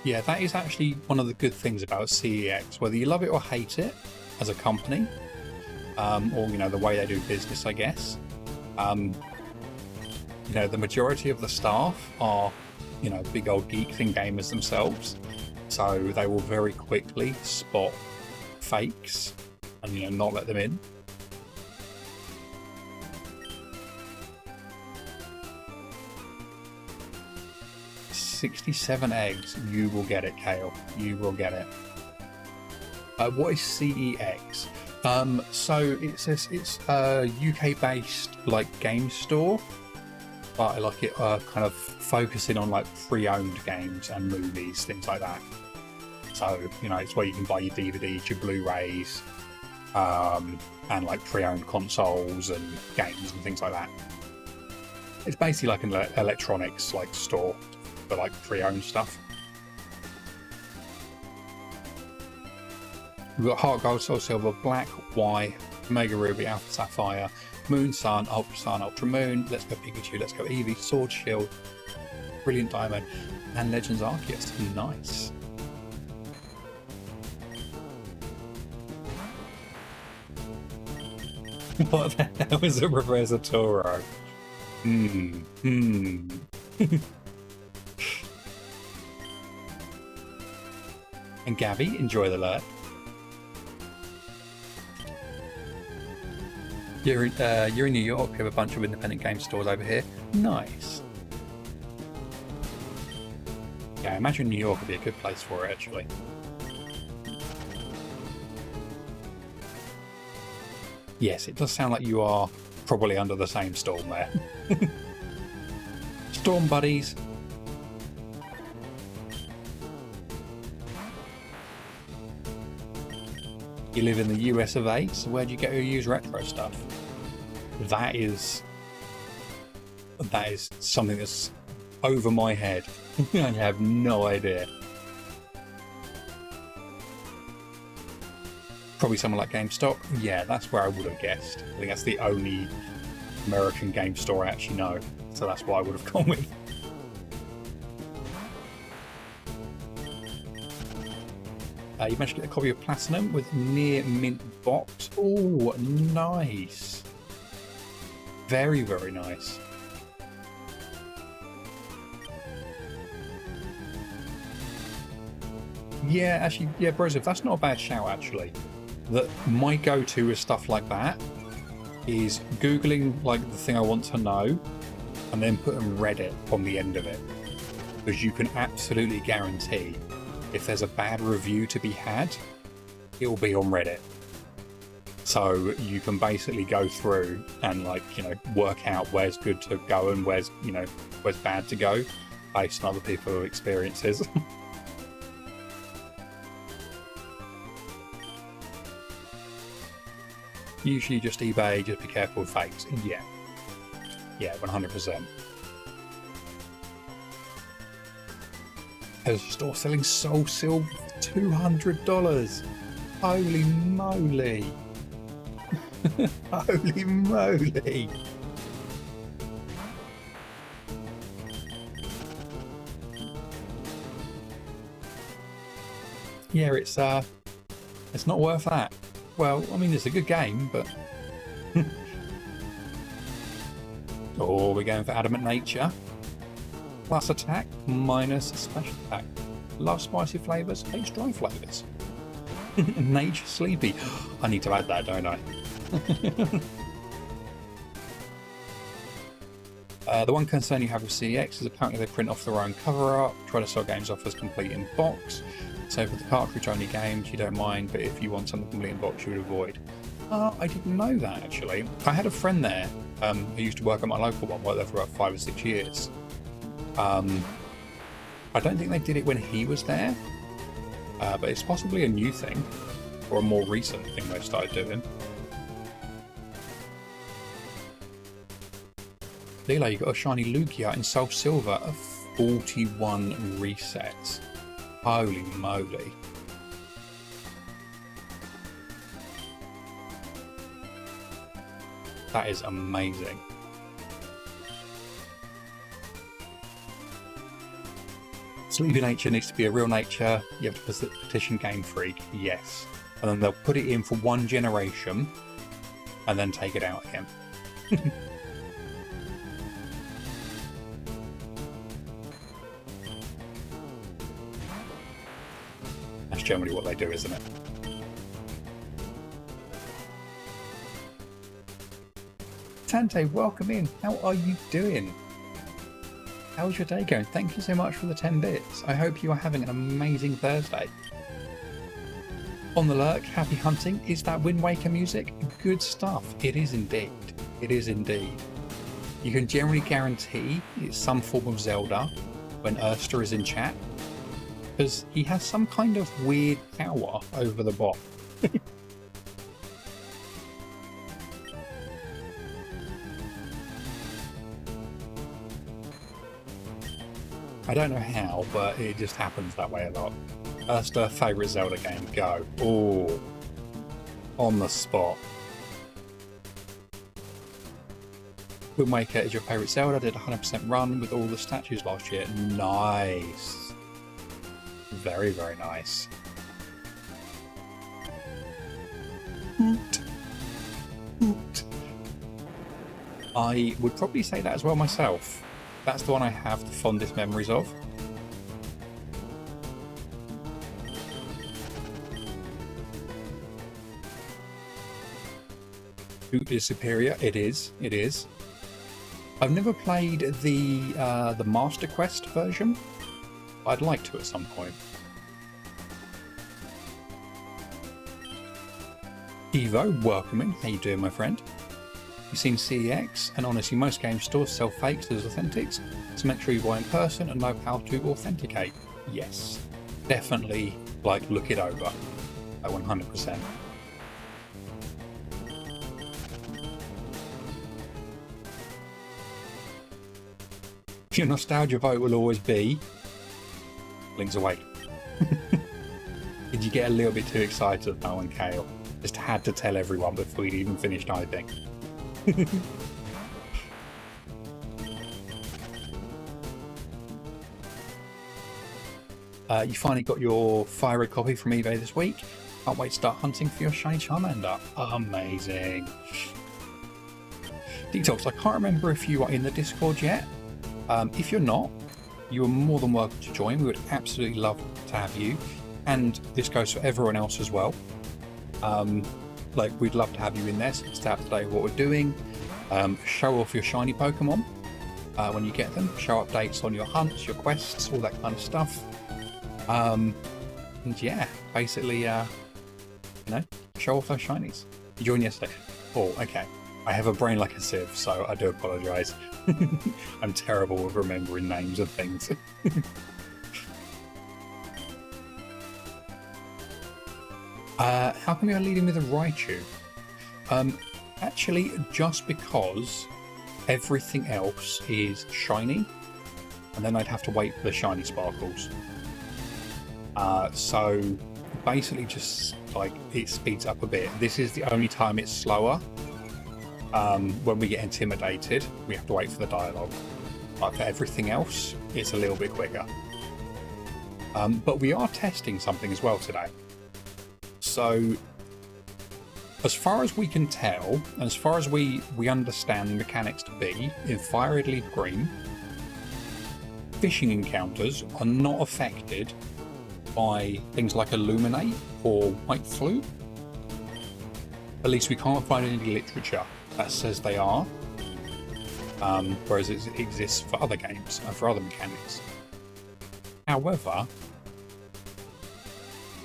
Yeah, that is actually one of the good things about CEX. Whether you love it or hate it as a company, or the way they do business, I guess. The majority of the staff are, big old geeks and gamers themselves. So they will very quickly spot fakes and not let them in. 67 eggs. You will get it, Kale. You will get it. What is CEX? So it says it's a UK-based like game store, but I like it kind of focusing on like pre-owned games and movies, things like that. So, you know, it's where you can buy your DVDs, your Blu-rays, and like pre-owned consoles and games and things like that. It's basically like an electronics like store for like pre-owned stuff. We've got Heart Gold, Soul Silver, Black, Y, Omega Ruby, Alpha Sapphire, Moon Sun, Ultra Moon, Let's Go Pikachu, Let's Go Eevee, Sword Shield, Brilliant Diamond, and Legends Arceus. Nice. What the hell is a Professor Toro? And Gabby, enjoy the alert. You're in New York. We have a bunch of independent game stores over here. Nice. Yeah, I imagine New York would be a good place for it, actually. Yes, it does sound like you are probably under the same storm there. Storm buddies. You live in the US of A, so where do you get your used retro stuff? That is something that's over my head. I have no idea. Probably someone like GameStop. Yeah, that's where I would have guessed. I think that's the only American game store I actually know, so that's what I would have gone with. You managed to get a copy of Platinum with near mint box. Oh, nice. Very, very nice. Yeah, actually, yeah, Broseph, that's not a bad shout, actually. That my go-to with stuff like that is Googling like the thing I want to know and then putting Reddit on the end of it. Because you can absolutely guarantee if there's a bad review to be had, it will be on Reddit. So you can basically go through and like, you know, work out where's good to go and where's, you know, where's bad to go based on other people's experiences. Usually just eBay, just be careful with fakes. Yeah. Yeah, 100%. There's a store selling Soul Silver for $200. Holy moly. Holy moly. Yeah, it's not worth that. Well, I mean, it's a good game, but... Oh, we're going for Adamant Nature. Plus attack, minus special attack. Love spicy flavours, hate strong flavours. Nature Sleepy. I need to add that, don't I? The one concern you have with CEX is apparently they print off their own cover art, try to sell games off as complete in box. So for the cartridge only games you don't mind, but if you want something complete in box you would avoid. I didn't know that actually. I had a friend there who used to work at my local one, worked there for about 5 or 6 years. I don't think they did it when he was there, but it's possibly a new thing, or a more recent thing they've started doing. Lilo, you got a shiny Lugia in Soul Silver of 41 resets. Holy moly. That is amazing. Sleepy Nature needs to be a real nature. You have to petition Game Freak, yes. And then they'll put it in for 1 generation and then take it out again. That's generally what they do, isn't it? Tante, welcome in. How are you doing? how's your day going? Thank you so much for the 10 bits. I hope you are having an amazing Thursday. On the lurk, happy hunting. Is that Wind Waker music? Good stuff. It is indeed. It is indeed. You can generally guarantee it's some form of Zelda when Erster is in chat, because he has some kind of weird power over the bot. I don't know how, but it just happens that way a lot. Erster, favourite Zelda game, go. Oh, on the spot. Wind Waker is your favourite Zelda, did a 100% run with all the statues last year. Nice. Very, very nice. I would probably say that as well myself. That's the one I have the fondest memories of. Who is superior? It is. It is. I've never played the Master Quest version. I'd like to at some point. Evo, welcoming. How you doing, my friend? You've seen CEX, and honestly, most game stores sell fakes as authentics, so make sure you buy in person and know how to authenticate. Yes, definitely, like, look it over. 100%. Your nostalgia vote will always be Link's Awakening. Did you get a little bit too excited, Noel and Kale? Just had to tell everyone before we'd even finished typing. You finally got your FireRed copy from eBay this week. Can't wait to start hunting for your shiny Charmander. Amazing. Detox, I can't remember if you are in the Discord yet. If you're not, you are more than welcome to join. We would absolutely love to have you. And this goes for everyone else as well. Like, we'd love to have you in there, so stay up to date with what we're doing. Show off your shiny Pokemon when you get them. Show updates on your hunts, your quests, all that kind of stuff. And yeah, basically, you know, show off those shinies. You joined yesterday. Oh, okay. I have a brain like a sieve, so I do apologise. I'm terrible with remembering names of things. How come you're leading with a Raichu? Actually, just because everything else is shiny, and then I'd have to wait for the shiny sparkles. So basically just like it speeds up a bit. This is the only time it's slower. When we get intimidated, we have to wait for the dialogue. But for everything else, it's a little bit quicker. But we are testing something as well today. So, as far as we can tell, and as far as we understand the mechanics to be, in FireRed Leaf Green, fishing encounters are not affected by things like Illuminate or White Flute. At least we can't find any literature that says they are, whereas it exists for other games and for other mechanics. However,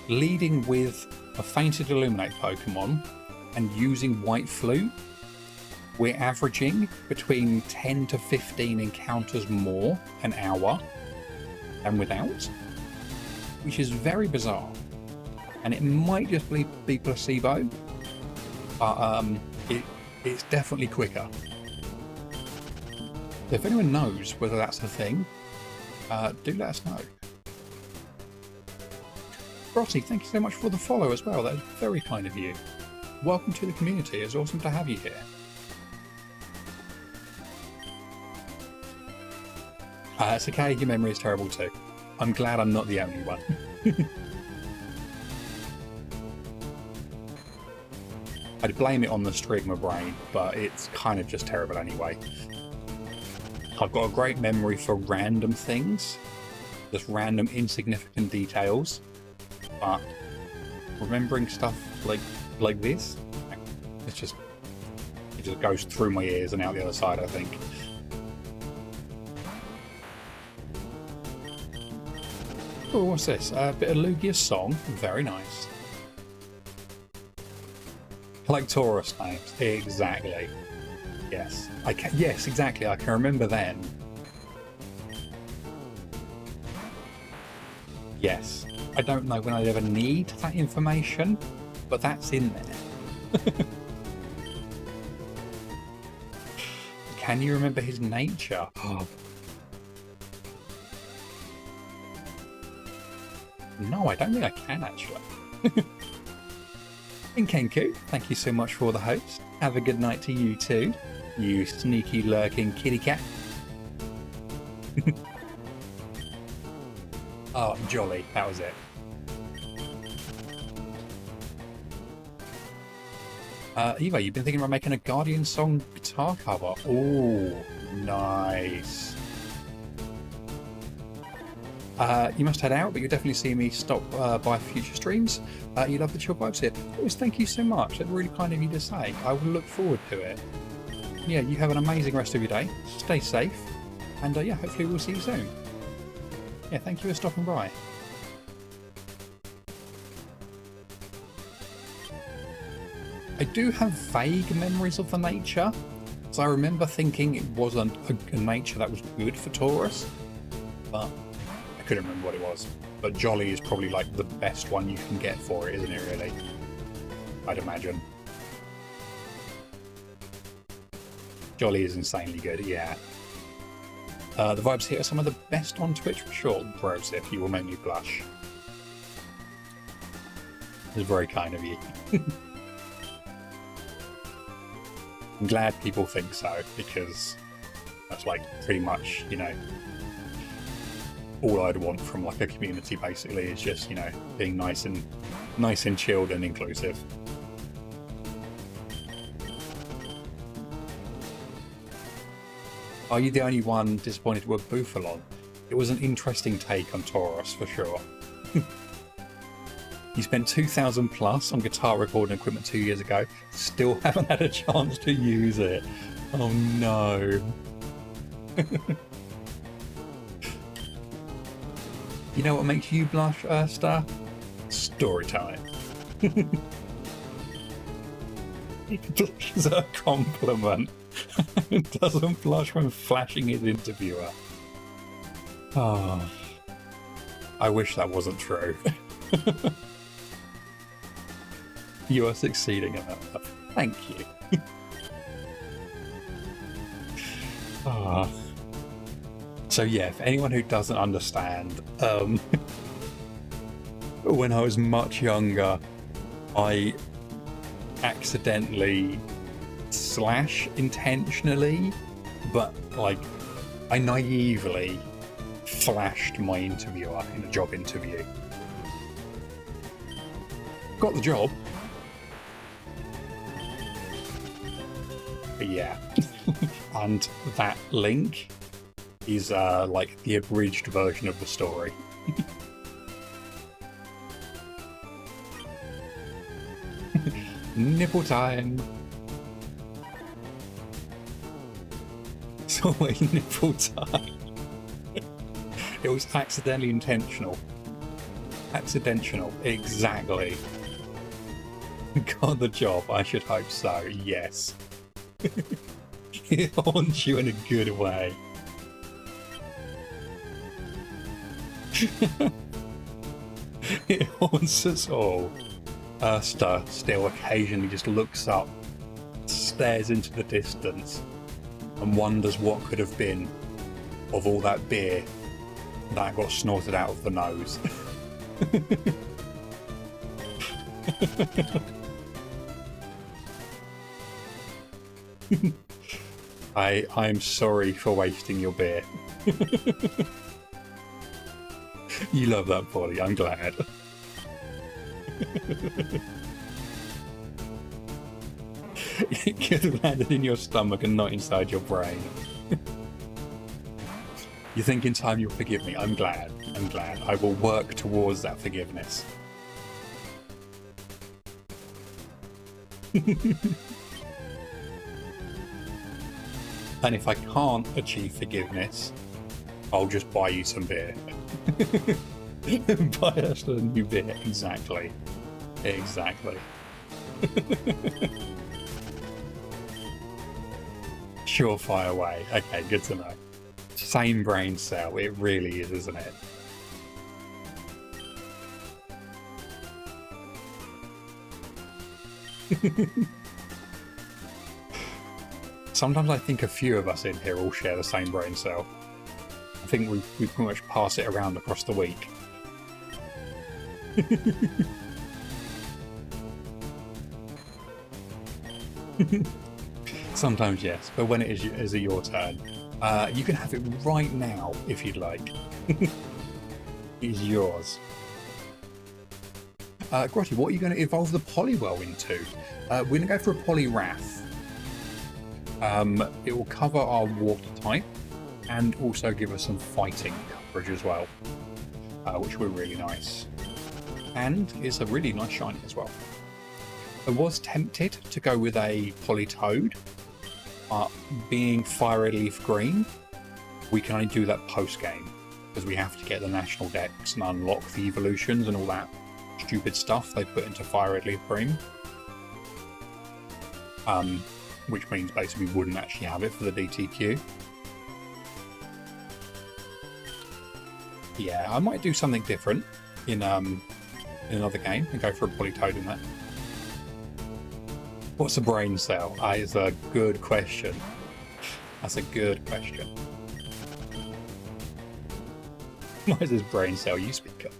leading with a fainted Illuminate Pokemon and using White Flute, we're averaging between 10 to 15 encounters more an hour than without, which is very bizarre. And it might just be placebo, but it's definitely quicker. If anyone knows whether that's a thing, do let us know. Rossi, thank you so much for the follow as well. That is very kind of you. Welcome to the community. It's awesome to have you here. It's okay, your memory is terrible too. I'm glad I'm not the only one. I'd blame it on the Strigma brain, but it's kind of just terrible anyway. I've got a great memory for random things, just random insignificant details, but remembering stuff like this, it just goes through my ears and out the other side, I think. Oh, what's this? A bit of Lugia's song. Very nice. Like Taurus names. Exactly. Yes. Yes, exactly. I can remember then. Yes. I don't know when I'd ever need that information, but that's in there. Can you remember his nature? Oh. No, I don't think I can actually. And Kenku, thank you so much for the host. Have a good night to you too, you sneaky lurking kitty cat. Oh, jolly, that was it. Eva, you've been thinking about making a Guardian song guitar cover. Oh, nice. You must head out, but you'll definitely see me stop by future streams. You love the chill vibes here. Always thank you so much. That's really kind of you to say. I will look forward to it. Yeah, you have an amazing rest of your day. Stay safe. And yeah, hopefully we'll see you soon. Yeah, thank you for stopping by. I do have vague memories of the nature. So I remember thinking it wasn't a nature that was good for Taurus. But I couldn't remember what it was. But Jolly is probably like the best one you can get for it, isn't it really? I'd imagine. Jolly is insanely good, yeah. The vibes here are some of the best on Twitch for sure. Brosif, you will make me blush. It's very kind of you. I'm glad people think so, because that's like pretty much, you know, all I'd want from like a community basically is just, you know, being nice and chilled and inclusive. Are you the only one disappointed with Bufalon? It was an interesting take on Taurus for sure. You spent 2,000 plus on guitar recording equipment 2 years ago, still haven't had a chance to use it. Oh no. You know what makes you blush, Star? Story time. Blush is a compliment. Doesn't blush when flashing his interviewer. Oh, I wish that wasn't true. You are succeeding at that. Thank you. Oh. So yeah, for anyone who doesn't understand, when I was much younger, I accidentally / intentionally, but like I naively flashed my interviewer in a job interview. Got the job. But yeah. And that link is like the abridged version of the story. Nipple time. It's always nipple time. It was accidentally intentional. Accidental, exactly. Got the job, I should hope so, yes. It haunts you in a good way. It haunts us all. Erster still occasionally just looks up, stares into the distance, and wonders what could have been of all that beer that got snorted out of the nose. I'm sorry for wasting your beer. You love that, Polly, I'm glad. It could have landed in your stomach and not inside your brain. You think in time you'll forgive me. I'm glad. I'm glad. I will work towards that forgiveness. And if I can't achieve forgiveness, I'll just buy you some beer. Buy us a new bit. Exactly. Exactly. Surefire way. Okay, good to know. Same brain cell. It really is, isn't it? Sometimes I think a few of us in here all share the same brain cell. I think we pretty much pass it around across the week. Sometimes yes, but when is it your turn? You can have it right now if you'd like. It's yours. Grotty, what are you going to evolve the Poliwag into? We're going to go for a Poliwrath. It will cover our water type and also give us some fighting coverage as well, which will be really nice. And it's a really nice shiny as well. I was tempted to go with a Politoad, but being FireRed Leaf Green, we can only do that post-game, because we have to get the national decks and unlock the evolutions and all that stupid stuff they put into FireRed Leaf Green. Which means basically we wouldn't actually have it for the DTQ. Yeah, I might do something different in another game and go for a Politoad in that. What's a brain cell? That is a good question. That's a good question. What is this brain cell you speak of?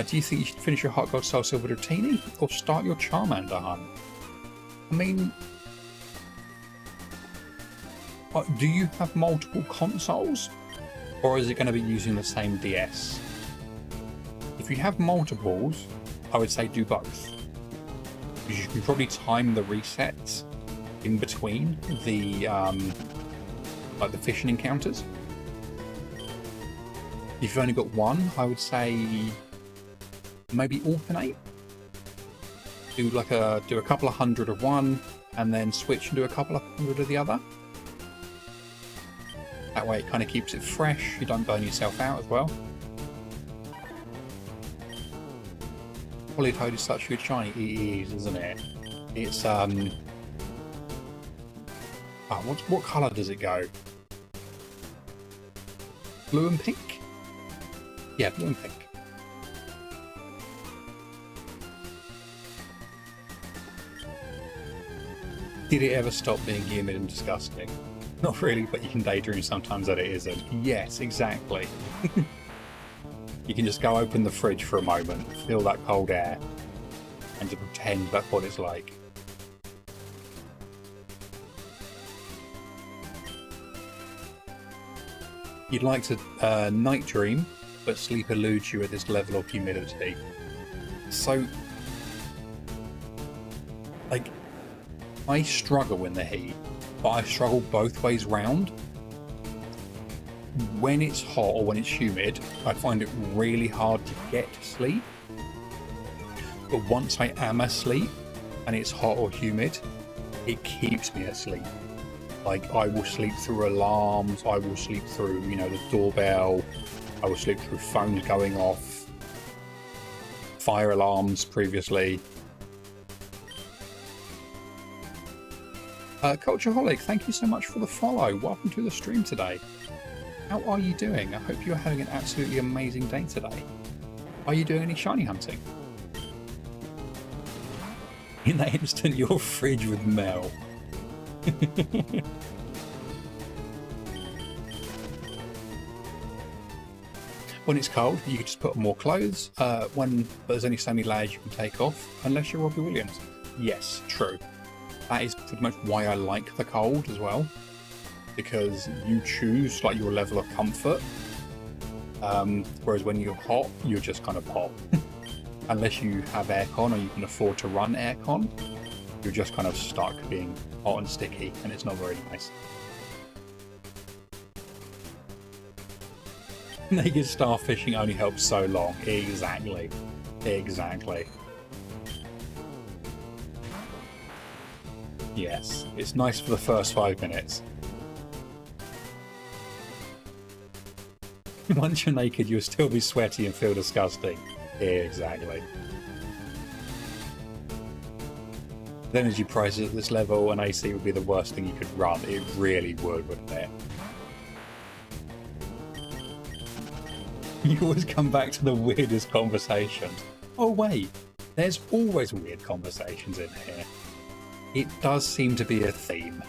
Do you think you should finish your Hot Gold Soul Silver Dratini or start your Charmander hunt? I mean, do you have multiple consoles, or is it going to be using the same DS? If you have multiples, I would say do both. You can probably time the resets in between the like the fishing encounters. If you've only got one, I would say maybe alternate. Do a couple of hundred of one, and then switch and do a couple of hundred of the other. That way it kind of keeps it fresh. You don't burn yourself out as well. Politoad is such a good shiny. It is, isn't it? It's what colour does it go? Blue and pink? Yeah, blue and pink. Did it ever stop being humid and disgusting? Not really, but you can daydream sometimes that it isn't. Yes, exactly. You can just go open the fridge for a moment, feel that cold air, and to pretend that's what it's like. You'd like to night dream, but sleep eludes you at this level of humidity. So, like, I struggle in the heat, but I struggle both ways round. When it's hot or when it's humid, I find it really hard to get to sleep. But once I am asleep and it's hot or humid, it keeps me asleep. Like, I will sleep through alarms, I will sleep through, the doorbell, I will sleep through phones going off, fire alarms previously. Cultureholic, thank you so much for the follow. Welcome to the stream today. How are you doing? I hope you're having an absolutely amazing day today. Are you doing any shiny hunting? In that instant, your fridge would melt. When it's cold, you can just put on more clothes. But there's only so many layers you can take off, unless you're Robbie Williams. Yes, true. That is pretty much why I like the cold as well. Because you choose like your level of comfort, whereas when you're hot, you're just kind of hot. Unless you have aircon or you can afford to run aircon, you're just kind of stuck being hot and sticky, and it's not very nice. Naked starfishing only helps so long. Exactly. Exactly. Yes, it's nice for the first 5 minutes. Once you're naked, you'll still be sweaty and feel disgusting. Yeah, exactly. Then as you price it at this level, an AC would be the worst thing you could run. It really would, wouldn't it? You always come back to the weirdest conversations. Oh wait, there's always weird conversations in here. It does seem to be a theme.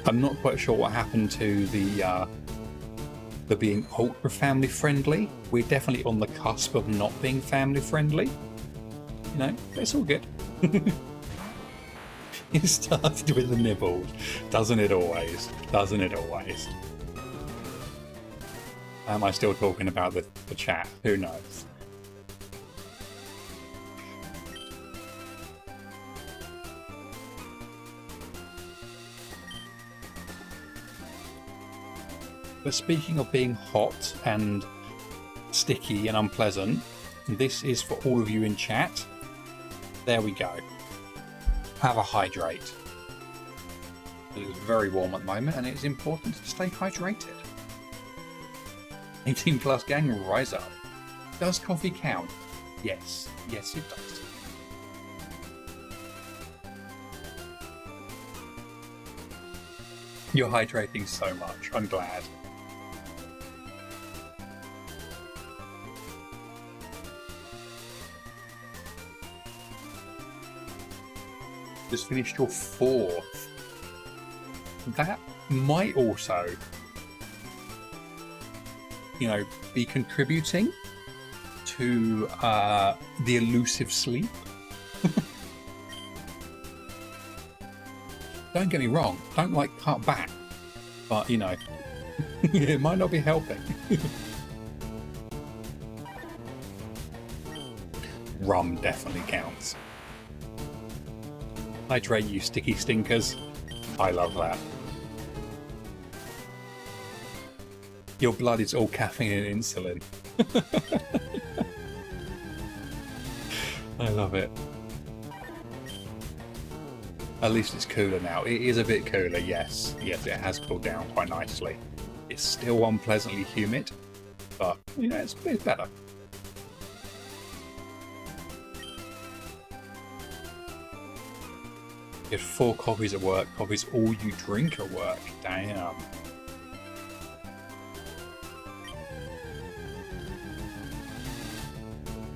I'm not quite sure what happened to the being ultra family friendly. We're definitely on the cusp of not being family friendly. You know, it's all good. It started with the nibbles, doesn't it always? Doesn't it always? Am I still talking about the chat? Who knows? But speaking of being hot and sticky and unpleasant, this is for all of you in chat. There we go. Have a hydrate. It is very warm at the moment and it's important to stay hydrated. 18 plus gang, rise up. Does coffee count? Yes. Yes, it does. You're hydrating so much. I'm glad. Just finished your 4th. That might also, you know, be contributing to the elusive sleep. Don't get me wrong, don't like cut back, but you know, it might not be helping. Rum definitely counts. Hydrate, you sticky stinkers. I love that. Your blood is all caffeine and insulin. I love it. At least it's cooler now. It is a bit cooler, yes. Yes, it has cooled down quite nicely. It's still unpleasantly humid, but you know, it's better. You had 4 coffees at work. Coffee's all you drink at work. Damn.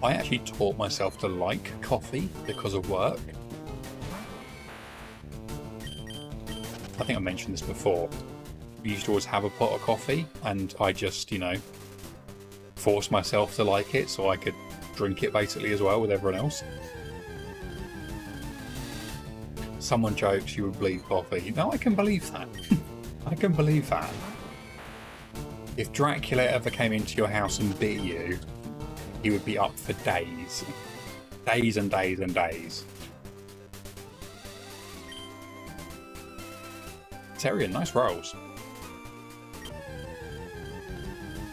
I actually taught myself to like coffee because of work. I think I mentioned this before. We used to always have a pot of coffee and I just, you know, forced myself to like it so I could drink it basically as well with everyone else. Someone jokes you would bleed coffee. No, I can believe that. I can believe that. If Dracula ever came into your house and bit you, he would be up for days. Days and days and days. Tyrion, nice rolls.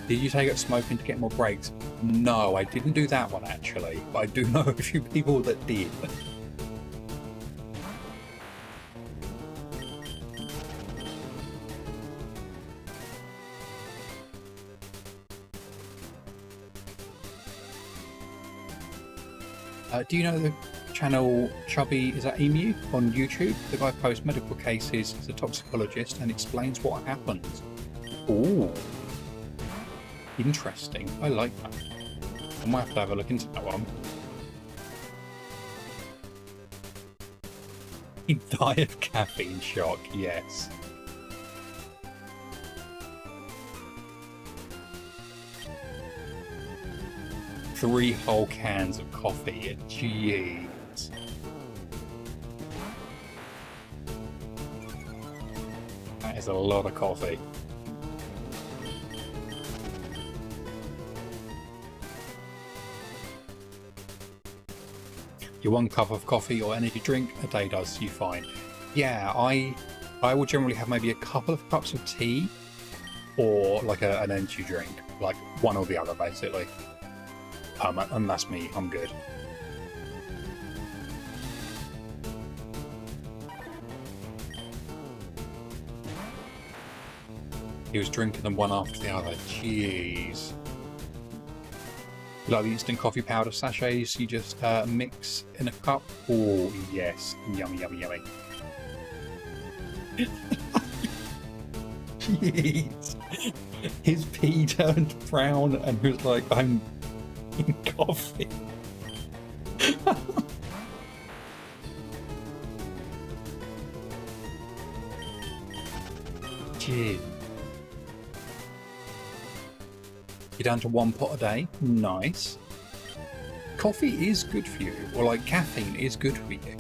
Did you take up smoking to get more breaks? No, I didn't do that one actually, but I do know a few people that did. Do you know the channel Chubby, is that Emu, on YouTube? The guy posts medical cases, he's a toxicologist, and explains what happens. Ooh. Interesting. I like that. I might have to have a look into that one. He'd die of caffeine shock, yes. Three whole cans of coffee, jeez. That is a lot of coffee. Your 1 cup of coffee or energy drink a day does you fine. Yeah, I will generally have maybe a couple of cups of tea or like an energy drink, like one or the other basically. And that's me, I'm good. He was drinking them one after the other. Jeez. Like the instant coffee powder sachets you just mix in a cup? Oh, yes. Yummy, yummy, yummy. Jeez. His pee turned brown and he was like, I'm in coffee. Jeez. You're down to 1 pot a day. Nice. Coffee is good for you, or like caffeine is good for you.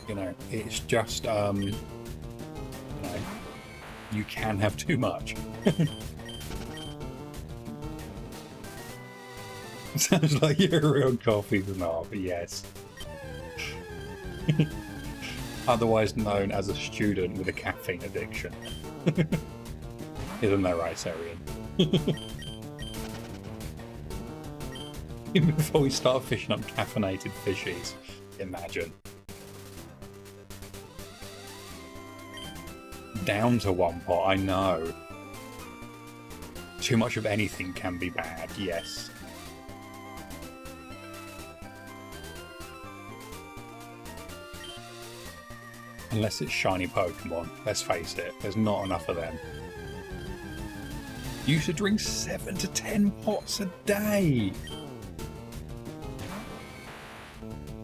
You know, it's just, you know, you can have too much. Sounds like you're a real coffee snob, yes. Otherwise known as a student with a caffeine addiction. Isn't that right, Sarian? Before we start fishing up caffeinated fishies, imagine. Down to 1 pot, I know. Too much of anything can be bad, yes. Unless it's shiny Pokemon, let's face it, there's not enough of them. You should drink 7 to 10 pots a day!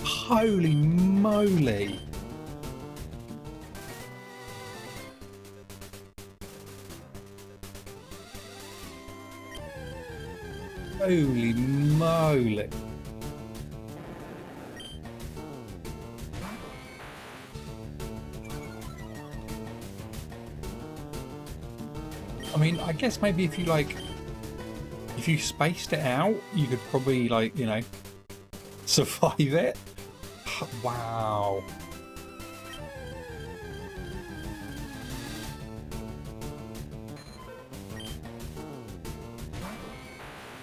Holy moly! Holy moly! I mean, I guess maybe if you like, if you spaced it out, you could probably like, you know, survive it. Wow.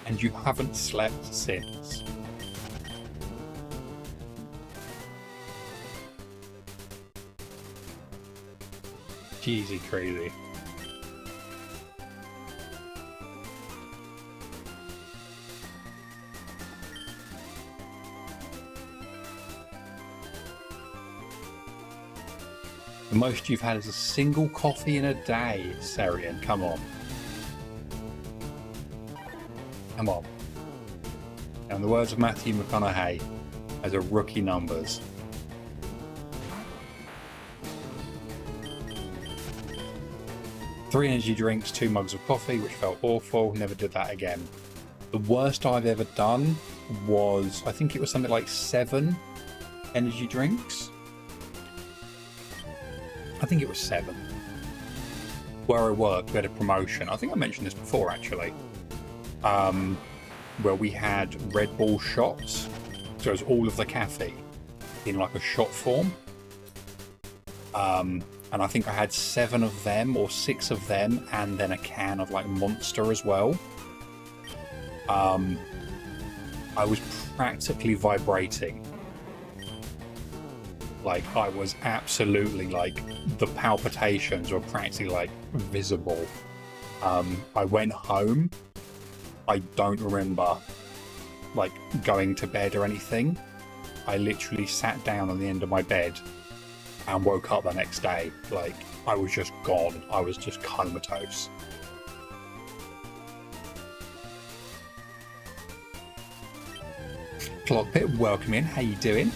And you haven't slept since. Jeezy crazy. The most you've had is a single coffee in a day, Sarian. Come on. Come on. Now, in the words of Matthew McConaughey, those are rookie numbers. Three energy drinks, 2 mugs of coffee, which felt awful. Never did that again. The worst I've ever done was, I think it was something like 7 energy drinks. I think it was 7. Where I worked, we had a promotion. I think I mentioned this before, actually. Where we had Red Bull shots. So it was all of the caffeine in like a shot form. And I think I had 7 of them or 6 of them, and then a can of like Monster as well. I was practically vibrating. Like, I was absolutely, like, the palpitations were practically, like, visible. I went home. I don't remember, like, going to bed or anything. I literally sat down on the end of my bed and woke up the next day. Like, I was just gone. I was just comatose. Clockpit, welcome in. How you doing?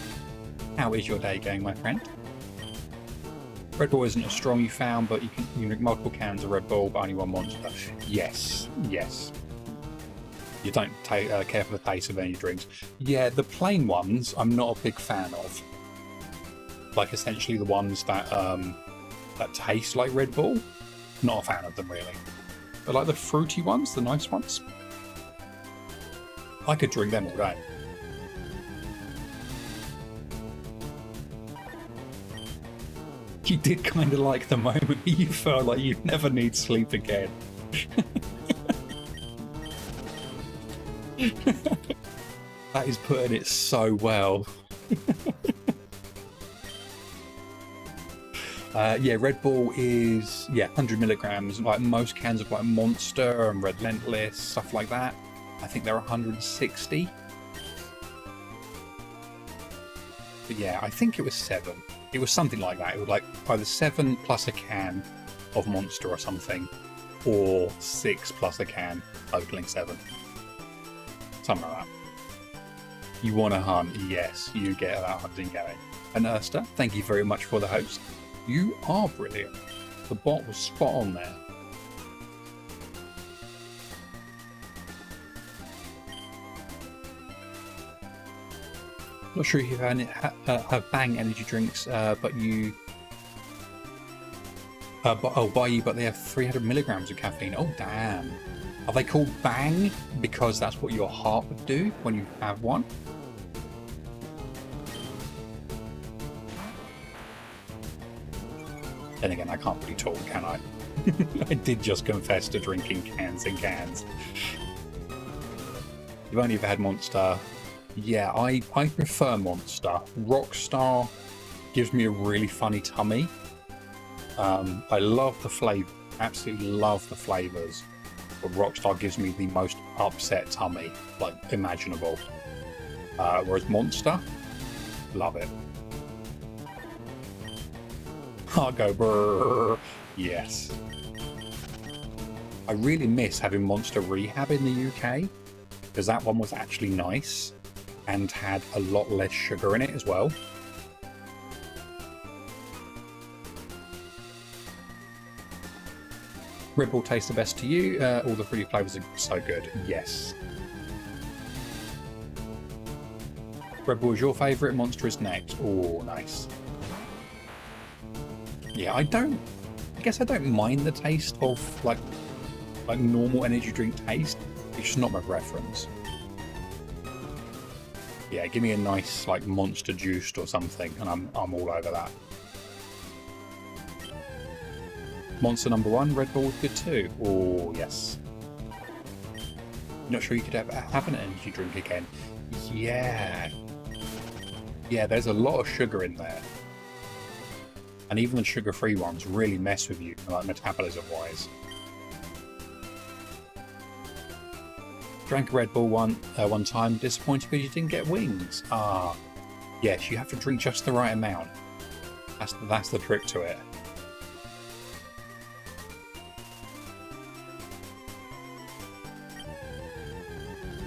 How is your day going, my friend? Red Bull isn't as strong, you found, but you can drink multiple cans of Red Bull, but only 1 Monster. Yes, yes. You don't care for the taste of any drinks. Yeah, the plain ones I'm not a big fan of. Like, essentially the ones that that taste like Red Bull, not a fan of them really. But like the fruity ones, the nice ones, I could drink them all day. You did kind of like the moment you felt like you'd never need sleep again. That is putting it so well. Yeah, Red Bull is 100 milligrams. Like most cans of like Monster and Relentless, stuff like that. I think they're 160. But yeah, I think it was 7. It was something like that. It was like either 7 plus a can of Monster or something, or 6 plus a can, totaling 7. Something like that. You want to hunt? Yes, you get that hunting going. And Erster, thank you very much for the host. You are brilliant. The bot was spot on there. Not sure if you've had Bang energy drinks, but you... but they have 300 milligrams of caffeine. Oh, damn. Are they called Bang because that's what your heart would do when you have one? Then again, I can't really talk, can I? I did just confess to drinking cans and cans. You've only ever had Monster. Yeah, I prefer Monster. Rockstar gives me a really funny tummy. I love the flavour, absolutely love the flavours, but Rockstar gives me the most upset tummy, like, imaginable. Whereas Monster, love it. I'll go brrr. Yes. I really miss having Monster Rehab in the UK, because that one was actually nice and had a lot less sugar in it as well. Red Bull tastes the best to you. All the fruity flavours are so good. Yes. Red Bull is your favourite. Monster is next. Oh, nice. Yeah, I guess I don't mind the taste of like normal energy drink taste. It's just not my preference. Yeah, give me a nice like Monster juiced or something, and I'm all over that. Monster #1, Red Bull is good too. Oh yes. Not sure you could have an energy drink again. Yeah. Yeah, there's a lot of sugar in there. And even the sugar-free ones really mess with you, like metabolism-wise. Drank a Red Bull one time, disappointed because you didn't get wings. Ah, yes, you have to drink just the right amount. That's the trick to it.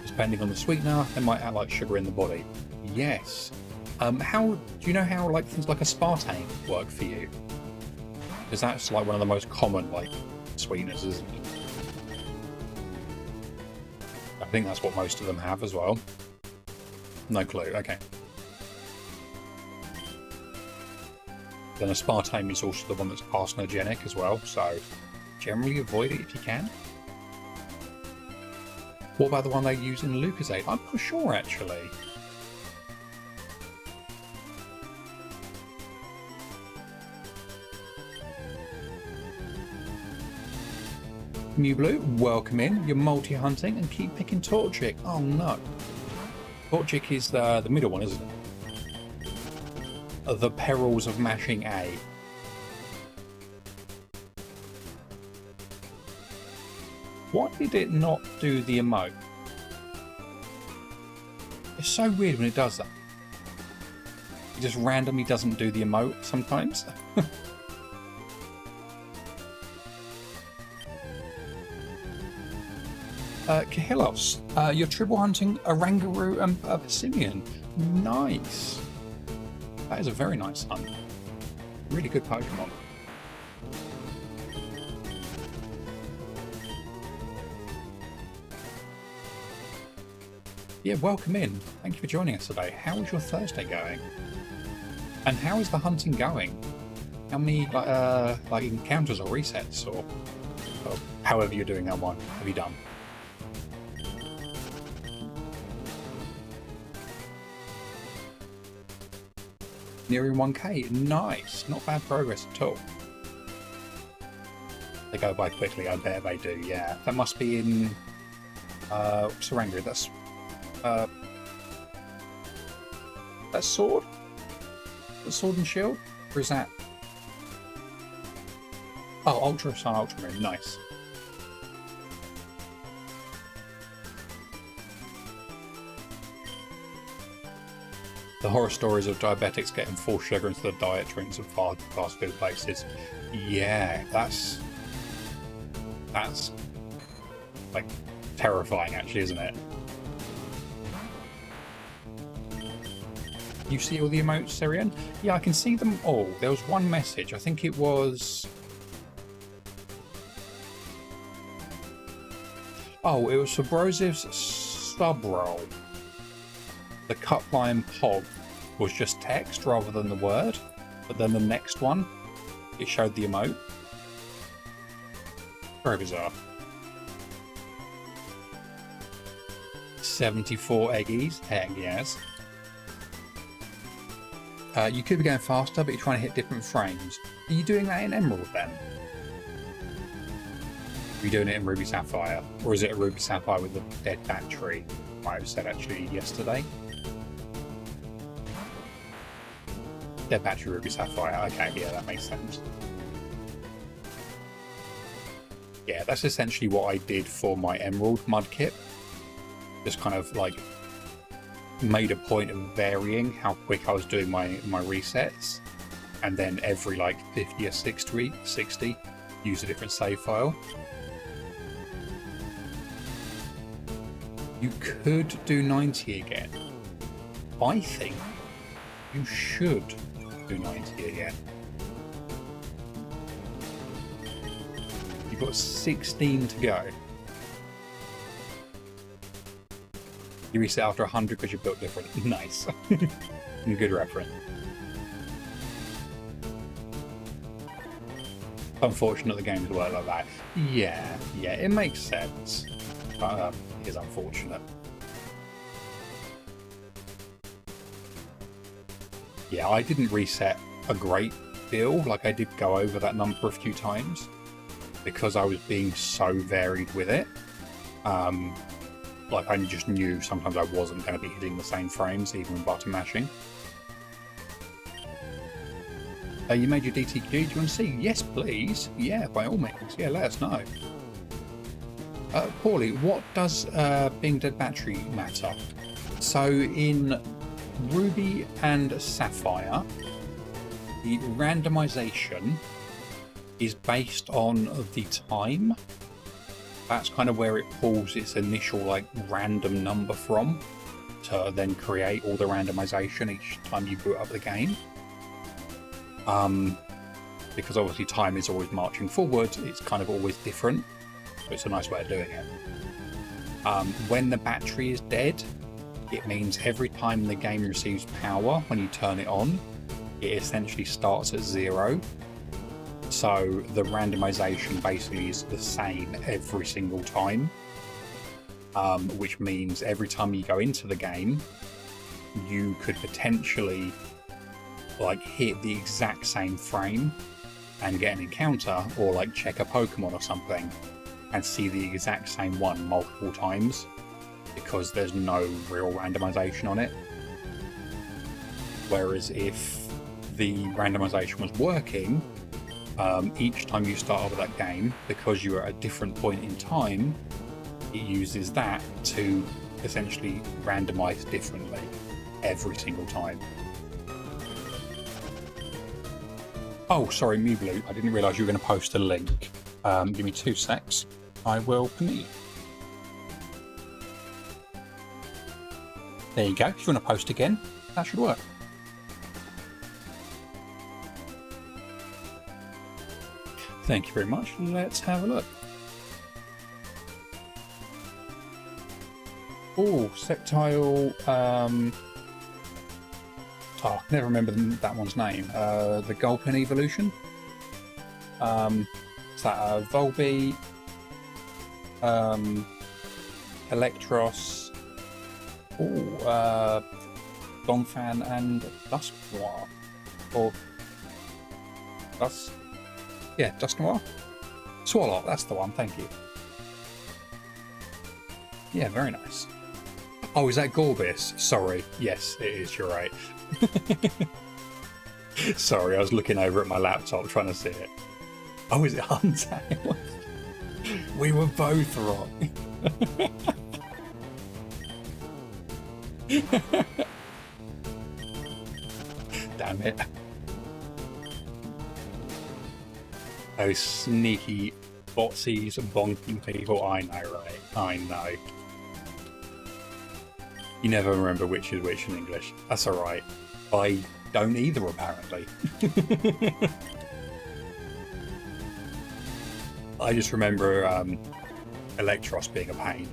Depending on the sweetener, they might add like sugar in the body. Yes. Do you know how like things like aspartame work for you? Because that's like one of the most common like sweeteners, isn't it? I think that's what most of them have as well. No clue. Okay. Then aspartame is also the one that's carcinogenic as well, so generally avoid it if you can. What about the one they use in Lucozade? I'm not sure actually. New Blue, welcome in. You're multi-hunting and keep picking Torchic. Oh no. Torchic is the middle one, isn't it? The perils of mashing A. Why did it not do the emote? It's so weird when it does that. It just randomly doesn't do the emote sometimes. Kahillos, you're triple hunting Oranguru and Passimian. Nice. That is a very nice hunt. Really good Pokemon. Yeah, welcome in. Thank you for joining us today. How is your Thursday going? And how is the hunting going? How many like encounters or resets or however you're doing that one have you done? Nearing 1k, nice, not bad progress at all. They go by quickly, I bet they do, yeah. That must be in Sarangri, that's Sword? That's Sword and Shield? Or is that Oh, Ultra Sun, Ultramoon, nice. The horror stories of diabetics getting full sugar into the diet, drinks and fast food places. Yeah, that's like terrifying, actually, isn't it? You see all the emotes, Syrian? Yeah, I can see them all. There was one message. I think it was... Oh, it was for Brosiv's sub-roll. The Cutline Pog was just text rather than the word. But then the next one, it showed the emote. Very bizarre. 74 eggies. Heck yes. You could be going faster, but you're trying to hit different frames. Are you doing that in Emerald then? Are you doing it in Ruby Sapphire? Or is it a Ruby Sapphire with a dead battery? I might have said actually yesterday. Dead battery Ruby Sapphire. Okay, yeah, that makes sense. Yeah, that's essentially what I did for my Emerald Mudkip. Just kind of like made a point of varying how quick I was doing my resets, and then every like 50 or 60 use a different save file. You could do 90 again. I think you should do 90 again. You've got 16 to go. You reset after 100 because you built different. Nice. Good reference. Unfortunate the games work like that. Yeah, it makes sense. But it is unfortunate. Yeah, I didn't reset a great deal. Like, I did go over that number a few times because I was being so varied with it. Like, I just knew sometimes I wasn't going to be hitting the same frames, even with button mashing. You made your DTQ, do you want to see? Yes, please. Yeah, by all means. Yeah, let us know. Paulie, what does being dead battery matter? So, in Ruby and Sapphire, the randomization is based on the time. That's kind of where it pulls its initial like random number from to then create all the randomization each time you boot up the game. Because obviously time is always marching forward, it's kind of always different. So it's a nice way of doing it. When the battery is dead, it means every time the game receives power, when you turn it on, it essentially starts at 0. So the randomization basically is the same every single time, which means every time you go into the game, you could potentially like hit the exact same frame and get an encounter, or like check a Pokemon or something and see the exact same one multiple times because there's no real randomization on it. Whereas if the randomization was working, each time you start over that game, because you're at a different point in time, it uses that to essentially randomize differently every single time. Oh, sorry, Mew-Blue, I didn't realise you were going to post a link. Give me 2 secs. I will commit. There you go. If you want to post again, that should work. Thank you very much. Let's have a look. Oh, Sectile. Oh, I never remember that one's name. The Gulpin evolution. Is that Volby, Electros, Donphan, and Dusknoir. Or Dusknoir? Swallow, that's the one, thank you. Yeah, very nice. Oh, is that Gorbis? Sorry. Yes, it is, you're right. Sorry, I was looking over at my laptop trying to see it. Oh, is it Huntail? We were both wrong. Damn it. Those sneaky botsies bonking people. I know, right? I know. You never remember which is which in English. That's alright. I don't either, apparently. I just remember Electros being a pain.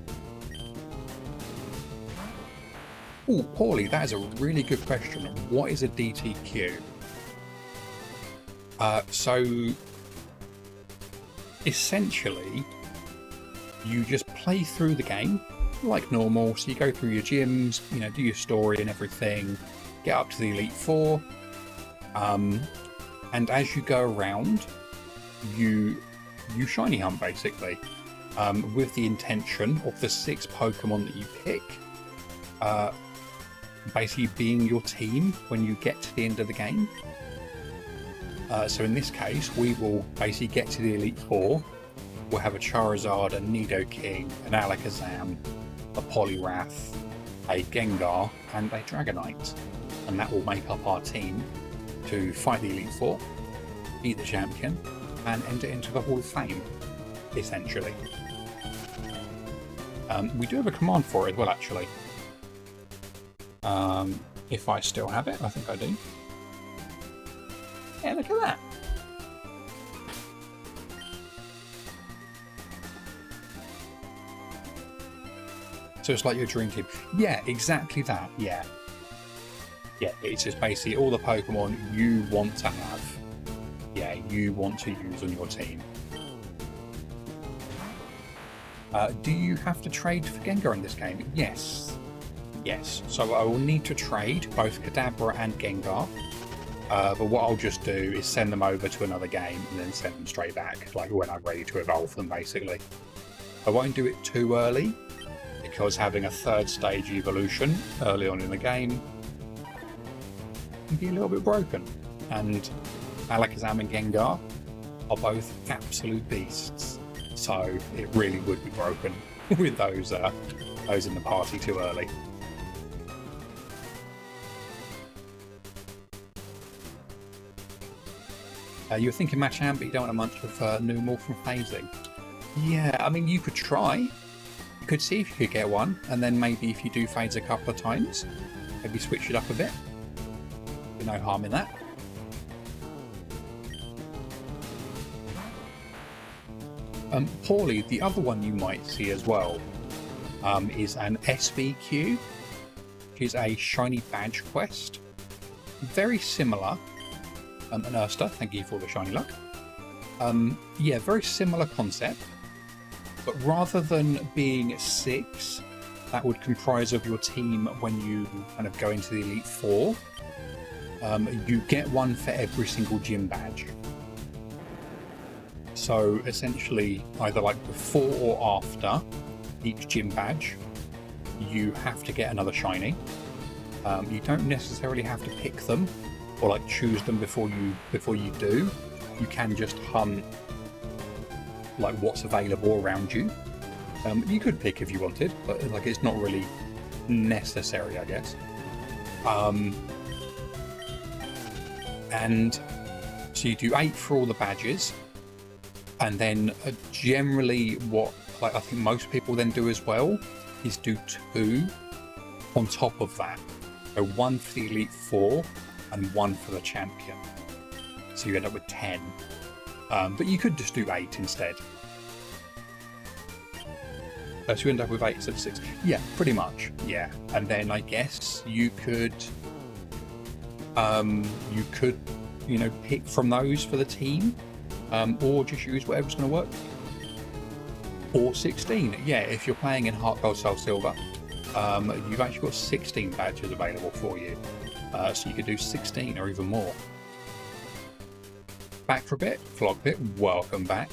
Oh, Paulie, that is a really good question. What is a DTQ? So, essentially, you just play through the game like normal. So you go through your gyms, you know, do your story and everything, get up to the Elite Four, and as you go around, you shiny hunt basically, with the intention of the 6 Pokemon that you pick basically being your team when you get to the end of the game. So in this case, we will basically get to the Elite Four. We'll have a Charizard, a Nidoking, an Alakazam, a Poliwrath, a Gengar, and a Dragonite. And that will make up our team to fight the Elite Four, be the champion, and enter into the Hall of Fame, essentially. We do have a command for it as well, actually. If I still have it, I think I do. Yeah, look at that. So it's like your dream team. Yeah, exactly that. Yeah. Yeah, it's just basically all the Pokemon you want to have. Yeah, you want to use on your team. Do you have to trade for Gengar in this game? Yes. Yes. So I will need to trade both Kadabra and Gengar. But what I'll just do is send them over to another game and then send them straight back, like when I'm ready to evolve them, basically. I won't do it too early, because having a 3rd stage evolution early on in the game can be a little bit broken. And Alakazam and Gengar are both absolute beasts, so it really would be broken with those in the party too early. You were thinking Machamp, but you don't want a bunch of Numel from phasing. Yeah, I mean, you could try. You could see if you could get one, and then maybe if you do phase a couple of times, maybe switch it up a bit. There's no harm in that. Paulie, the other one you might see as well is an SBQ, which is a shiny badge quest. Very similar. And Ursta, thank you for the shiny luck. Yeah, very similar concept, but rather than being 6 that would comprise of your team when you kind of go into the Elite Four, you get one for every single gym badge. So essentially, either like before or after each gym badge, you have to get another shiny. You don't necessarily have to pick them or like choose them before you do. You can just hunt like what's available around you. You could pick if you wanted, but like it's not really necessary, I guess. And so you do 8 for all the badges, and then generally what like I think most people then do as well is do 2 on top of that. So 1 for the Elite Four and 1 for the champion. So you end up with 10. But you could just do 8 instead. So you end up with 8 instead of 6. Yeah, pretty much. Yeah. And then I guess you could you know, pick from those for the team, or just use whatever's going to work. Or 16. Yeah, if you're playing in Heart Gold Soul Silver, you've actually got 16 badges available for you. So you could do 16 or even more. Back for a bit, Flogbit, welcome back.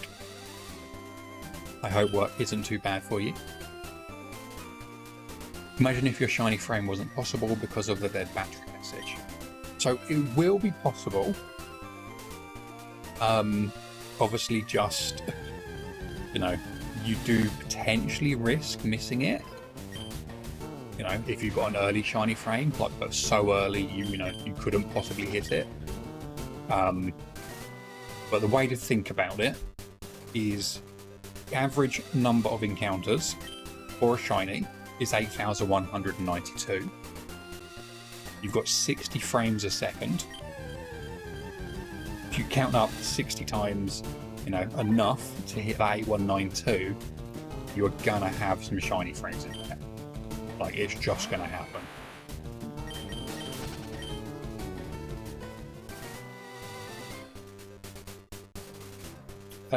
I hope work isn't too bad for you. Imagine if your shiny frame wasn't possible because of the dead battery message. So it will be possible obviously just, you know, you do potentially risk missing it. You know, if you've got an early shiny frame, like but so early you know you couldn't possibly hit it. But the way to think about it is the average number of encounters for a shiny is 8,192. You've got 60 frames a second. If you count up 60 times, you know, enough to hit that 8192, you're gonna have some shiny frames in there. Like, it's just gonna happen.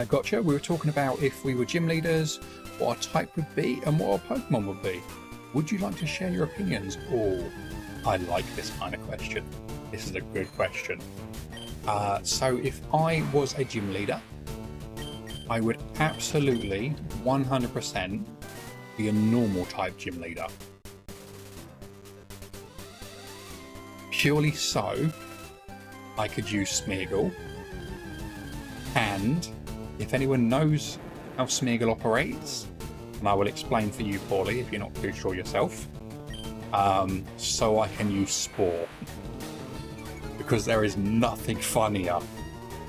Gotcha. We were talking about if we were gym leaders, what our type would be and what our Pokemon would be. Would you like to share your opinions? Oh, I like this kind of question. This is a good question. So if I was a gym leader, I would absolutely 100% be a normal type gym leader. Purely so, I could use Smeargle, and if anyone knows how Smeargle operates, and I will explain for you, Paulie, if you're not too sure yourself, so I can use Spore. Because there is nothing funnier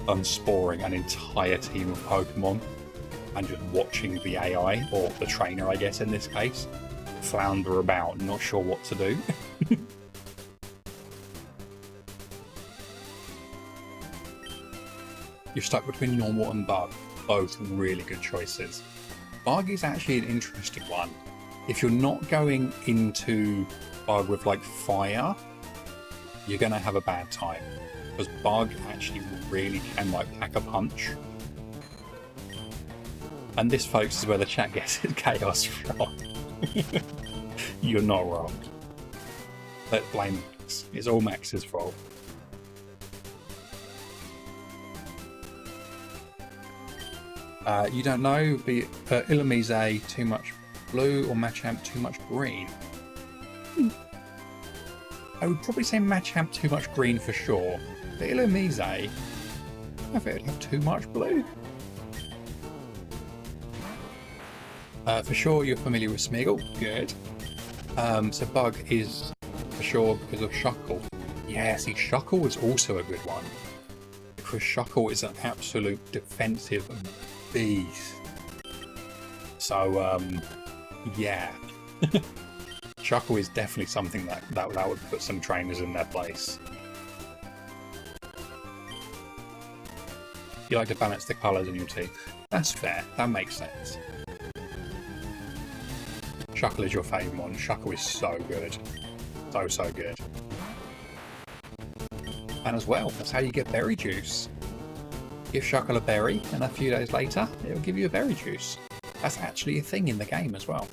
than sporing an entire team of Pokemon and just watching the AI, or the trainer I guess in this case, flounder about, not sure what to do. You're stuck between normal and bug, both really good choices. Bug is actually an interesting one. If you're not going into bug with like fire, you're gonna have a bad time, because bug actually really can like pack a punch. And this, folks, is where the chat gets its chaos from. You're not wrong. Let's blame Max. It's all Max's fault. You don't know, be Illumise too much blue or Machamp too much green? I would probably say Machamp too much green for sure. But Illumise, I think it'd have too much blue. For sure, you're familiar with Smeargle. Good. So Bug is for sure because of Shuckle. Yeah, see, Shuckle is also a good one. Because Shuckle is an absolute defensive beast. So, yeah. Shuckle is definitely something that would put some trainers in their place. You like to balance the colours in your team. That's fair. That makes sense. Shuckle is your favourite one. Shuckle is so good. So good. And as well, that's how you get berry juice. Give Shuckle a berry, and a few days later, it'll give you a berry juice. That's actually a thing in the game as well.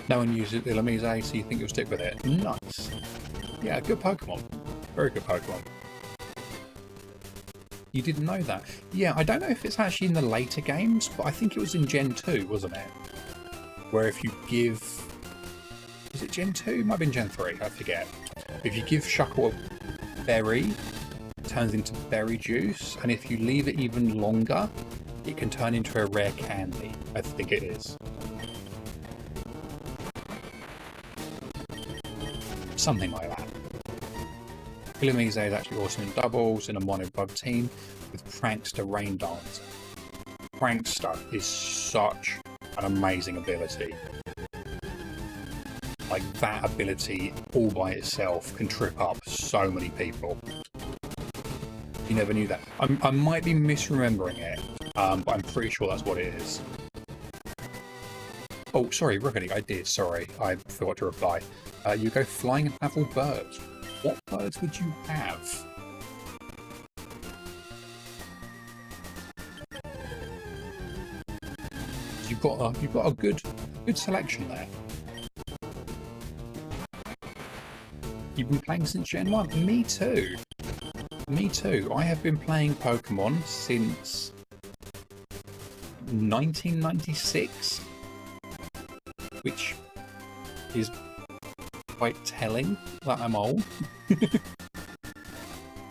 No one uses Illumise, so you think you'll stick with it. Nice. Yeah, good Pokemon. Very good Pokemon. You didn't know that? Yeah, I don't know if it's actually in the later games, but I think it was in Gen 2, wasn't it? Where if you give... Is it Gen 2? It might have been Gen 3, I forget. If you give Shuckle a berry, it turns into berry juice, and if you leave it even longer, it can turn into a rare candy. I think it is. Something like that. Illumise is actually awesome in doubles in a mono bug team with Prankster Rain Dance. Prankster is such an amazing ability. Like, that ability all by itself can trip up so many people. You never knew that. I might be misremembering it, but I'm pretty sure that's what it is. Oh, sorry, Rockety, I did, sorry. I forgot to reply. You go flying and have all birds. What birds would you have? You've got a good selection there. You've been playing since Gen 1? Me too. Me too. I have been playing Pokemon since 1996, which is quite telling that I'm old.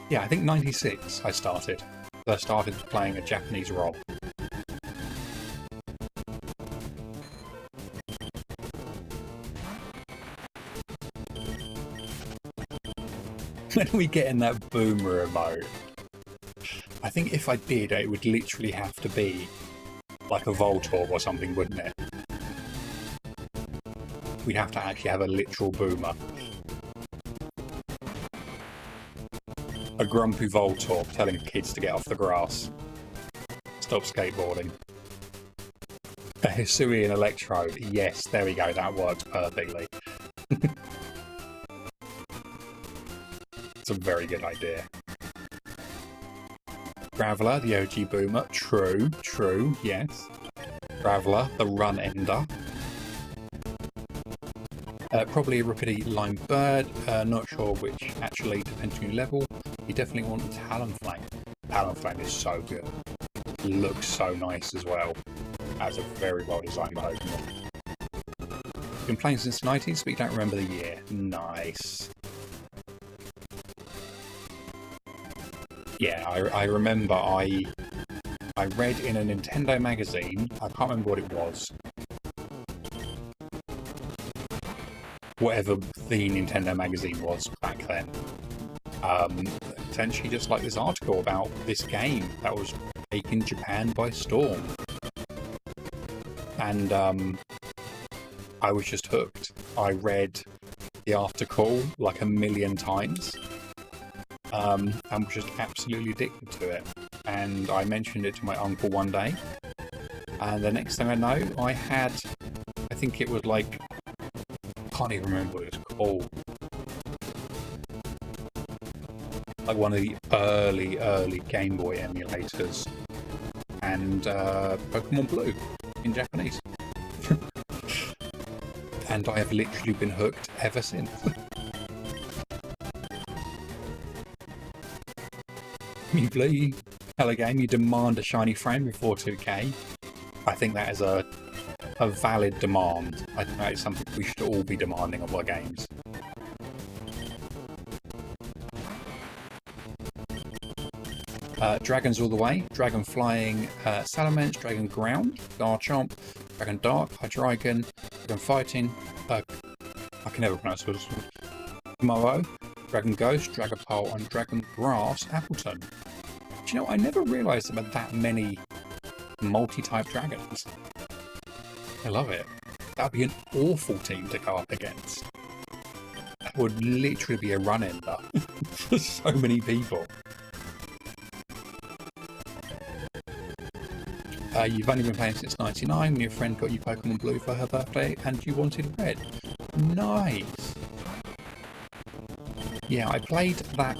Yeah, I think 96 I started. I started playing a Japanese ROM. When we get in that boomer mode, I think if I did, it would literally have to be like a Voltorb or something, wouldn't it? We'd have to actually have a literal boomer. A grumpy Voltorb telling kids to get off the grass. Stop skateboarding. A Hisuian Electrode. Yes, there we go. That works perfectly. It's a very good idea. Graveler, the OG boomer. True, true, yes. Graveler, the run ender. Probably a Rickety Lime Bird. Not sure which, actually, depends on your level. You definitely want Talonflame. Talonflame is so good. It looks so nice as well. That's a very well designed Pokemon. Been playing since the 90s, but you don't remember the year. Nice. Yeah, I remember I read in a Nintendo magazine, I can't remember what it was. Whatever the Nintendo magazine was back then. Essentially just like this article about this game that was taking Japan by storm. And I was just hooked. I read the article like a million times. And was just absolutely addicted to it. And I mentioned it to my uncle one day. And the next thing I know, I had, I think it was like, I can't even remember what it was called. Like one of the early Game Boy emulators. And Pokemon Blue in Japanese. And I have literally been hooked ever since. You play Hello Game, you demand a shiny frame before 2K. I think that is a valid demand. I think that is something we should all be demanding of our games. Dragons all the way. Dragon Flying, Salamence, Dragon Ground, Garchomp, Dragon Dark, Hydreigon, Dragon Fighting, I can never pronounce this one. Tomorrow, Dragon Ghost, Dragapult, and Dragon Grass Appleton. Do you know, I never realised there were that many multi-type dragons. I love it. That would be an awful team to go up against. That would literally be a run-ender for so many people. You've only been playing since '99 when your friend got you Pokemon Blue for her birthday and you wanted Red. Nice! Yeah, I played that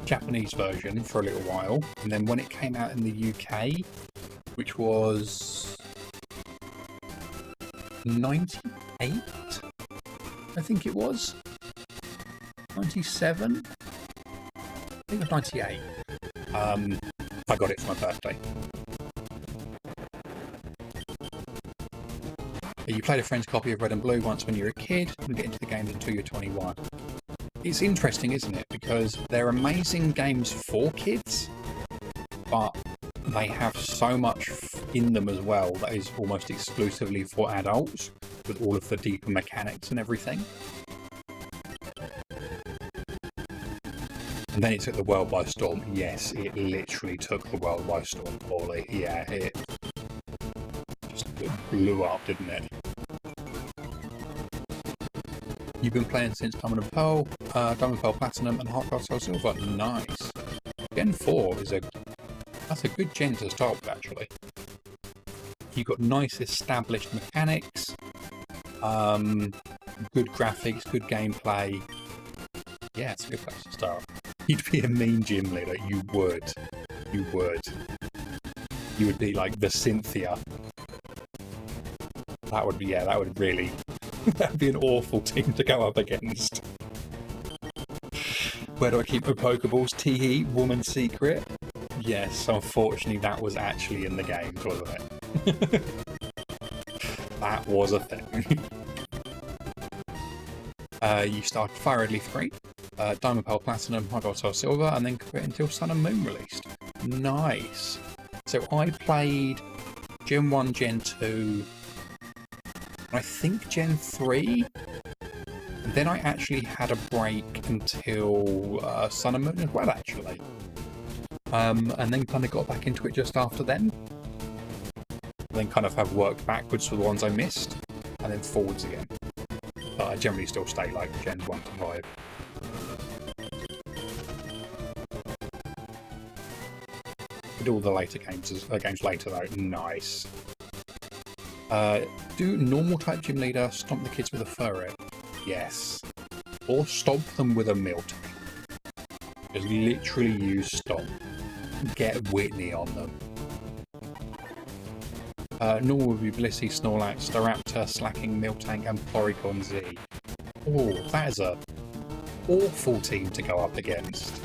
Japanese version for a little while, and then when it came out in the UK, which was 98, I think it was 97. I think it was 98. I got it for my birthday. You played a friend's copy of Red and Blue once when you were a kid, and get into the game until you're 21. It's interesting, isn't it? Because they're amazing games for kids, but they have so much in them as well that is almost exclusively for adults, with all of the deeper mechanics and everything. And then it took the world by storm. Yes, it literally took the world by storm, Paulie. Yeah, it just blew up, didn't it? You've been playing since Diamond & Pearl, Diamond & Pearl Platinum, and Heart Gold Soul Silver. Nice. Gen 4 is that's a good gen to start with, actually. You've got nice established mechanics, good graphics, good gameplay. Yeah, it's a good place to start. You'd be a mean gym leader. You would. You would. You would be like the Cynthia. That would be, yeah, that would really... that would be an awful team to go up against. Where do I keep my Pokeballs? Teehee, Woman Secret. Yes, unfortunately that was actually in the games, wasn't it? That was a thing. You start FireRed Leaf 3, Diamond Pearl Platinum, High Gold Soul Silver, and then quit until Sun and Moon released. Nice. So I played Gen 1, Gen 2, I think Gen 3. And then I actually had a break until Sun and Moon as well, actually. And then kind of got back into it just after then. And then kind of have worked backwards for the ones I missed, and then forwards again. But I generally still stay like Gen 1 to 5. Did all the later games later though. Nice. Do normal type gym leader stomp the kids with a FireRed? Yes. Or stomp them with a Miltank. Just literally use stomp. Get Whitney on them. Normal would be Blissey, Snorlax, Staraptor, Slacking, Miltank, and Porygon Z. Oh, that is a awful team to go up against.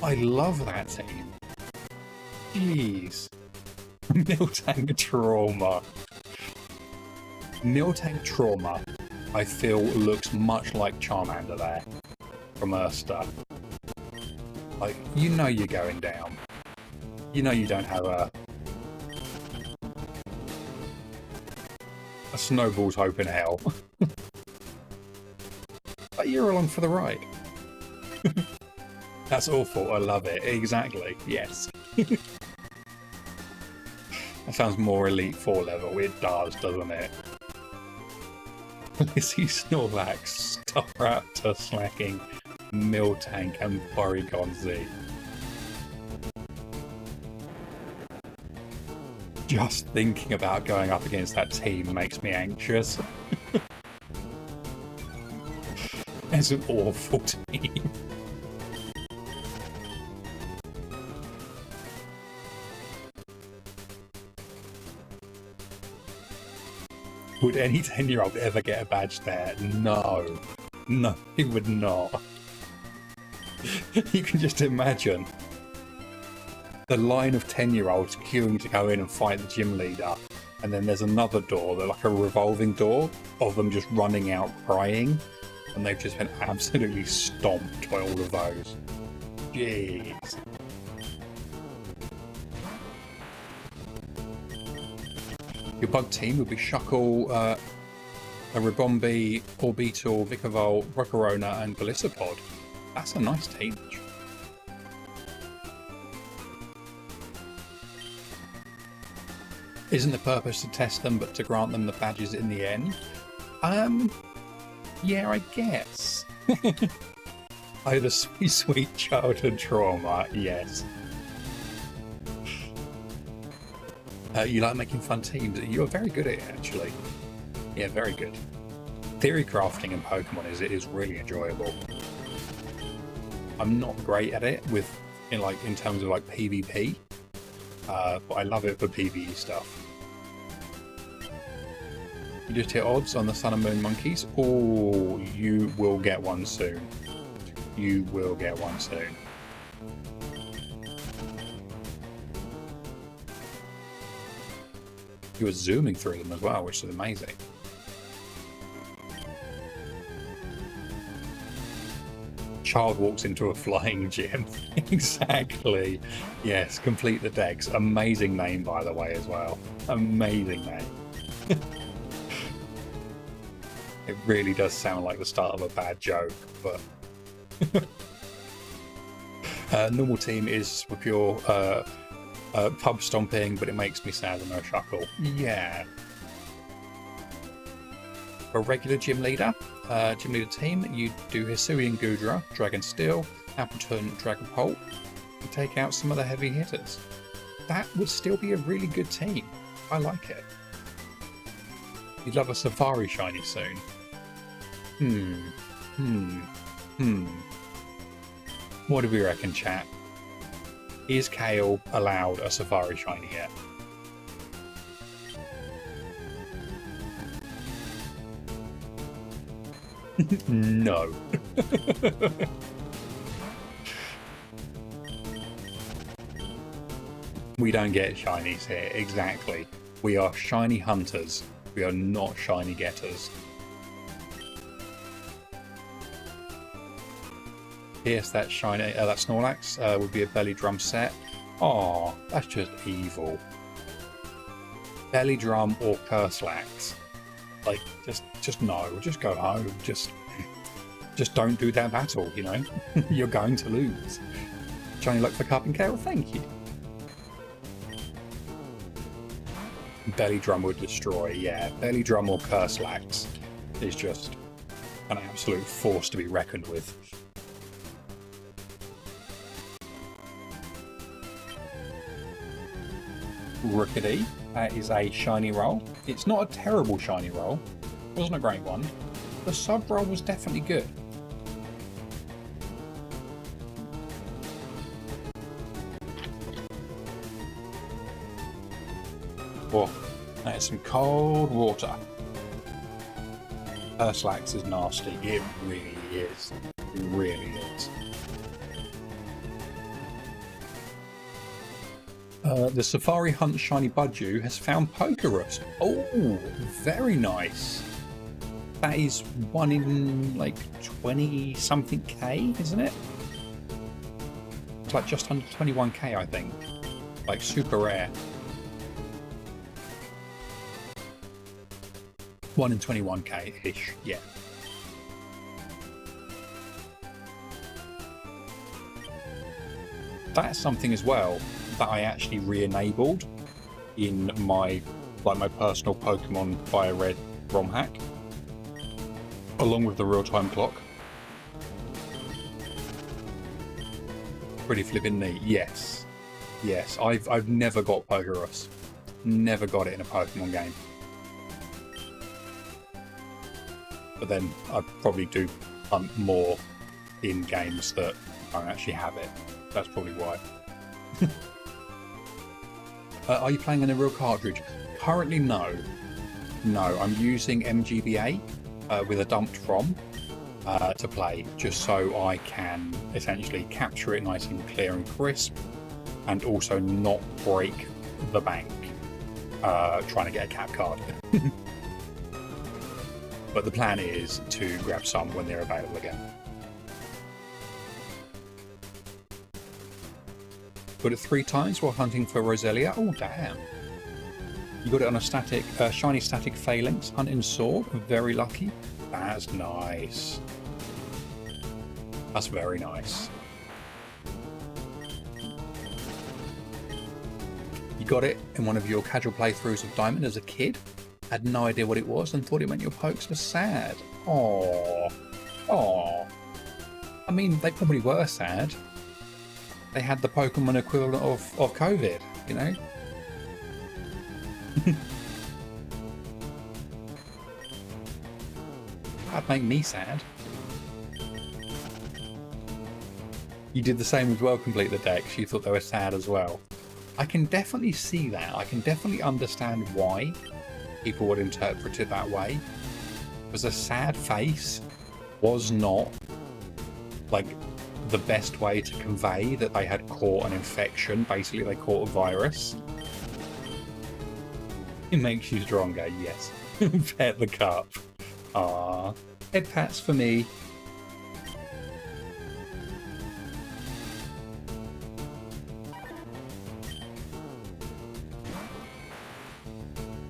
I love that team. Jeez. Miltank Trauma. Miltank Trauma, I feel, looks much like Charmander there from Erster. Like, you know you're going down. You know you don't have a snowball's hope in hell. But you're along for the ride. That's awful. I love it. Exactly. Yes. That sounds more Elite 4 level. It does, doesn't it? Lizzie, Snorlax, Staraptor, Slacking, Miltank, and Porygon Z. Just thinking about going up against that team makes me anxious. It's an awful team. Would any 10-year-old ever get a badge there? No. No, he would not. You can just imagine the line of 10-year-olds queuing to go in and fight the gym leader, and then there's another door, they're like a revolving door, of them just running out crying, and they've just been absolutely stomped by all of those. Jeez. Your bug team would be Shuckle, a Ribombee, Orbeetle, Vikavolt, Rokorona, and Golisopod. That's a nice team. Isn't the purpose to test them, but to grant them the badges in the end? Yeah, I guess. I had a sweet, sweet childhood trauma, yes. You like making fun teams. You are very good at it, actually. Yeah, very good. Theory crafting in Pokemon is really enjoyable. I'm not great at it in terms of like PvP, but I love it for PvE stuff. You just hit odds on the Sun and Moon monkeys. Oh, you will get one soon. You will get one soon. You were zooming through them as well, which is amazing. Child walks into a flying gym. Exactly. Yes, complete the decks. Amazing name, by the way, as well. Amazing name. It really does sound like the start of a bad joke, but... normal team is with your pub stomping, but it makes me sad and no Shuckle. Yeah. For a regular gym leader team, you do Hisuian Goodra, Dragon Steel, Appleton, Dragapult, and take out some of the heavy hitters. That would still be a really good team. I like it. You'd love a Safari shiny soon. What do we reckon, chat? Is Kale allowed a Safari shiny yet? No. We don't get shinies here, exactly. We are shiny hunters. We are not shiny getters. Pierce that shiny, that Snorlax would be a belly drum set. Oh, that's just evil. Belly drum or Curslax. Like, just no, just go home. Just don't do that battle, you know? You're going to lose. Shiny luck for Carping Care, thank you. Belly drum would destroy, yeah. Belly drum or Curslax is just an absolute force to be reckoned with. Rookity, that is a shiny roll. It's not a terrible shiny roll. It wasn't a great one. The sub roll was definitely good. Oh, that is some cold water. Curslax is nasty. It really is. It really is. The Safari Hunt Shiny Budju has found Pokerus. Oh, very nice. That is 1 in like 20 something K, isn't it? It's like just under 21k, I think. Like super rare. 1 in 21k-ish, yeah. That's something as well that I actually re-enabled in my personal Pokemon FireRed ROM hack, along with the real-time clock. Pretty flippin' neat. Yes, yes. I've never got Pokerus. Never got it in a Pokemon game. But then I probably do hunt more in games that don't actually have it. That's probably why. Are you playing on a real cartridge? Currently, no. No, I'm using MGBA with a dumped ROM to play, just so I can essentially capture it nice and clear and crisp, and also not break the bank trying to get a cap card. But the plan is to grab some when they're available again. Got it 3 times while hunting for Roselia. Oh, damn. You got it on a static, shiny static Phalanx, hunting sword. Very lucky. That's nice. That's very nice. You got it in one of your casual playthroughs of Diamond as a kid. Had no idea what it was and thought it meant your pokes were sad. Aww. Aww. I mean, they probably were sad. They had the Pokemon equivalent of COVID, you know? That'd make me sad. You did the same as well, complete the decks. You thought they were sad as well. I can definitely see that. I can definitely understand why people would interpret it that way. Because a sad face was not like the best way to convey that they had caught an infection. Basically, they caught a virus. It makes you stronger, yes. Pet the cup. Ah, head pats for me.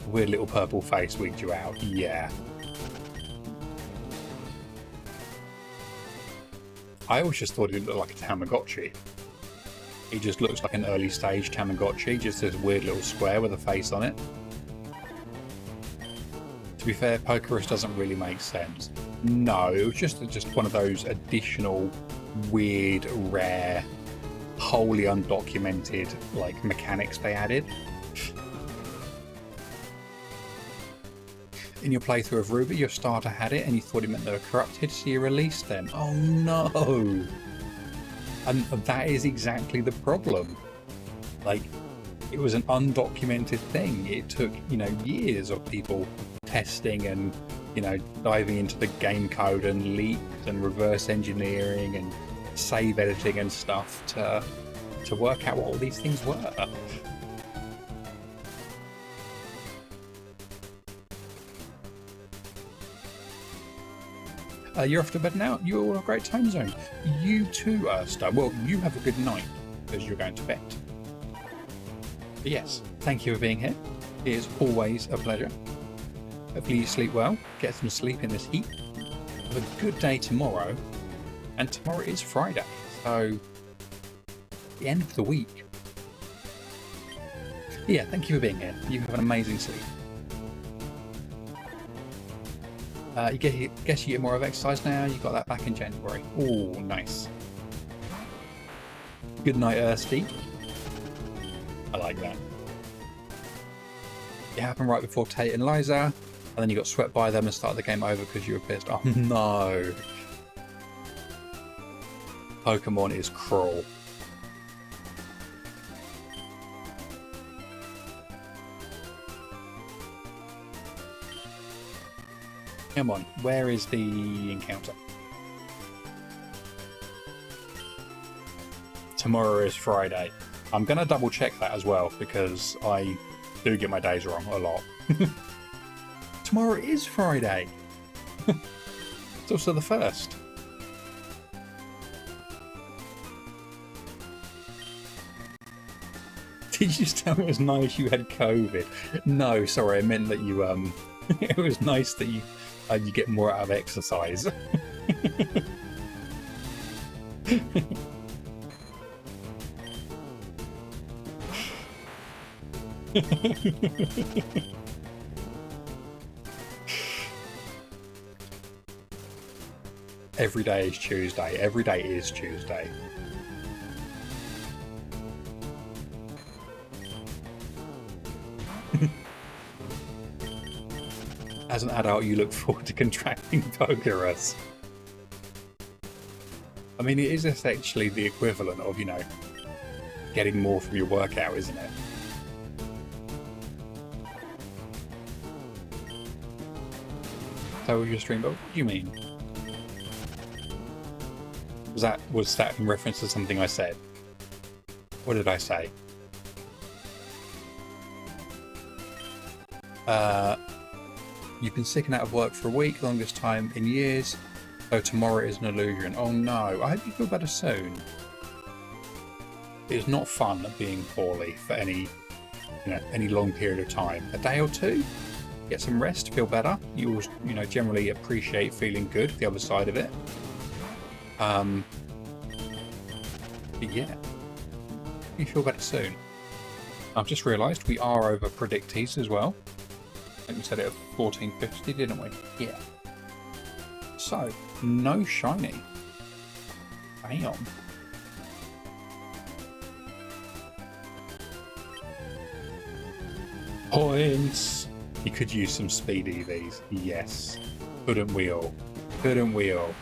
Weird little purple face wigged you out, yeah. I always just thought it looked like a Tamagotchi. It just looks like an early stage Tamagotchi, just this weird little square with a face on it. To be fair, Pokerus doesn't really make sense. No, it was just one of those additional weird, rare, wholly undocumented like mechanics they added. In your playthrough of Ruby, your starter had it and you thought it meant they were corrupted, so you released them. Oh no! And that is exactly the problem. Like, it was an undocumented thing. It took, you know, years of people testing and, you know, diving into the game code and leaks and reverse engineering and save editing and stuff to work out what all these things were. You're off to bed now. You're all in a great time zone. You too, Star. Well, you have a good night because you're going to bed. But yes, thank you for being here. It is always a pleasure. Hopefully you sleep well, get some sleep in this heat. Have a good day tomorrow. And tomorrow is Friday, so the end of the week. Yeah, thank you for being here. You have an amazing sleep. Guess you get more of exercise now. You got that back in January. Oh, nice. Good night, Ersty. I like that. It happened right before Tate and Liza, and then you got swept by them and started the game over because you were pissed. Oh no. Pokemon is cruel. Come on, where is the encounter? Tomorrow is Friday. I'm going to double check that as well because I do get my days wrong a lot. Tomorrow is Friday. It's also the 1st. Did you just tell me it was nice you had COVID? No, sorry, I meant that you it was nice that you get more out of exercise. Every day is Tuesday. Every day is Tuesday. As an adult, you look forward to contracting Pokerus. I mean, it is essentially the equivalent of, you know, getting more from your workout, isn't it? So was your stream, but what do you mean? Was that in reference to something I said? What did I say? You've been sick and out of work for a week, longest time in years, so tomorrow is an illusion. Oh no, I hope you feel better soon. It's not fun being poorly for any long period of time. A day or two, get some rest, feel better. You will, generally appreciate feeling good, the other side of it. But yeah, you feel better soon. I've just realised we are over predictees as well. I think we said it at 1450, didn't we? Yeah. So, no shiny. Bam. Points! You could use some speed EVs. Yes. Couldn't we all? Couldn't we all?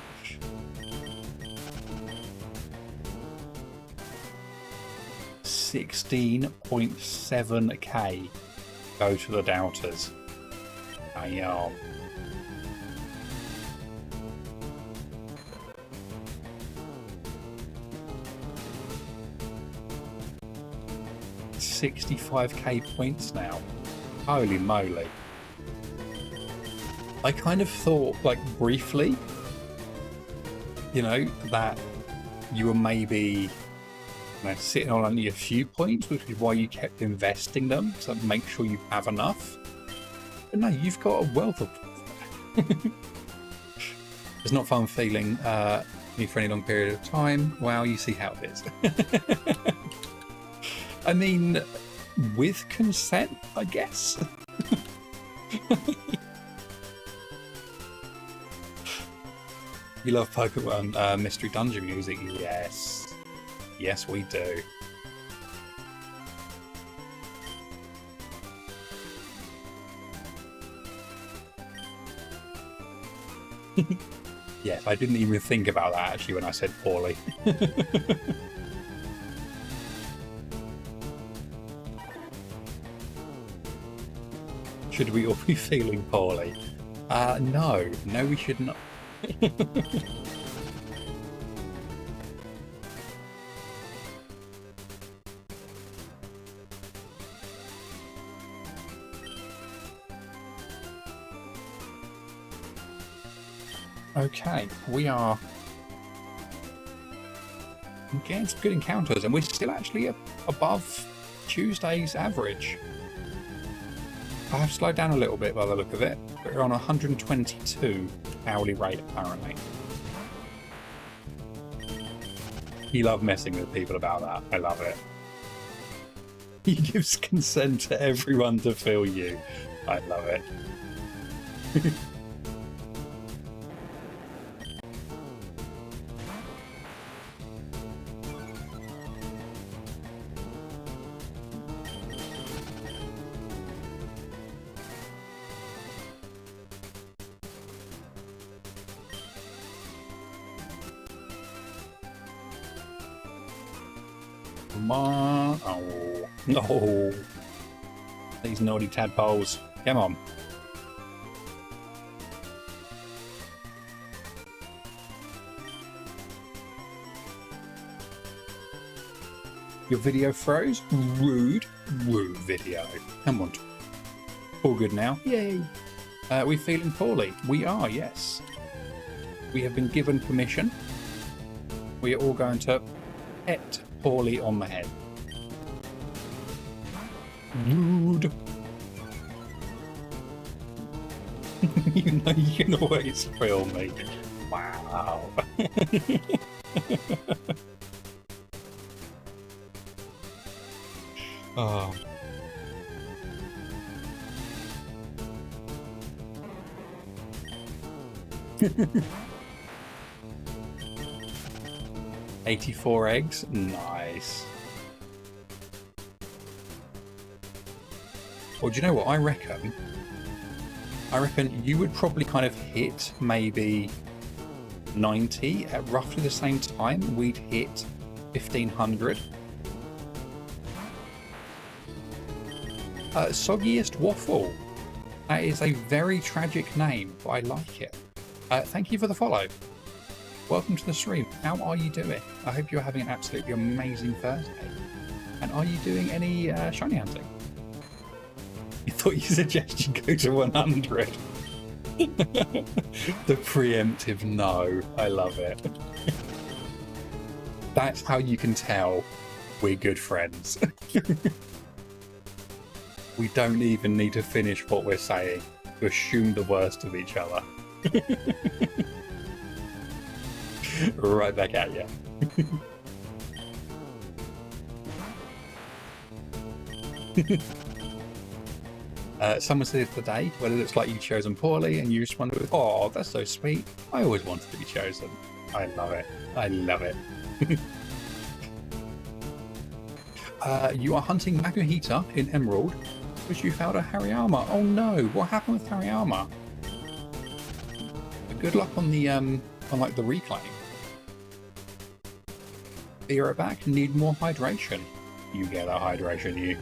$16.7k go to the doubters. I am. $65k points now. Holy moly. I kind of thought, like, briefly, that you were maybe sitting on only a few points, which is why you kept investing them, to make sure you have enough. But no, you've got a wealth of... It's not fun feeling me for any long period of time. Well, you see how it is. I mean, with consent, I guess. You love Pokemon Mystery Dungeon music? Yes. Yes, we do. Yes, I didn't even think about that actually when I said poorly. Should we all be feeling poorly? No, we should not. Okay, we are getting some good encounters, and we're still actually above Tuesday's average. I have slowed down a little bit by the look of it, but we're on 122 hourly rate apparently. You love messing with people about that. I love it. He gives consent to everyone to feel you. I love it. Come on. Oh, no. These naughty tadpoles. Come on. Your video froze? Rude. Woo video. Come on. All good now. Yay. We feeling poorly? We are, yes. We have been given permission. We are all going to pet Paulie on the head. Rude. You know you can always thrill me. Wow. Oh. $84 eggs? Nice. Well, do you know what I reckon? I reckon you would probably kind of hit maybe 90 at roughly the same time we'd hit 1500. Soggiest Waffle. That is a very tragic name, but I like it. Thank you for the follow. Welcome to the stream. How are you doing? I hope you're having an absolutely amazing Thursday. And are you doing any shiny hunting? You thought you suggested you go to 100. The preemptive no. I love it. That's how you can tell we're good friends. We don't even need to finish what we're saying to assume the worst of each other. Right back at you. Someone said today whether it looks like you've chosen poorly, and you responded with, "Oh, that's so sweet. I always wanted to be chosen." I love it. I love it. You are hunting Makuhita in Emerald, which you found a Hariyama. Oh no! What happened with Hariyama? Good luck on the like the reclaim. Be right back. Need more hydration. You get that hydration, you.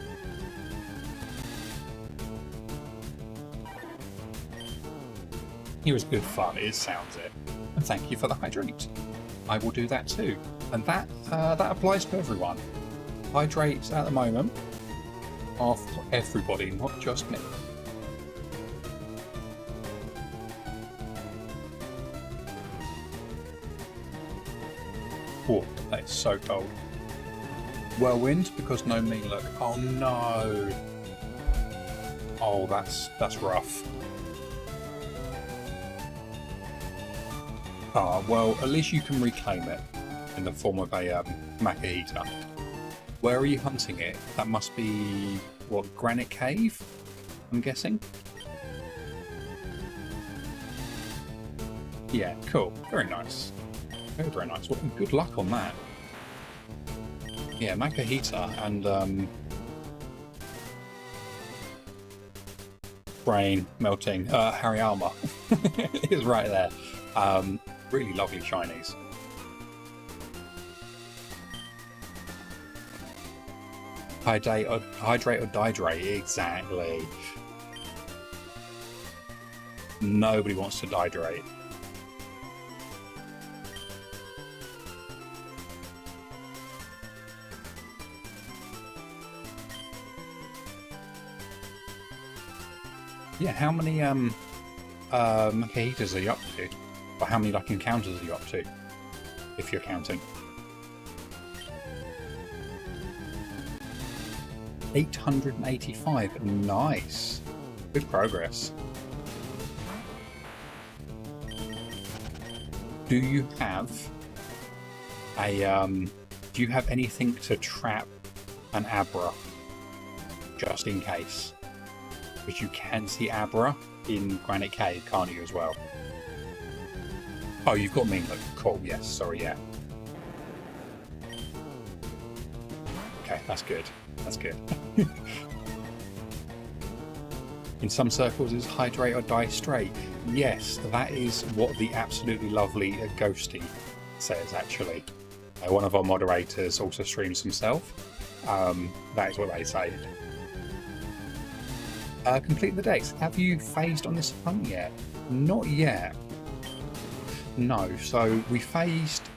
It was good fun. It sounds it. And thank you for the hydrate. I will do that too. And that applies to everyone. Hydrates at the moment are for everybody, not just me. Oh, that is so cold. Whirlwind because no me look. Oh no. Oh, that's rough. Ah, well, at least you can reclaim it in the form of a Makuhita. Where are you hunting it? That must be, what, Granite Cave? I'm guessing? Yeah, cool. Very nice. Very, very nice. Well, good luck on that. Yeah, Makuhita and brain melting. Hariyama is right there. Really lovely shinies. Hydrate or dehydrate, exactly. Nobody wants to dehydrate. Yeah, how many Makuhitas are you up to? But how many like encounters are you up to, if you're counting? 885. Nice. Good progress. Do you have a do you have anything to trap an Abra, just in case? Because you can see Abra in Granite Cave, can't you, as well? Oh, you've got me. Look, cool. Yes, sorry, yeah. Okay, that's good. That's good. In some circles, it's hydrate or die straight. Yes, that is what the absolutely lovely Ghosty says, actually. One of our moderators also streams himself. That is what they say. Complete the decks. Have you phased on this hunt yet? Not yet. No, so we phased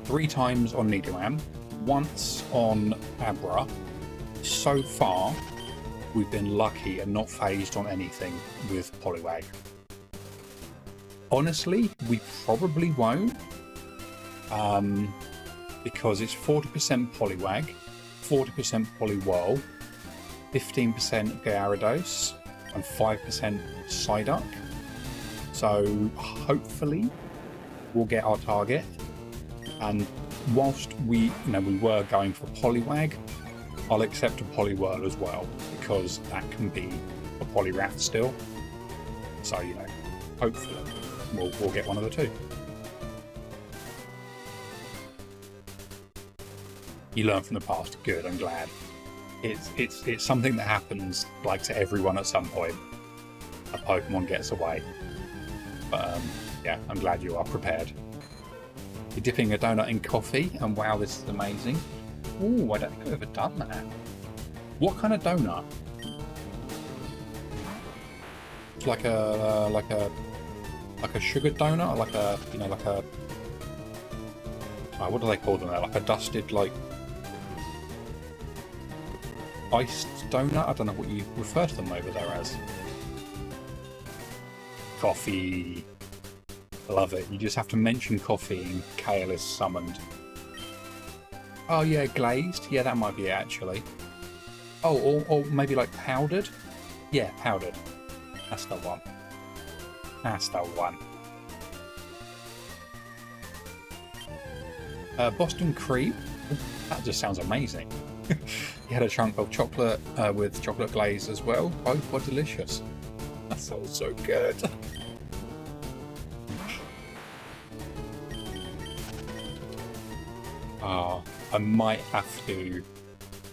3 times on Nidoran, once on Abra. So far, we've been lucky and not phased on anything with Poliwag. Honestly, we probably won't, because it's 40% Poliwag, 40% Poliwhirl, 15% Gyarados, and 5% Psyduck. So hopefully we'll get our target. And whilst we were going for Poliwag, I'll accept a Poliwhirl as well, because that can be a Poliwrath still. So, hopefully we'll get one of the two. You learn from the past. Good, I'm glad. It's something that happens like to everyone at some point. A Pokemon gets away. But yeah, I'm glad you are prepared. You're dipping a donut in coffee, and wow, this is amazing. Ooh, I don't think I've ever done that. What kind of donut? It's like a sugared donut, or like a what do they call them there? Like a dusted, like iced donut? I don't know what you refer to them over there as. Coffee. Love it. You just have to mention coffee and Kale is summoned. Oh yeah, glazed. Yeah, that might be it, actually. Oh, or maybe like powdered. Yeah, powdered. That's the one. That's the one. Boston cream. That just sounds amazing. You had a chunk of chocolate with chocolate glaze as well. Both were delicious. That sounds so good. I might have to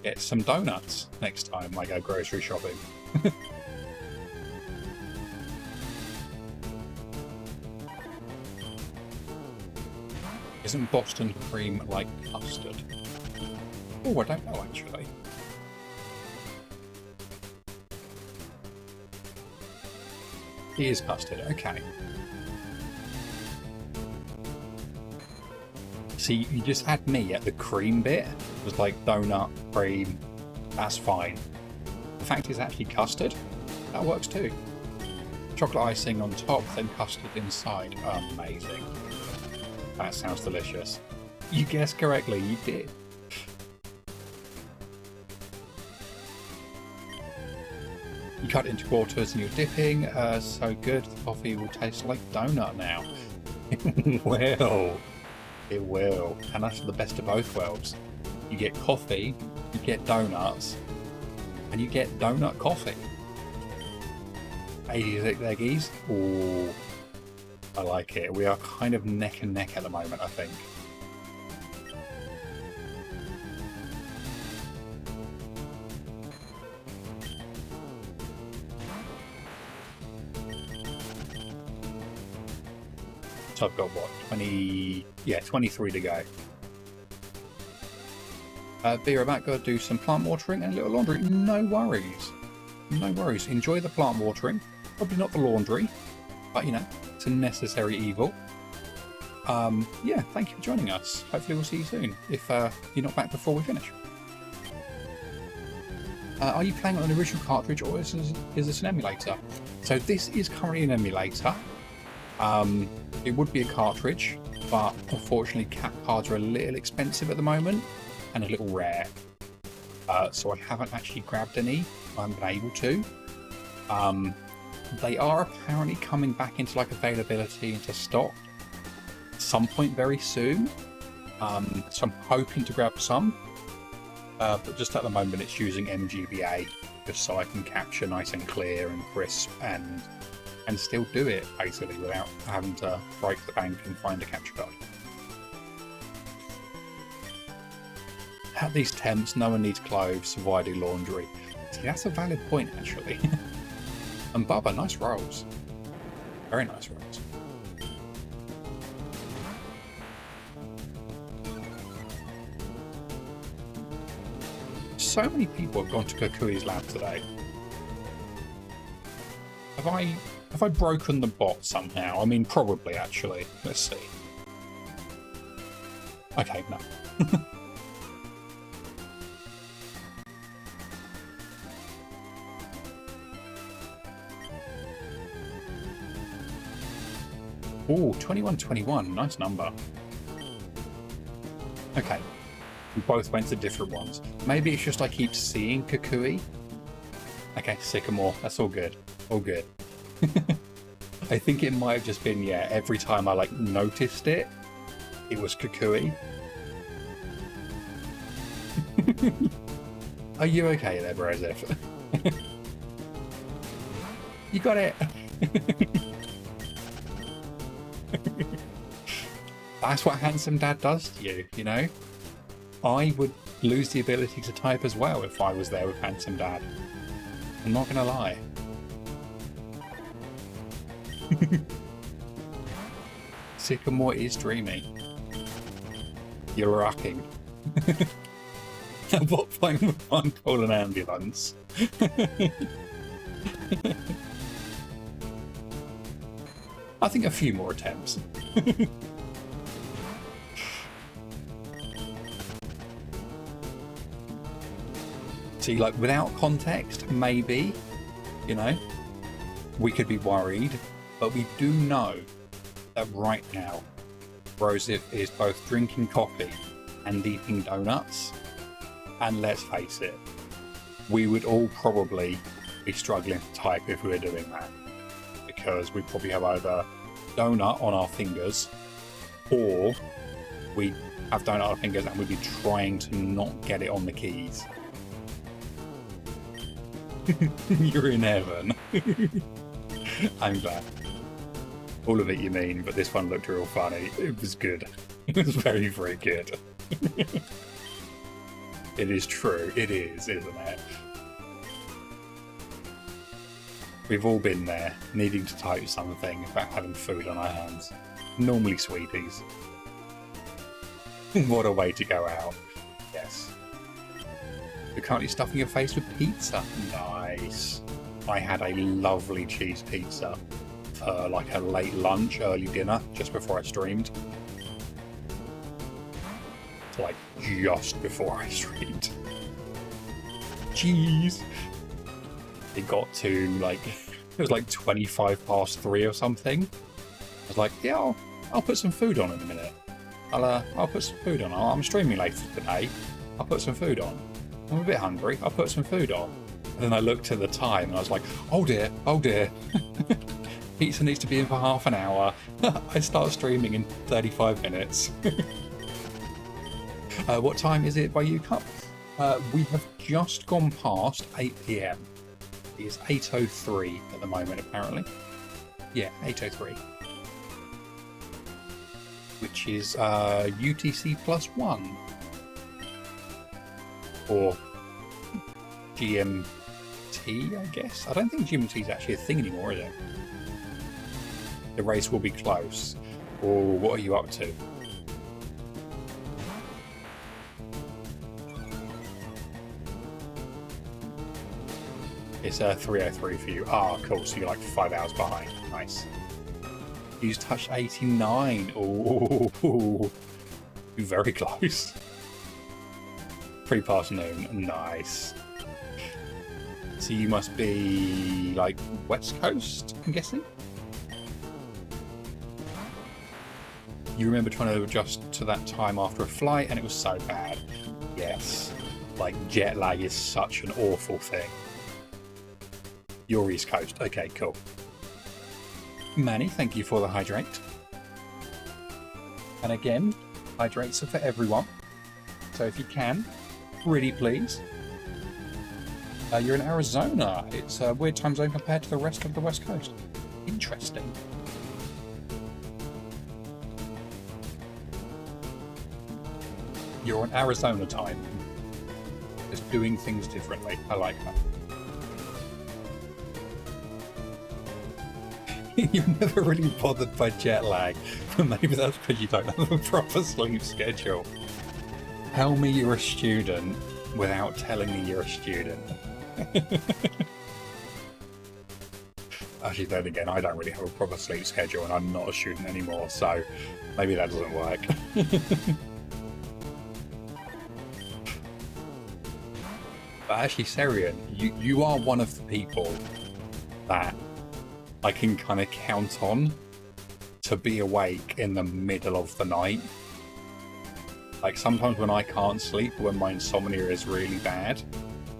get some donuts next time I go grocery shopping. Isn't Boston cream like custard? Oh, I don't know actually. It is custard, okay. See, you just had me at the cream bit. It was like donut, cream, that's fine. The fact it's actually custard, that works too. Chocolate icing on top, then custard inside. Amazing. That sounds delicious. You guessed correctly, you did. You cut it into quarters and you're dipping. So good, the coffee will taste like donut now. Well. It will, and that's the best of both worlds. You get coffee, you get donuts, and you get donut coffee. 86 eggies. Ooh, I like it. We are kind of neck and neck at the moment, I think. So I've got what, 23 to go. Vera, about got to do some plant watering and a little laundry. No worries. No worries. Enjoy the plant watering. Probably not the laundry, but it's a necessary evil. Yeah, thank you for joining us. Hopefully we'll see you soon, if you're not back before we finish. Are you playing on an original cartridge, or is this an emulator? So this is currently an emulator. It would be a cartridge, but unfortunately cap cards are a little expensive at the moment and a little rare. So I haven't actually grabbed any. I haven't been able to. They are apparently coming back into like availability into stock at some point very soon. So I'm hoping to grab some. But just at the moment it's using MGBA just so I can capture nice and clear and crisp and still do it basically without having to break the bank and find a capture card. At these temps, no one needs clothes, so why do laundry? See, that's a valid point actually. And Bubba, nice rolls. Very nice rolls. So many people have gone to Kukui's lab today. Have I broken the bot somehow? I mean, probably actually. Let's see. Okay, no. Oh, 2121, nice number. Okay, we both went to different ones. Maybe it's just I keep seeing Kukui. Okay, Sycamore, that's all good. All good. I think it might have just been, yeah, every time I like noticed it, it was Kukui. Are you okay there, Brozif? You got it! That's what Handsome Dad does to you, you know? I would lose the ability to type as well if I was there with Handsome Dad. I'm not gonna lie. Sycamore is dreamy. You're rocking. At what point would one call an ambulance? I think a few more attempts. See, like, without context, maybe, you know, we could be worried, but we do know that right now, Brozif is both drinking coffee and eating donuts, and let's face it, we would all probably be struggling to type if we were doing that, because we probably have either donut on our fingers, or we have donut on our fingers and we'd be trying to not get it on the keys. You're in heaven. I'm glad. All of it you mean, but this one looked real funny. It was good. It was very, very good. It is true. It is, isn't it? We've all been there, needing to type something about having food on our hands. Normally sweeties. What a way to go out. Yes. You're currently stuffing your face with pizza. Nice. I had a lovely cheese pizza for like a late lunch, early dinner, just before I streamed. Like, just before I streamed. Cheese! It got to like, it was like 3:25 or something. I was like, yeah, I'll put some food on in a minute. I'll put some food on. I'm streaming later today. I'll put some food on. I'm a bit hungry. I'll put some food on. And then I looked at the time and I was like, oh dear, oh dear. Pizza needs to be in for half an hour. I start streaming in 35 minutes. What time is it by you, Cup? We have just gone past 8 PM. It is 8:03 at the moment, apparently. Yeah, 8:03. Which is UTC +1. Or GMT, I guess. I don't think GMT is actually a thing anymore, is it? The race will be close. Or what are you up to? It's 3:03 for you. Ah, cool. So you're like 5 hours behind. Nice. You just touched 89. Oh, very close. Pre-past noon. Nice. So you must be like West Coast, I'm guessing? You remember trying to adjust to that time after a flight and it was so bad. Yes, like jet lag is such an awful thing. You're East Coast. Okay, cool. Manny, thank you for the hydrate. And again, hydrates are for everyone. So if you can, pretty please. You're in Arizona. It's a weird time zone compared to the rest of the West Coast. Interesting. You're on Arizona time. Just doing things differently. I like that. You're never really bothered by jet lag, but maybe that's because you don't have a proper sleep schedule. Tell me you're a student without telling me you're a student. Actually, then again, I don't really have a proper sleep schedule and I'm not a student anymore, so maybe that doesn't work. But actually, Serian, you are one of the people that I can kind of count on to be awake in the middle of the night. Like sometimes when I can't sleep, when my insomnia is really bad,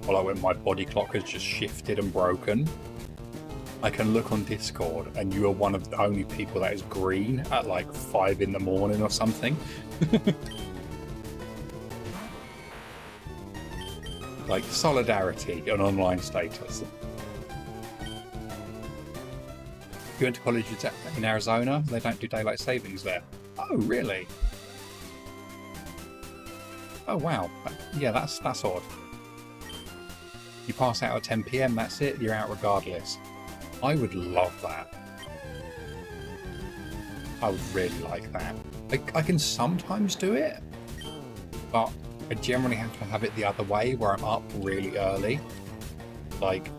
or like when my body clock has just shifted and broken, I can look on Discord and you are one of the only people that is green at like 5 in the morning or something. Like solidarity and online status. You went to college in Arizona, they don't do daylight savings there. Oh, really? Oh, wow. Yeah, that's odd. You pass out at 10 PM, that's it, you're out regardless. I would love that. I would really like that. I can sometimes do it, but I generally have to have it the other way, where I'm up really early. Like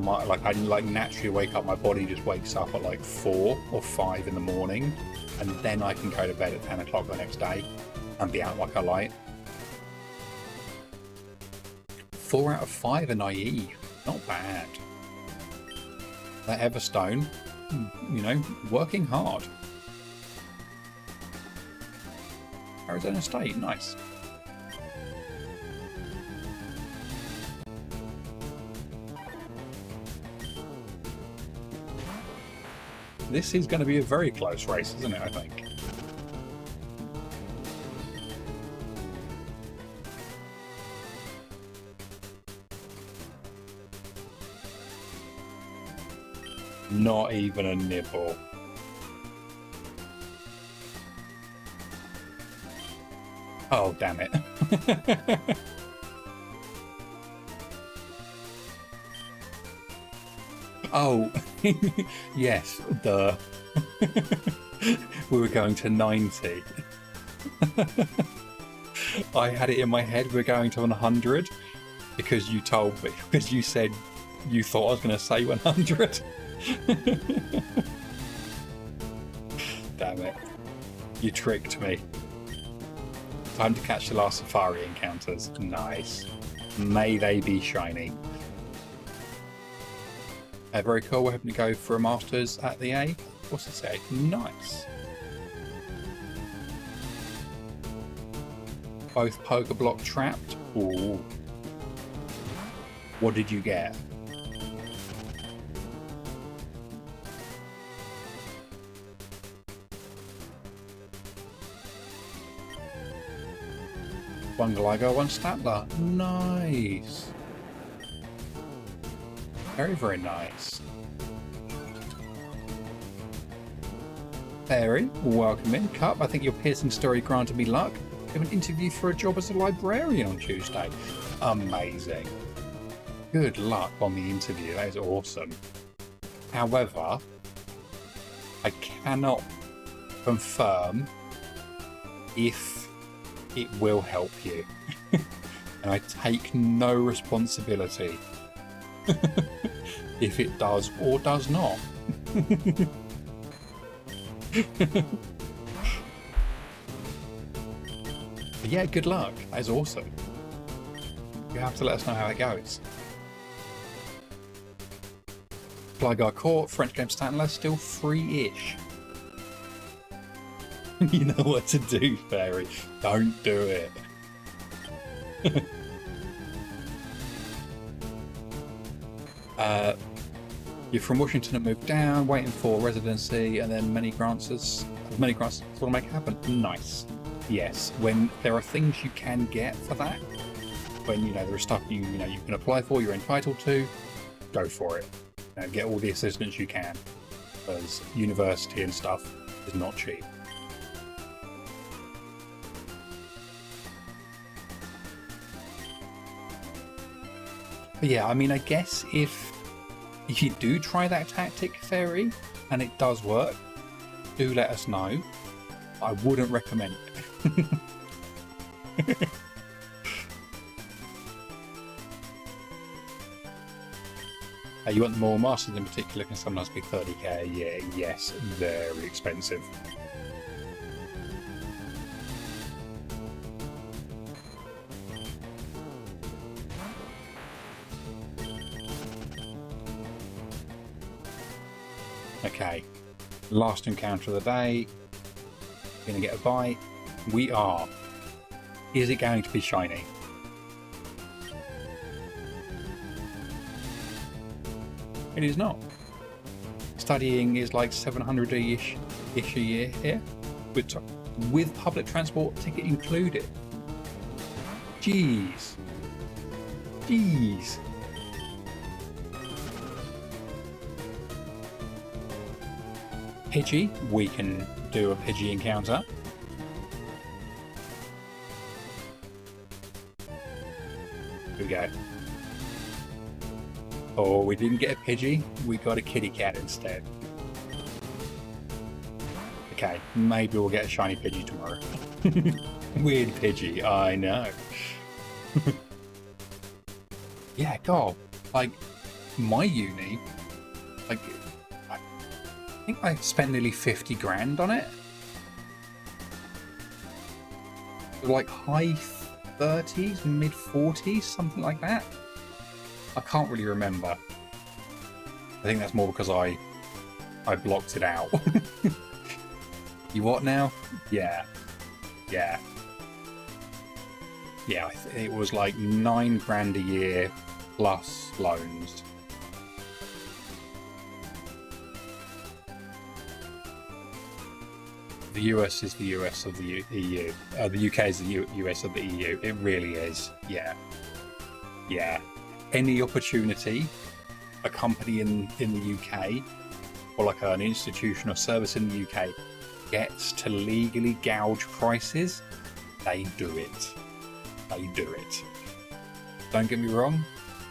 I naturally wake up, my body just wakes up at like 4 or 5 in the morning, and then I can go to bed at 10 o'clock the next day and be out like a light. 4 out of 5 are naive. Not bad. That Everstone, you know, working hard. Arizona State, nice. This is going to be a very close race, isn't it, I think? Not even a nibble. Oh, damn it. Oh, yes, duh. We were going to 90. I had it in my head we were going to 100 because you told me, because you said you thought I was going to say 100. Damn it. You tricked me. Time to catch the last safari encounters. Nice. May they be shiny. Very cool. We're hoping to go for a Masters at the A. What's it say? Nice. Both poker block trapped. Ooh. What did you get? One Gligo, one Statler. Nice. Very, very nice. Fairy, welcome in. Cup, I think your piercing story granted me luck. I have an interview for a job as a librarian on Tuesday. Amazing. Good luck on the interview. That is awesome. However, I cannot confirm if it will help you. And I take no responsibility if it does or does not. But yeah, good luck. That is awesome. You have to let us know how it goes. Gligar Court, French Game Statler, still free-ish. You know what to do, Fairy. Don't do it. You're from Washington and moved down, waiting for residency, and then many grants sort of make it happen. Nice. Yes, when there are things you can get for that, when there is stuff you can apply for, you're entitled to, go for it. Get all the assistance you can, because university and stuff is not cheap. But yeah, I mean, I guess if you do try that tactic, Fairy, and it does work, do let us know. I wouldn't recommend it. You want more masters in particular can sometimes be 30k. Yeah, yes, very expensive. Okay, last encounter of the day. Gonna get a bite. We are. Is it going to be shiny? It is not. Studying is like 700-ish a year here, with public transport ticket included. Jeez. Pidgey, we can do a Pidgey encounter. Here we go. Oh, we didn't get a Pidgey, we got a kitty cat instead. Okay, maybe we'll get a shiny Pidgey tomorrow. Weird Pidgey, I know. Yeah, God, like, my uni, like, I think I spent nearly 50 grand on it. Like high 30s, mid 40s, something like that. I can't really remember. I think that's more because I blocked it out. You what now? Yeah. It was like 9 grand a year plus loans. The US is the US of the EU. The UK is the US of the EU. It really is. Yeah. Any opportunity a company in the UK or like an institution or service in the UK gets to legally gouge prices, they do it. Don't get me wrong,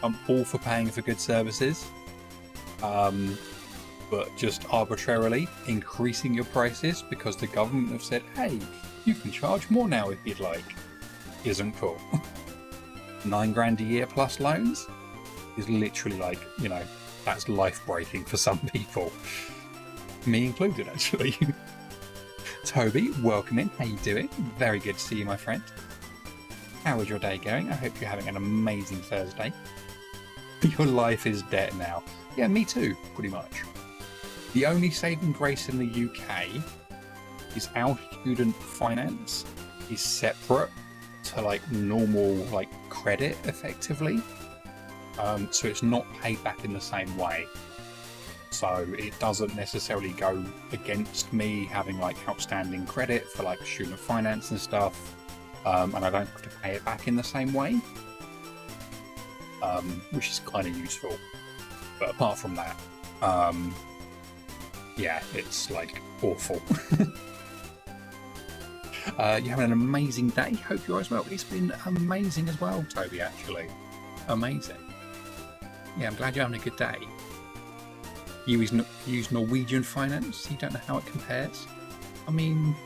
I'm all for paying for good services, but just arbitrarily increasing your prices because the government have said, hey, you can charge more now if you'd like, isn't cool. 9 grand a year plus loans is literally like, that's life-breaking for some people. Me included, actually. Toby, welcome in. How you doing? Very good to see you, my friend. How is your day going? I hope you're having an amazing Thursday. Your life is debt now. Yeah, me too, pretty much. The only saving grace in the UK is our student finance is separate to like normal like credit effectively, so it's not paid back in the same way, so it doesn't necessarily go against me having like outstanding credit for like student finance and stuff, and I don't have to pay it back in the same way, which is kind of useful. But apart from that, yeah, it's like awful. You're having an amazing day. Hope you're as well. It's been amazing as well, Toby, actually. Amazing. Yeah, I'm glad you're having a good day. You use Norwegian finance. You don't know how it compares. I mean,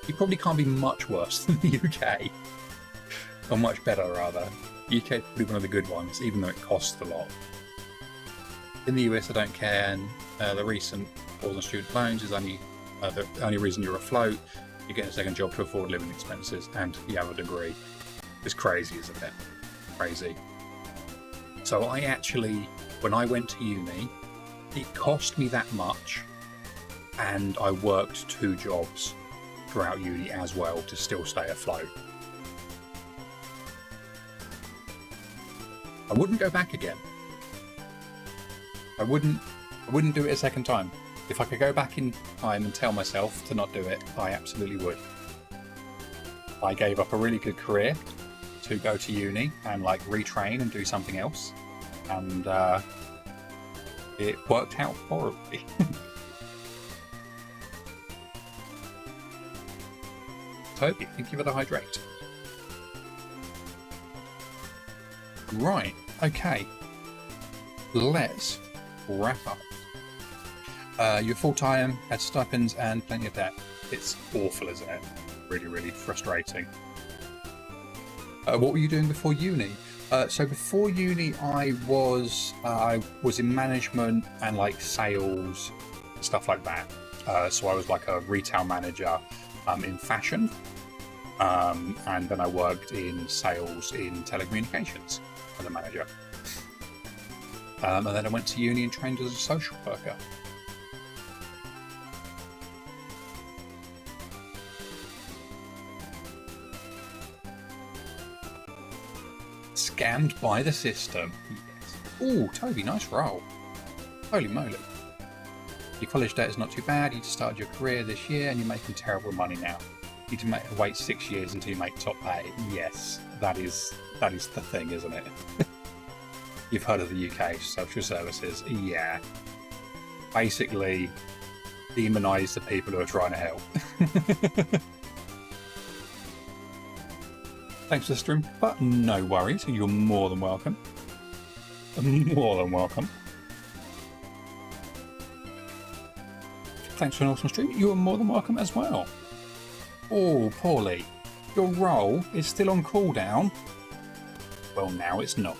you probably can't be much worse than the UK. Or much better, rather. The UK is probably one of the good ones, even though it costs a lot. In the US, I don't care, and the recent pause on student loans is only the only reason you're afloat. You get a second job to afford living expenses, and you have a degree. It's crazy, isn't it? Crazy. So I actually, when I went to uni, it cost me that much, and I worked 2 jobs throughout uni as well to still stay afloat. I wouldn't go back again. I wouldn't do it a second time. If I could go back in time and tell myself to not do it, I absolutely would. I gave up a really good career to go to uni and like retrain and do something else, and it worked out horribly. Toby, thank you for the hydrate. Right, okay. Let's wrap up. You're full-time, had stipends and plenty of debt. It's awful, isn't it? Really, really frustrating. What were you doing before uni? So before uni, I was in management and like sales, stuff like that. So I was like a retail manager in fashion, and then I worked in sales in telecommunications as a manager. And then I went to uni and trained as a social worker. Scammed by the system. Yes. Oh, Toby, nice roll. Holy moly. Your college debt is not too bad. You just started your career this year and you're making terrible money now. You need to wait 6 years until you make top pay. Yes, that is the thing, isn't it? You've heard of the UK social services. Yeah. Basically, demonise the people who are trying to help. Thanks for the stream, but no worries. You're more than welcome. More than welcome. Thanks for an awesome stream. You are more than welcome as well. Oh, Paulie, your role is still on cooldown. Well, now it's not.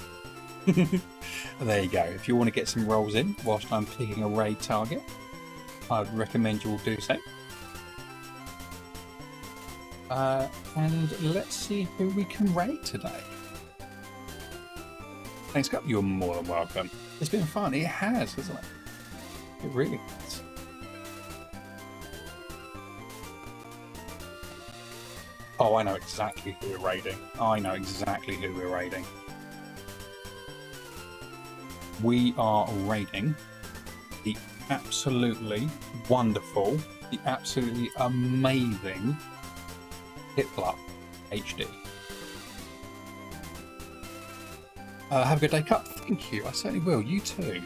There you go. If you want to get some rolls in whilst I'm picking a raid target, I would recommend you all do so. And let's see who we can raid today. Thanks, Cup. You're more than welcome. It's been fun. It has, hasn't it? It really has. Oh, I know exactly who we're raiding. I know exactly who we're raiding. We are raiding the absolutely wonderful, the absolutely amazing Hitler HD. Have a good day, Cup. Thank you. I certainly will. You too.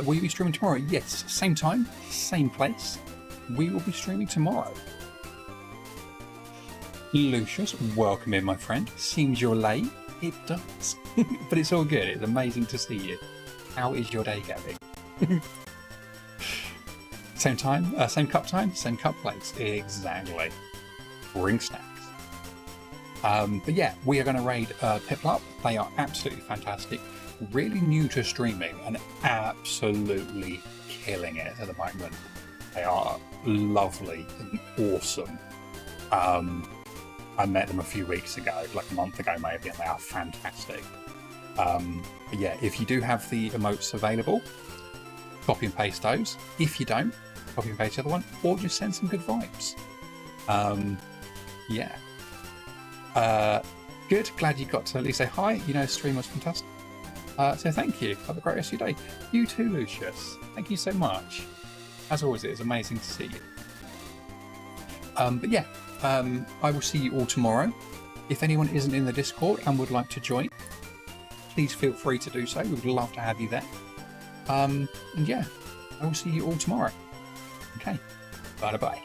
Will you be streaming tomorrow? Yes. Same time, same place. We will be streaming tomorrow. Lucius, welcome in, my friend. Seems you're late. It does. But it's all good. It's amazing to see you. How is your day going? Same time, same cup time, same cup place. Exactly. Bring snacks. But yeah, we are going to raid Piplup. They are absolutely fantastic. Really new to streaming and absolutely killing it at the moment. They are lovely and awesome. I met them a few weeks ago, like a month ago maybe, and they are fantastic. But yeah, if you do have the emotes available, copy and paste those. If you don't, copy and paste the other one, or just send some good vibes. Yeah. Good, glad you got to at least say hi. You know, the stream was fantastic. So thank you. Have a great rest of your day. You too, Lucius. Thank you so much. As always, it is amazing to see you. But yeah, I will see you all tomorrow. If anyone isn't in the Discord and would like to join, please feel free to do so. We would love to have you there. And yeah, I will see you all tomorrow. Okay, bye-bye.